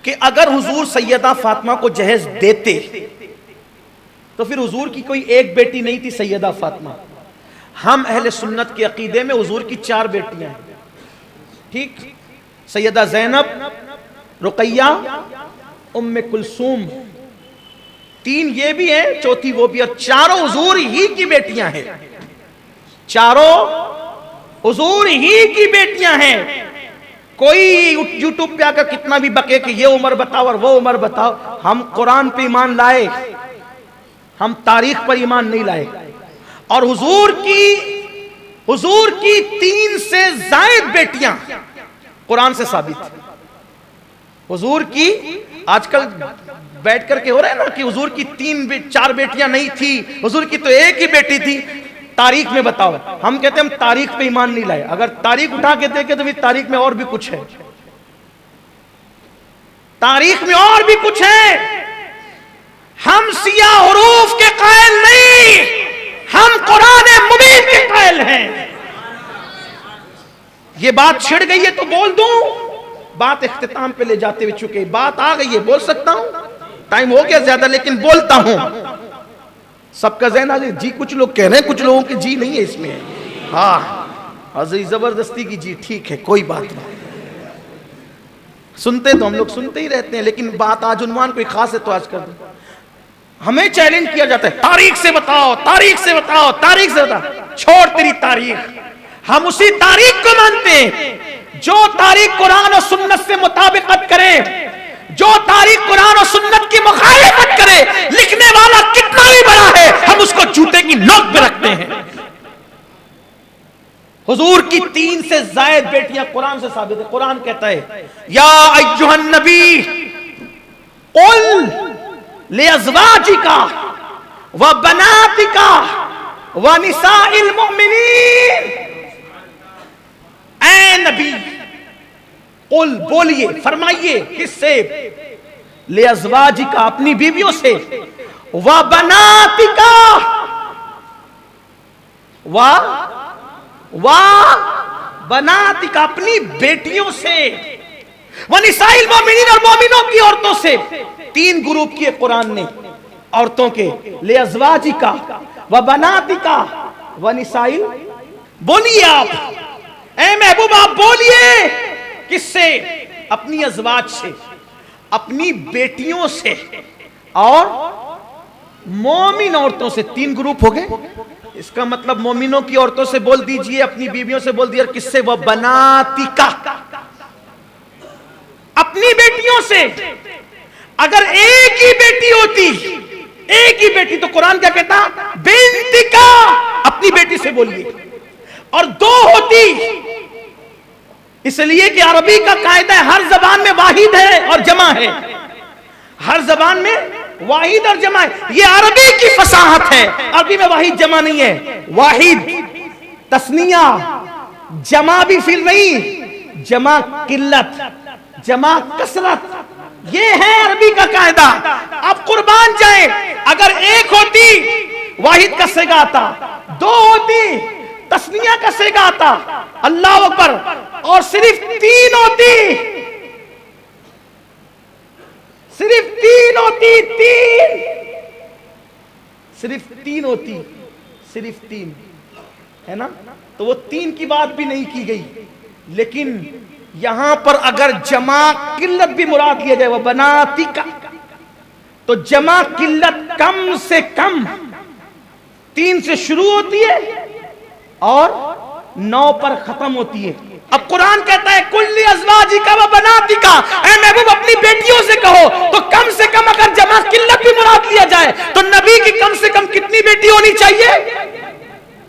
Speaker 1: कि अगर हुजूर सैयदा फातिमा को जहेज देते तो फिर हुजूर की कोई एक बेटी नहीं थी सैयदा फातिमा। हम अहले सुन्नत के अकीदे में हुजूर की 4 बेटियां हैं, ठीक? सैयदा ज़ैनब, रुकैया, उम्मे कुलसूम, 3 ये भी है, चौथी वो भी, और चारों हुजूर ही की बेटियां हैं। चारों हुजूर ही की बेटियां हैं। कोई यूट्यूब पे आकर कितना भी बके कि ये उम्र बताओ और वो उम्र बताओ, हम कुरान पे ईमान लाए, हम तारीख पर ईमान नहीं लाए। और हुजूर की 3 से जायद बेटियां कुरान से साबित है। हुजूर की आजकल बैठ करके हो रहा है ना कि हुजूर की 3-4 बेटियां नहीं थी, हुजूर की तो एक ही बेटी थी। तारीख में बताओ, हम कहते हैं हम तारीख पे ईमान नहीं लाए। अगर तारीख उठा के देखे तो भी तारीख में और भी कुछ है, तारीख में और भी कुछ है। हम सिया हुरूफ के कायल नहीं, हम कुरान मुबीन के कायल हैं। ये बात छिड़ गई है तो बोल दूं, बात इख्तिताम पे ले जाते हुए चुके, बात आ गई है, बोल सकता हूं, टाइम हो गया ज्यादा लेकिन बोलता हूं। सबका ज़हन आज जी, कुछ लोग कह रहे हैं, कुछ लोगों की जी नहीं है इसमें। हाँ अजीज जबरदस्ती की जी, ठीक है कोई बात नहीं, सुनते तो हम लोग सुनते ही रहते हैं, लेकिन बात आज उन्वान कोई खास है तो आज कर दो। हमें चैलेंज किया जाता है, तारीख से बताओ, तारीख से बताओ, तारीख से बताओ। छोड़ तेरी तारीख, हम उसी तारीख को मानते हैं जो तारीख कुरान और सुन्नत से मुताबिकत करे, जो तारीख कुरान और सुन्नत की मुखालिफत करे। लिखने वाला कितना भी बड़ा है, हम उसको जूते की नोक पे रखते हैं। हुजूर की 3 से ज्यादा बेटियां कुरान से साबित है। कुरान कहता है या अय्युहन नबी कुल लिअज़वाजिका व बनातिका व निसाइल मुमिनीन। ऐ नबी, कुल बोलिए, फरमाइए, किससे? लिअज़वाजिका, अपनी बीवियों से, व बनातिका, व बनातिका, अपनी बेटियों से, व निसाइल मोमिनीन, और मोमिनों की औरतों से। 3 ग्रुप किए कुरान ने औरतों के, लिअज़वाजिका व बनातिका व निसाइल। बोलिए आप, ऐ महबूब आप बोलिए, किससे? अपनी अज़वाज से, अपनी बेटियों से और मोमिन औरतों से। 3 ग्रुप हो गए। इसका मतलब मोमिनों की औरतों से बोल दीजिए, अपनी बीवियों से बोल दिया, किससे? वह बनातिका, अपनी बेटियों से। अगर एक ही बेटी होती, एक ही बेटी, तो कुरान क्या कहता? बिन्तिका, अपनी बेटी से बोलिए। और 2 होती, इसलिए कि अरबी का कायदा है, हर जबान में वाहिद है और जमा है, हर जबान में वाहिद और जमा है। ये अरबी की फसाहत है, अरबी में वाहिद जमा नहीं है। वाहिद तस्निया, जमा भी फिर नहीं, जमा किल्लत, जमा कसरत, ये है अरबी का कायदा। आप कुर्बान जाए, अगर एक होती वाहिद का सेगा आता, 2 होती तस्निया का सेगा आता, अल्लाह अकबर, और सिर्फ 3 होती, सिर्फ 3 होती, 3, सिर्फ 3 होती, सिर्फ 3 है ना, तो वो 3 की बात भी नहीं की गई। लेकिन यहां पर अगर जमा किल्लत भी मुराद लिया जाए, वह बनाती का, तो जमा किल्लत कम से कम 3 से शुरू होती है और 9 पर खत्म होती है। अब कुरान कहता है कुल्ली अज़वाजिका व बनातिका, ऐ महबूब अपनी बेटियों से कहो, तो कम से कम अगर जमा किल्लत भी मुराद लिया जाए तो नबी की कम से कम कितनी बेटी होनी चाहिए?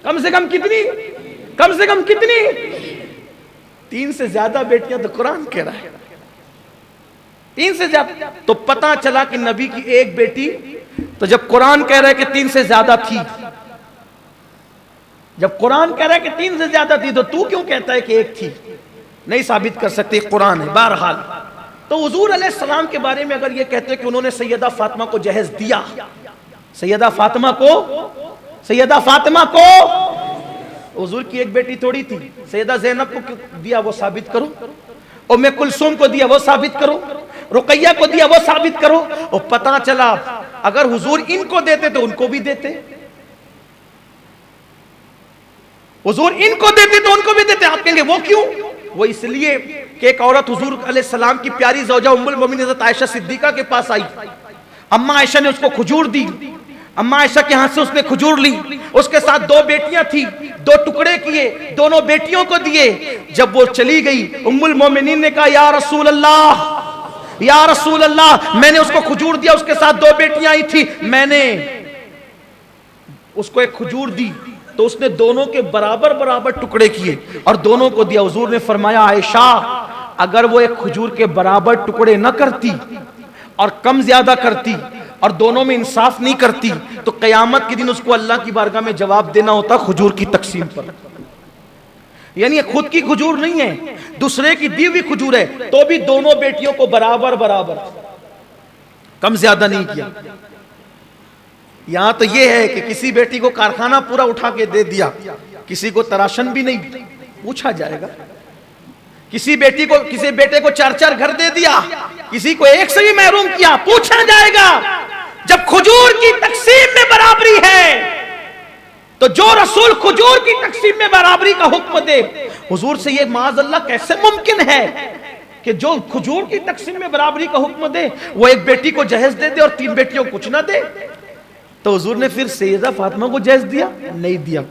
Speaker 1: कम से कम कितनी? कम से कम कितनी? 3 से ज्यादा बेटियां तो कुरान कह रहा है, 3 से ज्यादा। तो पता चला कि नबी की एक बेटी, तो जब कुरान कह रहा है कि 3 से ज्यादा थी, जब कुरान कह रहा है कि 3 से ज्यादा थी, तो तू क्यों कहता है कि एक थी? नहीं साबित कर सकते, कुरान है। बहरहाल, तो हुजूर अलैहिस्सलाम के बारे में अगर ये कहते हैं कि उन्होंने सैयदा फातिमा को जहेज दिया, सैयदा फातिमा को, सैयदा फातिमा को, हुजूर की एक बेटी थोड़ी थी, सैयदा ज़ैनब को क्यों दिया, वो साबित करो। उम्मे कुलसूम को दिया, वो साबित करो। रुकैया को दिया, वो साबित करो। और पता चला अगर हुजूर इनको देते तो उनको भी देते, हुजूर इनको देते तो उनको भी देते। आप कहेंगे वो क्यों? वो इसलिए कि एक औरत हुजूर अलैहिस्सलाम की प्यारी ज़ौजा उम्मुल मोमिनीन हज़रत आयशा सिद्दीका के पास आई। अम्मा आयशा ने उसको खजूर दी, अम्मा आयशा के हाथ से उसने खजूर ली। उसके साथ 2 बेटियां थी, 2 टुकड़े किए, दोनों बेटियों को दिए। जब वो चली गई, उम्मुल मोमिनीन ने कहा या रसूल अल्लाह, या रसूल अल्लाह, मैंने उसको खजूर दिया, उसके साथ 2 बेटियां आई थी, मैंने उसको एक खजूर दी तो उसने दोनों के बराबर बराबर टुकड़े किए और दोनों को दिया। हुजूर ने फरमाया आयशा, अगर वो एक खजूर के बराबर टुकड़े न करती और कम ज्यादा करती और दोनों में इंसाफ नहीं करती तो कयामत के दिन उसको अल्लाह की बारगाह में जवाब देना होता खजूर की तकसीम पर। यानी ये खुद की खजूर नहीं है, दूसरे की दी हुई खजूर है, तो भी दोनों बेटियों को बराबर बराबर, कम ज्यादा नहीं किया। यहां तो यह है कि किसी बेटी को कारखाना पूरा उठा के दे दिया, किसी को तराशन भी नहीं पूछा जाएगा। किसी बेटी को, किसी बेटे को 4-4 घर दे दिया, किसी को एक से भी महरूम किया, पूछा जाएगा। जब खजूर की तकसीम में बराबरी है तो जो रसूल खजूर की तकसीम में बराबरी का हुक्म दे, हुजूर से ये माज़अल्लाह कैसे मुमकिन है कि जो खजूर की तकसीम में बराबरी का हुक्म दे वो एक बेटी को जहेज दे दे और 3 बेटियों को कुछ ना दे। तो हुजूर ने फिर सैयदा फातिमा को जहेज दिया? नहीं दिया,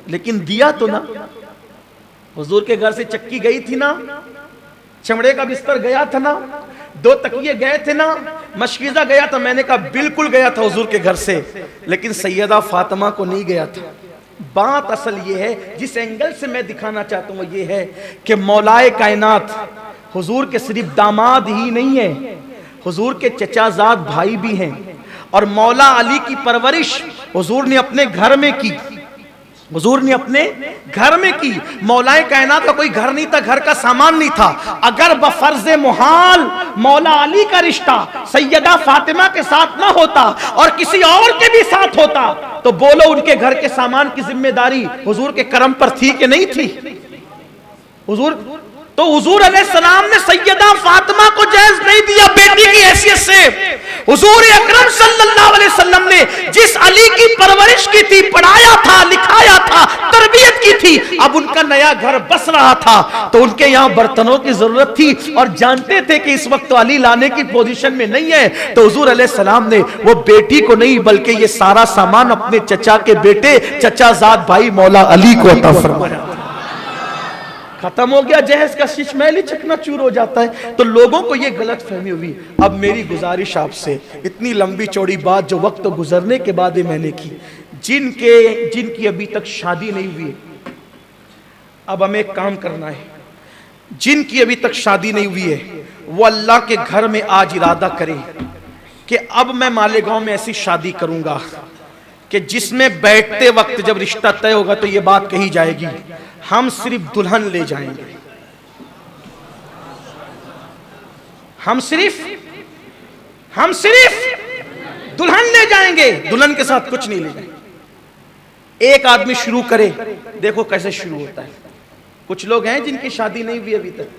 Speaker 1: लेकिन दिया तो ना। हुजूर के घर से चक्की गई थी ना, चमड़े का बिस्तर गया था ना, 2 तकिए गए थे ना, मशकीज़ा गया था। मैंने कहा बिल्कुल गया था हुजूर के घर से, लेकिन सैयदा फातिमा को नहीं गया था। बात असल ये है, जिस एंगल से मैं दिखाना चाहता हूँ वो ये है कि मौलाए कायनात हुजूर के सिर्फ दामाद ही नहीं है, हुजूर के चचाजाद भाई भी हैं। और मौला अली की परवरिश हुजूर ने अपने घर में की, हुजूर ने अपने घर में की। मौलाए कायनात का कोई घर नहीं था, घर का सामान नहीं था। अगर बफर्ज़े मुहाल मौला अली का रिश्ता सैयदा फातिमा के साथ ना होता और किसी और के भी साथ होता तो बोलो उनके घर के सामान की जिम्मेदारी हुजूर के करम पर थी कि नहीं थी? हुजूर अलैहिस्सलाम ने सैयदा फातिमा को जहेज नहीं दिया बेटी की हैसियत से। हुजूर अकरम सल्लल्लाहु अलैहि वसल्लम ने जिस अली की परवरिश की थी, पढ़ाया था, लिखाया था, तरबियत की थी, अब उनका नया घर बस रहा था तो उनके यहाँ बर्तनों की जरूरत थी और जानते थे कि इस वक्त तो अली लाने की पोजीशन में नहीं है, तो हुजूर अलैहिस्सलाम ने वो बेटी को नहीं बल्कि ये सारा सामान अपने चचा के बेटे चचाजाद भाई मौला अली को अता फरमाया। खत्म हो गया जहेज का शीशमहल ही चकनाचूर हो जाता है। तो लोगों को ये गलत फहमी हुई। अब मेरी गुजारिश आपसे, इतनी लंबी चौड़ी बात जो वक्त तो गुजरने के बाद ही मैंने की, जिनकी अभी तक शादी नहीं हुई, अब हमें एक काम करना है। जिनकी अभी तक शादी नहीं हुई है वो अल्लाह के घर में आज इरादा करें कि अब मैं मालेगांव में ऐसी शादी करूंगा कि जिसमें बैठते वक्त जब रिश्ता तय होगा तो ये बात कही जाएगी, हम सिर्फ दुल्हन ले जाएंगे, हम सिर्फ दुल्हन ले जाएंगे, दुल्हन के साथ कुछ नहीं ले जाएंगे। एक आदमी शुरू करे, देखो कैसे शुरू होता है। कुछ लोग हैं जिनकी शादी नहीं हुई अभी तक,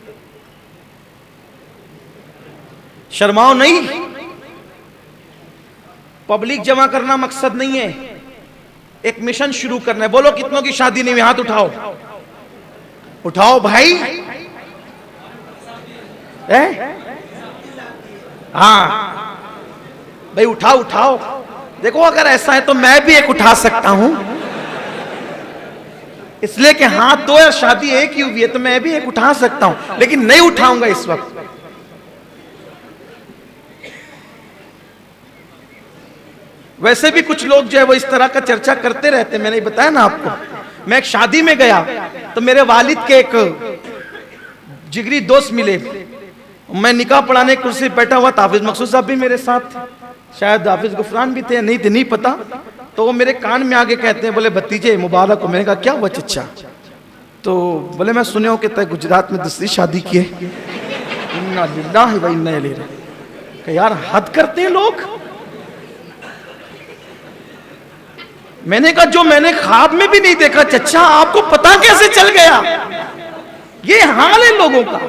Speaker 1: शर्माओ नहीं, पब्लिक जमा करना मकसद नहीं है, एक मिशन शुरू करना है। बोलो कितनों की शादी नहीं हुई, हाथ उठाओ, उठाओ भाई। हाँ भाई उठाओ उठाओ। देखो अगर ऐसा है तो मैं भी एक उठा सकता हूं, इसलिए कि हाथ दो या शादी एक ही हुई है तो मैं भी एक उठा सकता हूं, लेकिन नहीं उठाऊंगा इस वक्त। वैसे भी कुछ लोग जो है वो इस तरह का चर्चा करते रहते हैं। मैंने बताया ना आपको, मैं एक शादी में गया तो मेरे वालिद के एक जिगरी दोस्त मिले, मैं निकाह पढ़ाने की कुर्सी बैठा हुआ था, हाफिज मकसूद साहब भी मेरे साथ थे, शायद हाफिज गुफरान भी थे, नहीं थे नहीं पता। तो वो मेरे कान में आगे कहते हैं, बोले भतीजे मुबारक हो। मैंने कहा क्या हुआ चचा? तो बोले मैं सुने हो कि तय गुजरात में दूसरी शादी की है। इन्ना लिल्लाहि व इन्ना इलैहि राजिऊन। यार हद करते हैं लोग। मैंने कहा जो मैंने ख्वाब में भी नहीं देखा चचा, आपको पता कैसे चल गया? ये हाल है लोगों का,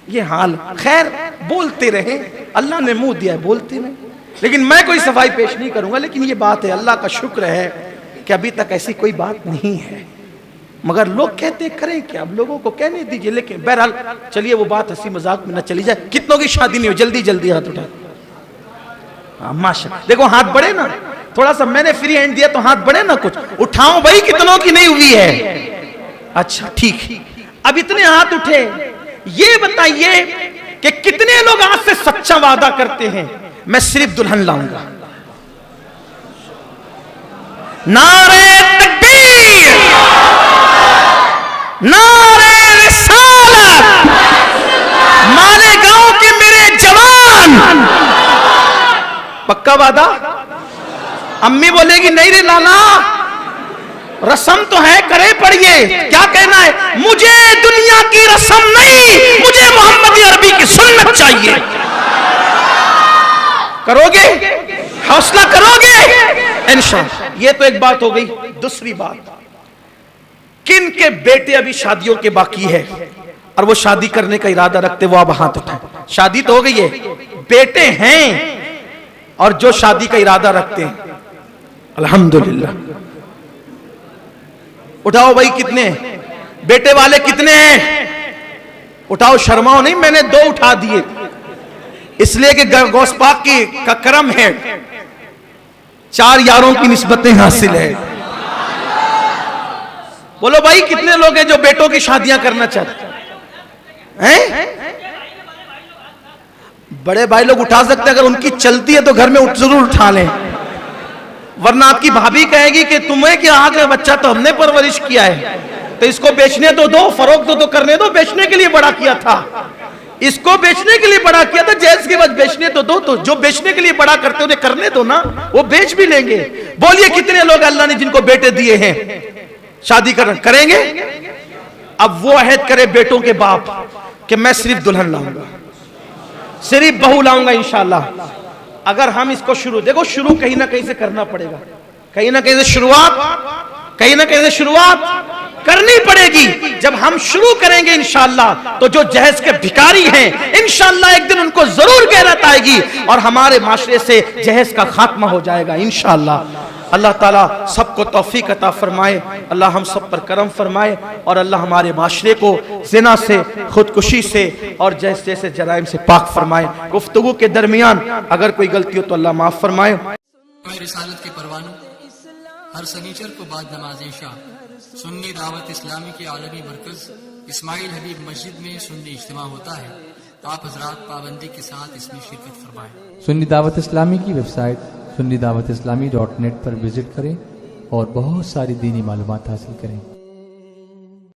Speaker 1: ये हाल। खैर बोलते रहे, अल्लाह ने मुंह दिया है, बोलते रहे, लेकिन मैं कोई सफाई पेश नहीं करूंगा। लेकिन ये बात है, अल्लाह का शुक्र है कि अभी तक ऐसी कोई बात नहीं है, मगर लोग कहते करें क्या, अब लोगों को कहने दीजिए। लेकिन बहरहाल चलिए वो बात हंसी मजाक में न चली जाए। कितनों की शादी नहीं हो, जल्दी जल्दी हाथ उठा। हाँ माशा, देखो हाथ बढ़े ना, थोड़ा सा मैंने फ्री हैंड दिया तो हाथ बढ़े ना, कुछ उठाओ भाई। कितनों की नहीं हुई है? अच्छा ठीक, अब इतने हाथ उठे, ये बताइए कि कितने लोग आज से सच्चा वादा करते हैं मैं सिर्फ दुल्हन लाऊंगा? नारे तकबीर, नारे रिसालत, पक्का वादा? अम्मी बोलेगी नहीं रे लाला, रस्म तो है, करे पड़िए। क्या कहना है? मुझे दुनिया की रस्म नहीं, मुझे मोहम्मद अरबी की सुन्नत चाहिए। करोगे? हौसला करोगे इंशाअल्लाह। ये तो एक बात हो गई। दूसरी बात, किन के बेटे अभी शादियों के बाकी है और वो शादी करने का इरादा रखते, वो अब हाथ उठाएं। शादी तो हो गई है, बेटे हैं और जो शादी का इरादा रखते हैं, अल्हम्दुलिल्लाह। उठाओ भाई, कितने बेटे वाले कितने हैं? उठाओ, शर्माओ नहीं। मैंने 2 उठा दिए इसलिए कि गौस पाक की का करम है, 4 यारों की निस्बतें हासिल है। बोलो भाई, कितने लोग हैं जो बेटों की शादियां करना चाहते हैं? बड़े भाई लोग उठा सकते हैं, अगर उनकी चलती है तो घर में जरूर उठा लें, वरना आपकी भाभी कहेगी कि तुम्हें क्या आ गया, बच्चा तो हमने परवरिश किया है, तो इसको बेचने तो दो, फरोख्त तो करने दो। बेचने के लिए बड़ा किया था, इसको बेचने के लिए बड़ा किया था, जैज के बाद बेचने तो दो। तो जो बेचने के लिए बड़ा करते उन्हें करने दो ना, वो बेच भी लेंगे। बोलिए कितने लोग अल्लाह ने जिनको बेटे दिए हैं शादी करेंगे? अब वो अहद करे बेटों के बाप कि मैं सिर्फ दुल्हन लाऊंगा, सिर्फ बहू लाऊंगा इंशाअल्लाह। अगर हम इसको शुरू कहीं ना कहीं से करना पड़ेगा, कहीं ना कहीं से शुरुआत करनी पड़ेगी। जब हम शुरू करेंगे इंशाअल्लाह, तो जो जहेज के भिखारी हैं इंशाअल्लाह एक दिन उनको जरूर गैरत आएगी और हमारे माशरे से जहेज का खात्मा हो जाएगा इंशाअल्लाह। अल्लाह ताला सबको तौफीक अता फरमाए, अल्लाह हम सब पर करम फरमाए और अल्लाह हमारे माशरे को ज़िना से, खुदकुशी से और जैसे जराइम से पाक फरमाए। गुफ्तगू के दरमियान अगर कोई गलती हो तो अल्लाह माफ़ फरमाए।
Speaker 2: रिसालत के परवानों, हर शनिचर को बाद नमाज इशा सुन्नी दावत इस्लामी के आलमी मरकज इस्माइल हबीब मस्जिद में सुन्नी इज्तिमा होता है। आप हजरात पाबंदी के साथ इसमें शिरकत फरमाएं।
Speaker 3: सुन्नी दावत इस्लामी की वेबसाइट sunnidawatislamI.net पर विजिट करें और बहुत सारी दीनी मालूमात हासिल करें।